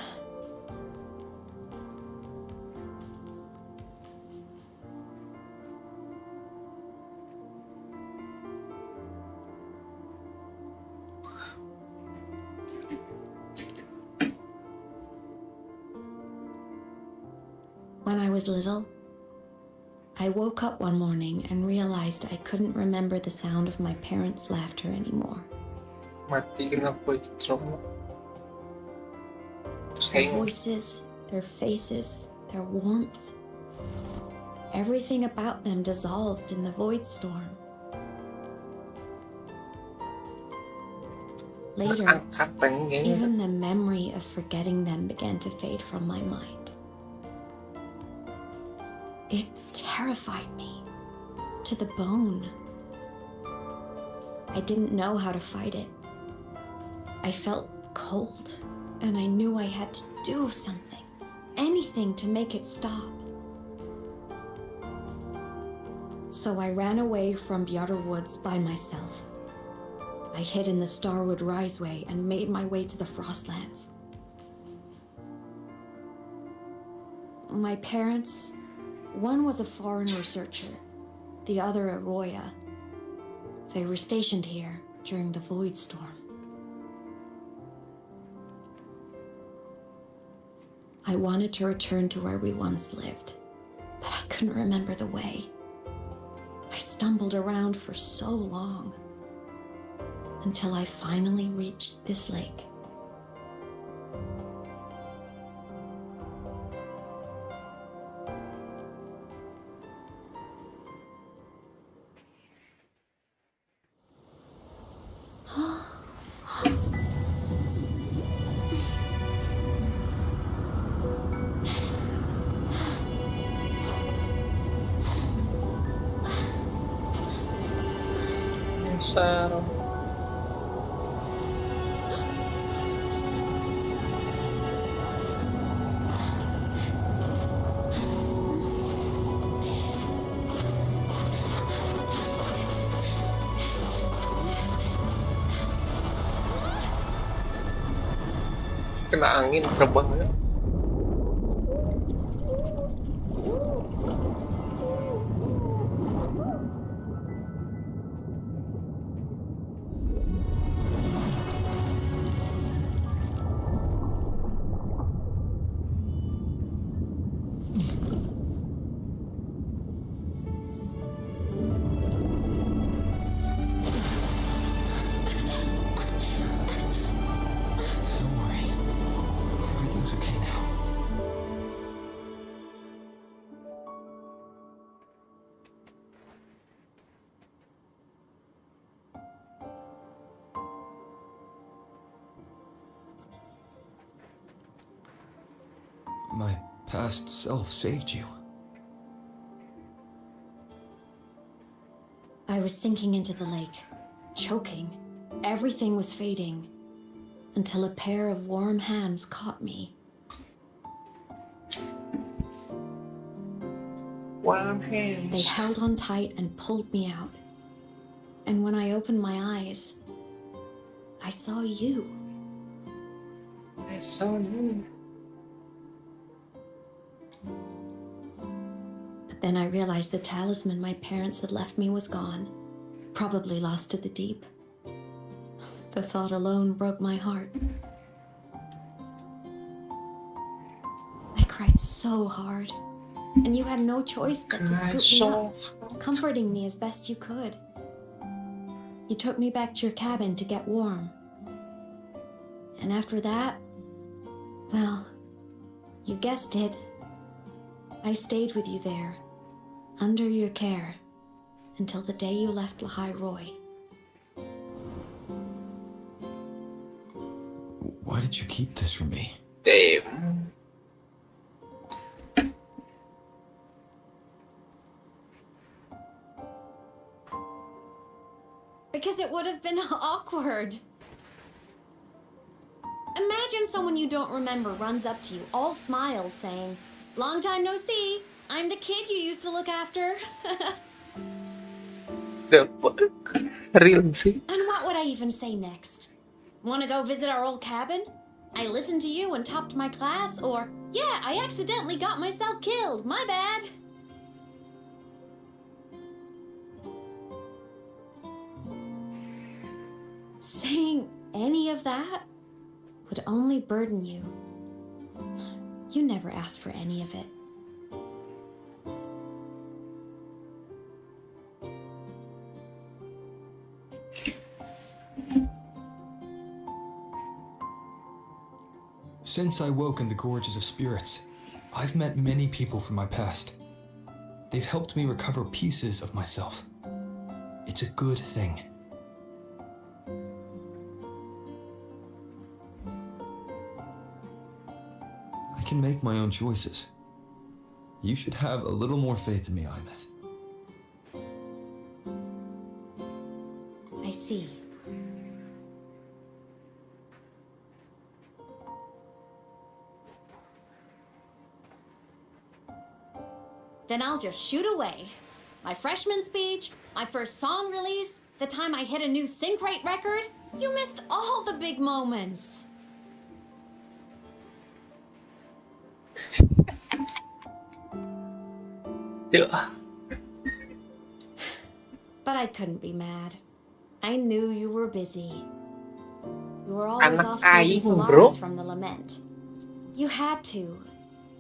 F: When I was little, I woke up one morning and realized I couldn't remember the sound of my parents' laughter anymore.
A: Matiin aku itu trauma.
F: Their voices, their faces, their warmth. Everything about them dissolved in the void storm. Later, even the memory of forgetting them began to fade from my mind. It terrified me to the bone. I didn't know how to fight it. I felt cold, and I knew I had to do something, anything to make it stop. So I ran away from Bjarr Woods by myself. I hid in the Starwood Riseway and made my way to the Frostlands. My parents, one was a foreign researcher, the other a Roya. They were stationed here during the Void Storm. I wanted to return to where we once lived, but I couldn't remember the way. I stumbled around for so long, until I finally reached this lake.
A: Sarah. Kena angin terbang ya.
G: My past self saved you.
F: I was sinking into the lake, choking. Everything was fading, until a pair of warm hands caught me.
A: Warm hands.
F: They held on tight and pulled me out. And when I opened my eyes, I saw you.
A: I saw you.
F: But then I realized the talisman my parents had left me was gone, probably lost to the deep. The thought alone broke my heart. I cried so hard, and you had no choice but to scoop me up, comforting me as best you could. You took me back to your cabin to get warm. And after that, well, you guessed it. I stayed with you there, under your care, until the day you left Lahai Roy.
G: Why did you keep this from me?
A: Damn.
F: Because it would have been awkward. Imagine someone you don't remember runs up to you, all smiles, saying, "Long time no see. I'm the kid you used to look after."
A: The fuck? Real sih?
F: And what would I even say next? Want to go visit our old cabin? I listened to you and topped my class, or, "Yeah, I accidentally got myself killed. My bad." Saying any of that would only burden you. You never asked for any of it.
G: Since I woke in the gorges of spirits, I've met many people from my past. They've helped me recover pieces of myself. It's a good thing. I can make my own choices. You should have a little more faith in me, Aemeath.
F: I see. Then I'll just shoot away. My freshman speech, my first song release, the time I hit a new sync rate record. You missed all the big moments. But I couldn't be mad. I knew you were busy. You were always off saving Solaris from the lament. You had to.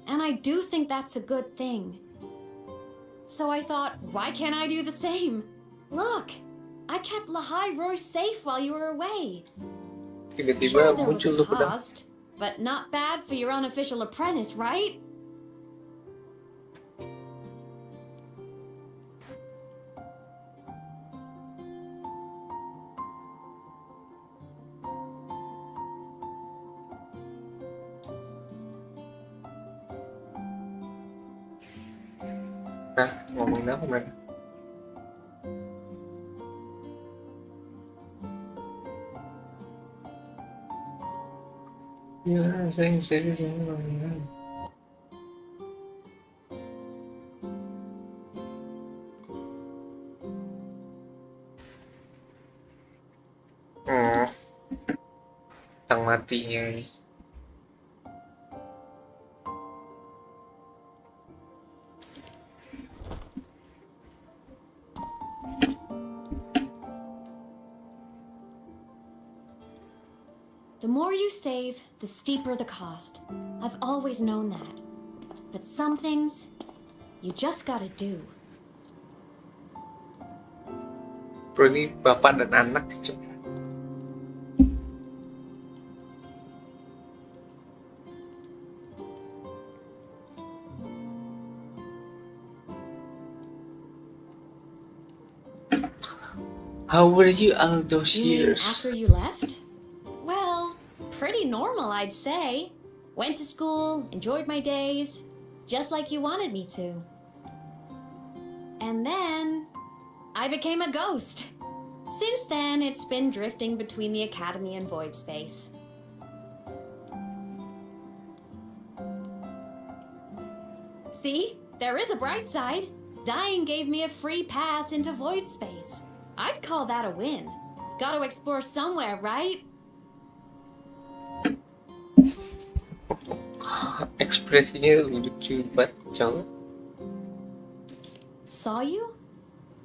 F: And I do think that's a good thing. So I thought, why can't I do the same? Look, I kept Lahai Roy safe while you were away. Sure, there was a cost, but not bad for your unofficial apprentice, right?
A: Nah, ngomongin apa mereka? Ya, saya serius ngomongin. Tang matinya ini.
F: The more you save, the steeper the cost. I've always known that. But some things, you just gotta do.
A: Bro, ini bapak dan anak sih. How were you all those years?
F: After you left? Well, pretty normal, I'd say. Went to school, enjoyed my days, just like you wanted me to. And then, I became a ghost. Since then, it's been drifting between the Academy and Void Space. See? There is a bright side. Dying gave me a free pass into Void Space. I'd call that a win. Gotta explore somewhere, right?
A: Ekspresinya lucu banget, cowok.
F: Saw you?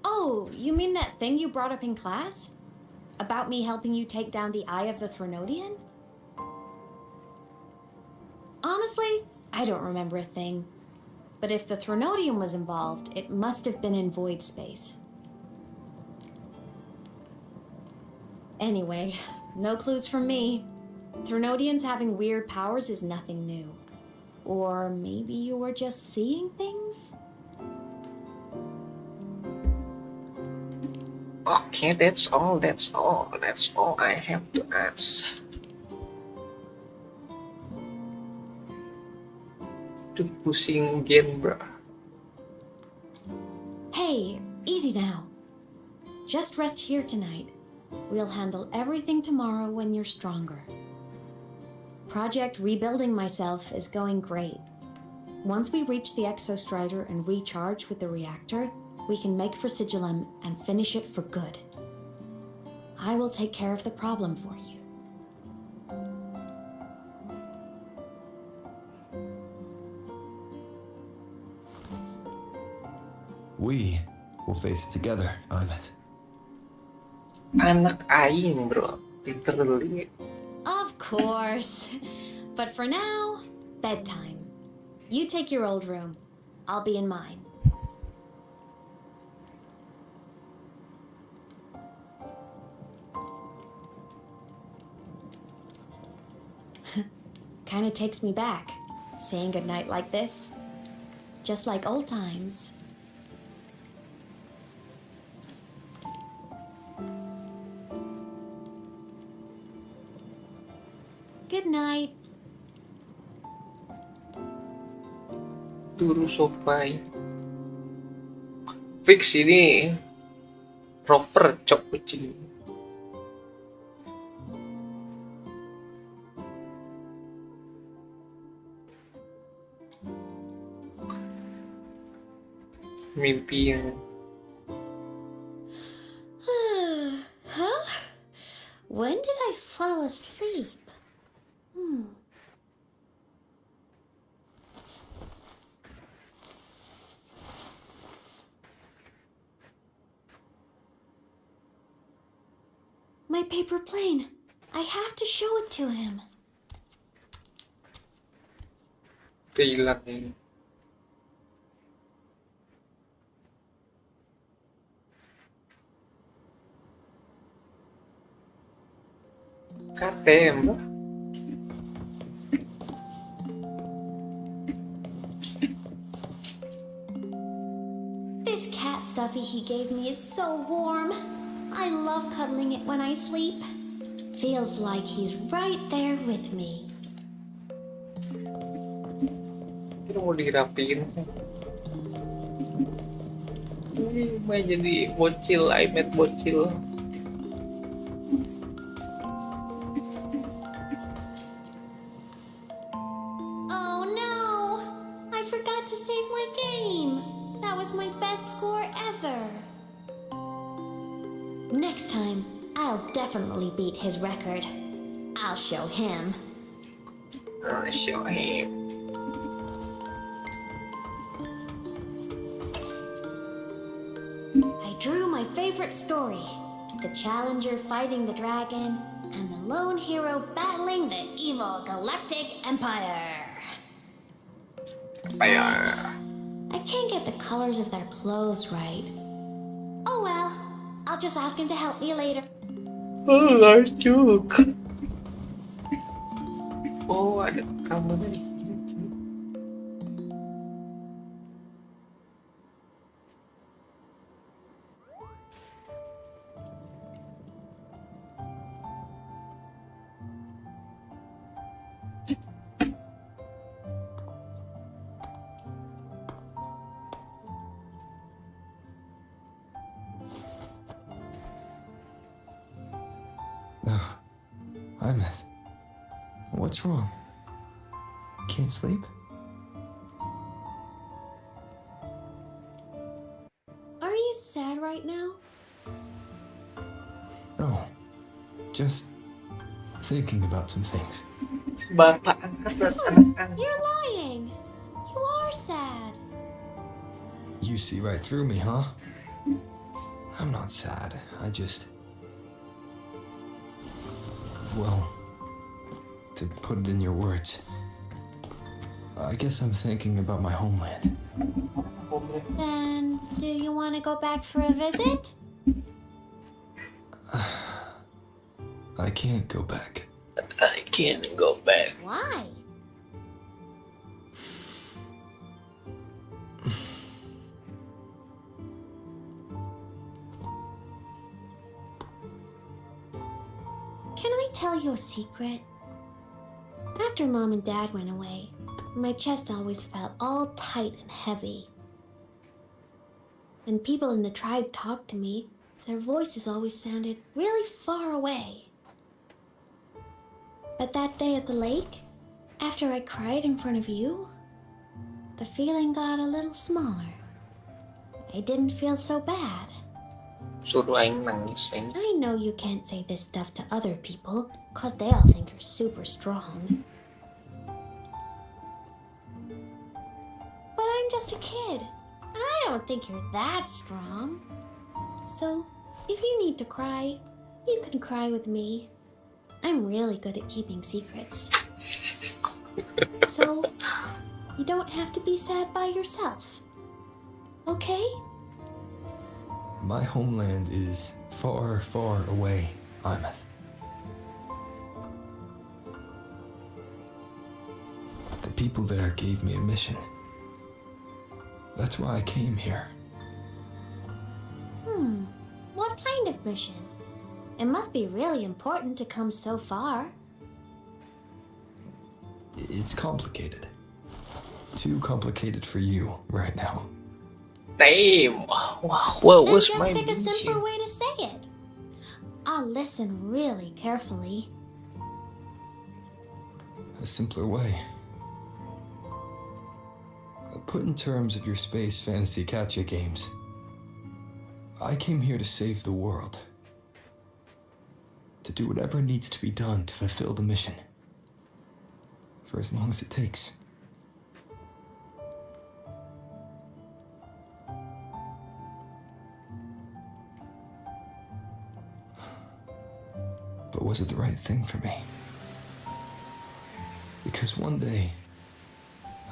F: Oh, you mean that thing you brought up in class? About me helping you take down the Eye of the Thronodian? Honestly, I don't remember a thing. But if the Thronodian was involved, it must have been in Void Space. Anyway, no clues from me. Thronodians having weird powers is nothing new. Or maybe you were just seeing things?
A: Okay, that's all I have to ask. Tuh pusing again, bro.
F: Hey, easy now. Just rest here tonight. We'll handle everything tomorrow when you're stronger. Project Rebuilding Myself is going great. Once we reach the exostrider and recharge with the reactor, we can make for Sigillum and finish it for good. I will take care of the problem for you.
G: We will face it together, Aemeath.
A: Anak aing, bro. Literally.
F: Of course. But for now, bedtime. You take your old room. I'll be in mine. Kinda takes me back, saying goodnight like this. Just like old times. Good night.
A: Turu sopai. Fix ini Rover cok kucing. Mimpi yang
E: Huh? When did I fall asleep? My paper plane. I have to show it to him.
A: kehilang ini. KTM.
E: This cat stuffy he gave me is so warm. I love cuddling it when I sleep. Feels like he's right there with me.
A: Kita mau dirapiin. Ini mah jadi bocil, Aemeath bocil.
E: Oh no! I forgot to save my game. That was my best score ever. Next time, I'll definitely beat his record. I'll show him.
A: I'll show him.
E: I drew my favorite story. The challenger fighting the dragon, and the lone hero battling the evil galactic empire. I can't get the colors of their clothes right. Oh well, I'll just ask him to help me later.
A: Oh, nice joke. Oh, ada kamu nih.
G: No. Aemeath. What's wrong? Can't sleep?
E: Are you sad right now?
G: No. Just thinking about some things.
A: Bapak angkat dan anak angkat.
E: You're lying. You are sad.
G: You see right through me, huh? I'm not sad. I just... Well, to put it in your words, I guess I'm thinking about my homeland.
E: Then, do you want to go back for a visit?
G: I can't go back.
A: I can't go back.
E: Why? Can I tell you a secret? After Mom and Dad went away, my chest always felt all tight and heavy. When people in the tribe talked to me, their voices always sounded really far away. But that day at the lake, after I cried in front of you, the feeling got a little smaller. I didn't feel so bad.
A: Suruh aing nangis aing.
E: I know you can't say this stuff to other people, cause they all think you're super strong. But I'm just a kid, and I don't think you're that strong. So, if you need to cry, you can cry with me. I'm really good at keeping secrets. So, you don't have to be sad by yourself. Okay?
G: My homeland is far, far away, Aemeath. The people there gave me a mission. That's why I came here.
E: What kind of mission? It must be really important to come so far.
G: It's complicated. Too complicated for you right now.
A: Damn! What
E: Then
A: was
E: just
A: my
E: pick a
A: mission?
E: simpler way to say it. I'll listen really carefully.
G: A simpler way. Put in terms of your space fantasy gacha games. I came here to save the world. To do whatever needs to be done to fulfill the mission. For as long as it takes. But was it the right thing for me? Because one day,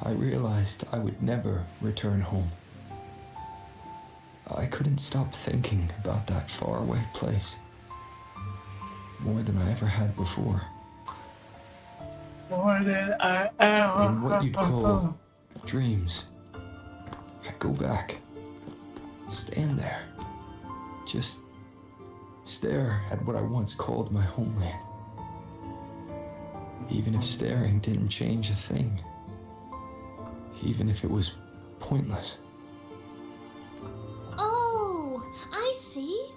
G: I realized I would never return home. I couldn't stop thinking about that faraway place. More than I ever had before.
A: More than I ever.
G: In what you'd call dreams. I'd go back. Stand there. Just stare at what I once called my homeland. Even if staring didn't change a thing. Even if it was pointless.
E: Oh, I see.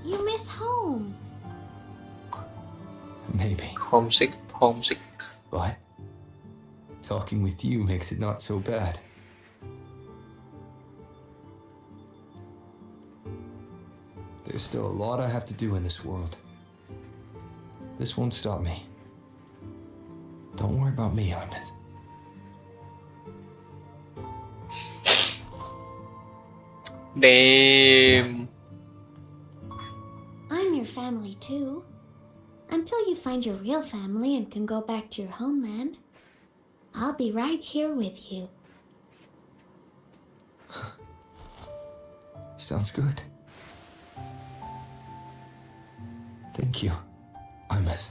E: You miss home.
G: Maybe.
A: Homesick.
G: But talking with you makes it not so bad. There's still a lot I have to do in this world. This won't stop me. Don't worry about me, Aemeath.
A: Damn.
E: I'm your family too. Until you find your real family and can go back to your homeland, I'll be right here with you.
G: Sounds good. Thank you, Aemeath.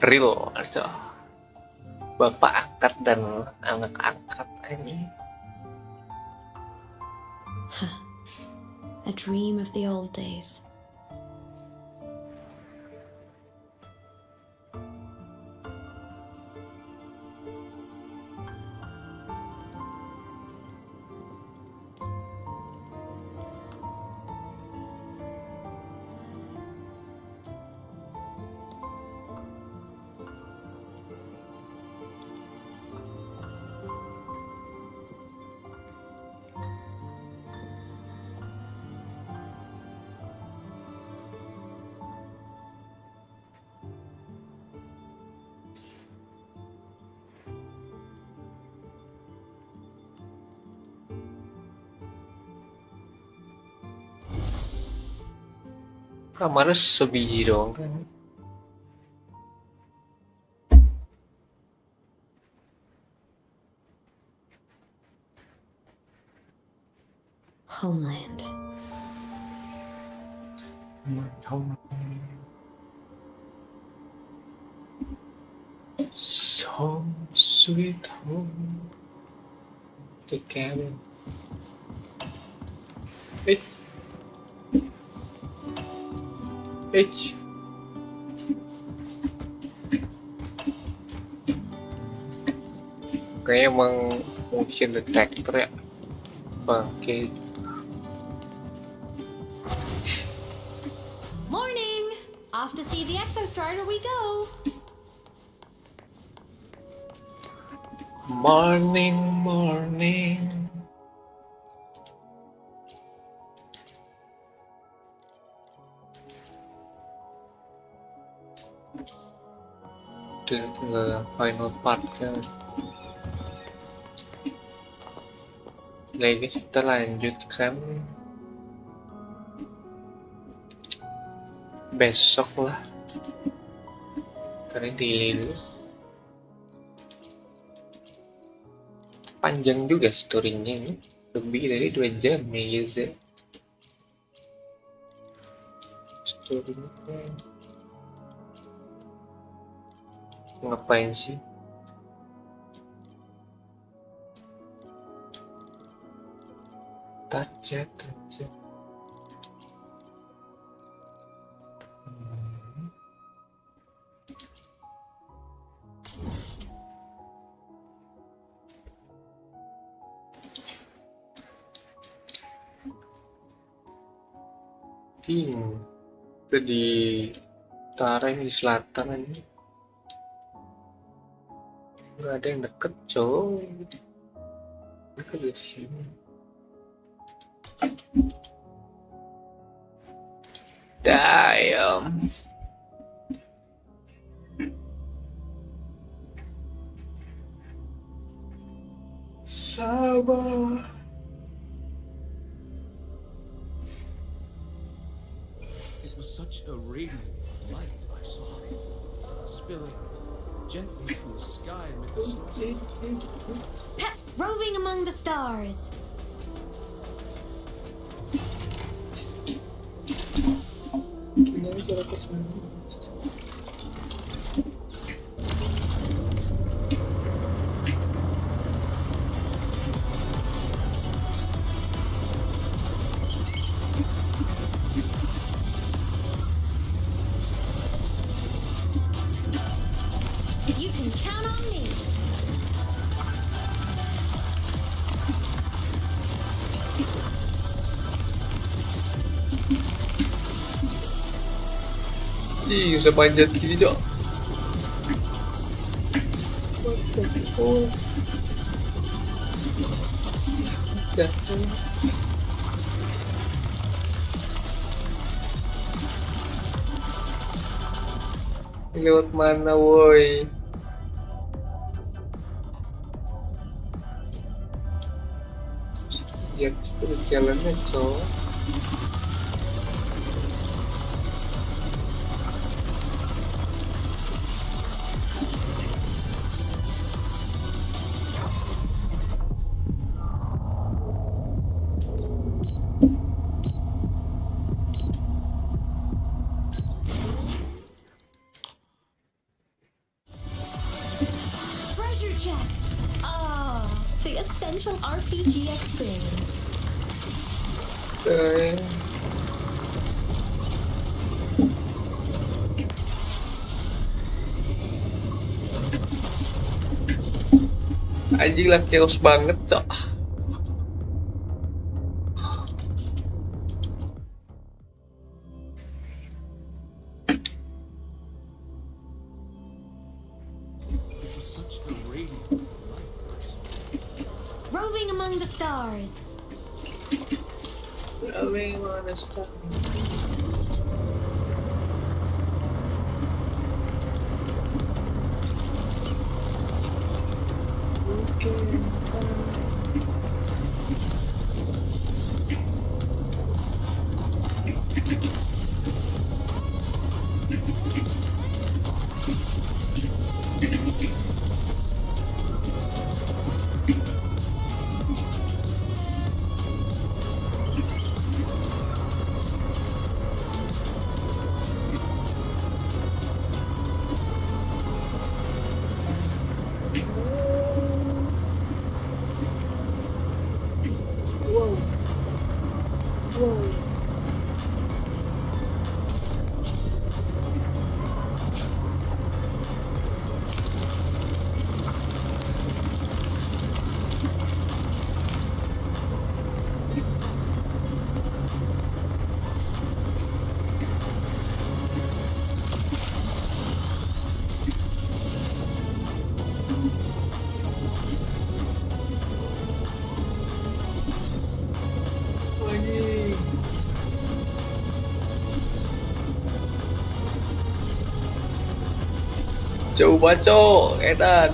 A: Real itu. Bapak angkat dan anak angkat ini.
D: A dream of the old days.
A: Kamarnya sebiji doang kan.
D: Homeland.
A: So sweet home. The cabin. Kayaknya emang motion detector ya. bangke.
F: Morning! Off to see the Exostrider we go!
A: Morning, morning. Tinggal final part kan. Lagi kita lanjutkan besok lah. Tadi dulu. Panjang juga story-nya ini. Lebih dari 2 jam ya guys ya. Story-nya ngapain sih? Taca. Itu di utara, ini di selatan ini. Nggak ada yang deket coy. Mereka di sini. Damn. Sabar.
I: It was such a radiant light I saw, spilling gently from the sky amid the stars.
F: Roving among the stars. You can count on me.
A: Ih, usah panjat gini cok. Jatuh. Ini lewat mana woi? Ya itu jalannya cok.
F: Treasure chests. Ah, the essential RPG experience.
A: Anjing lah chaos banget cok.
I: It was such a radiant light.
F: Roving among the stars.
A: Roving among the stars. baco, edan.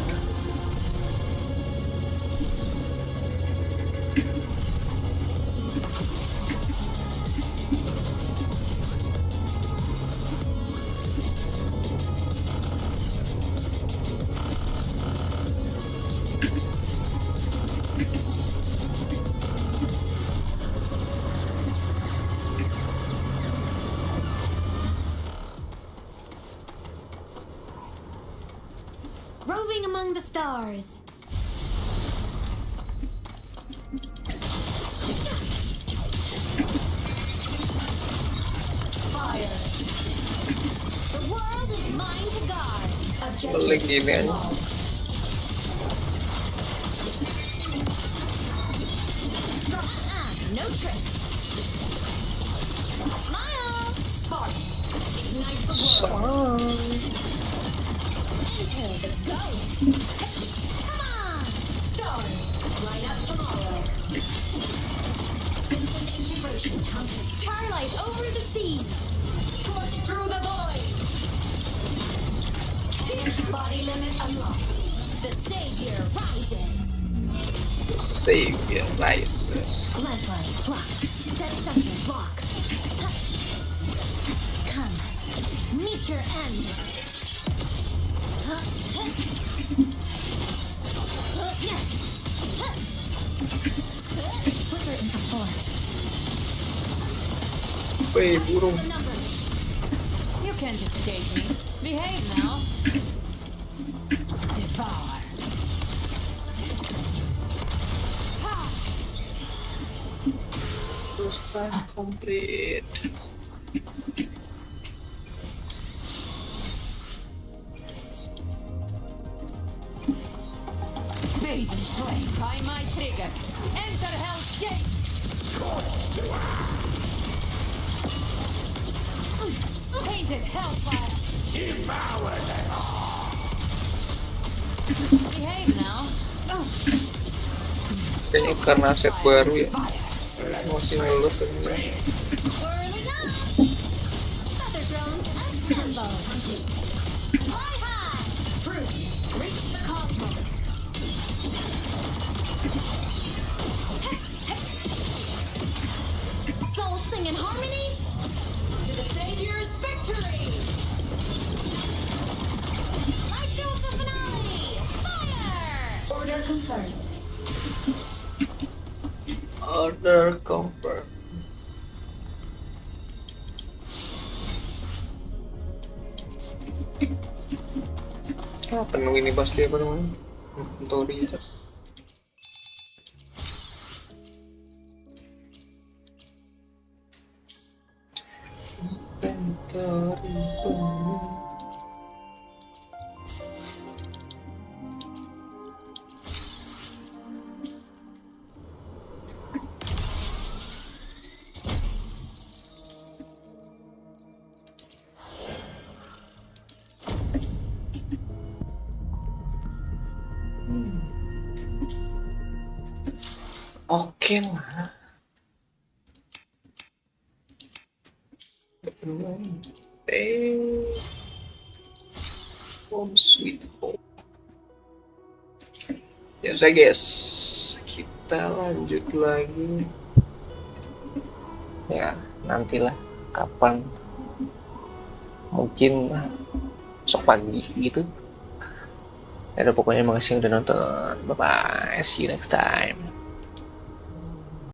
E: Roving among the stars. Fire. The world is mine to guard.
A: Balik gini aja.
E: No tricks. Smile. Sparks. Ignite the world. Enter the ghost. Come on. Stars. Light up tomorrow. Distant integration. Starlight over the seas. Scorch through the void. Fierce body limit unlocked. The savior rises.
A: The savior rises.
E: Lifeline block. Dead center block. Come. Meet your end. Flicker into force.
A: Wait, burung.
C: You can't escape me. Behave now. Devour.
A: First time complete.
C: Bathe in flame by my trigger. Enter Hell's Gate. Scorched to Painted hellfire. Devour them all. Behave now.
A: Kayaknya karena set baru ya. Masih ngeluh ternyata.
E: Whirling up. Feather drones assemble. Fly high. Truth. Reach the cosmos. Souls sing in harmony. To the Savior's victory. Light shows the finale. Fire. Order confirmed.
A: Order confirmed. Penuh ini pasti apa namanya? Inventory itu. Oke lah. Home sweet home. Ya sudah guys, kita lanjut lagi. Ya nantilah kapan, mungkin besok pagi gitu. Ya udah pokoknya makasih udah nonton. Bye bye, see you next time.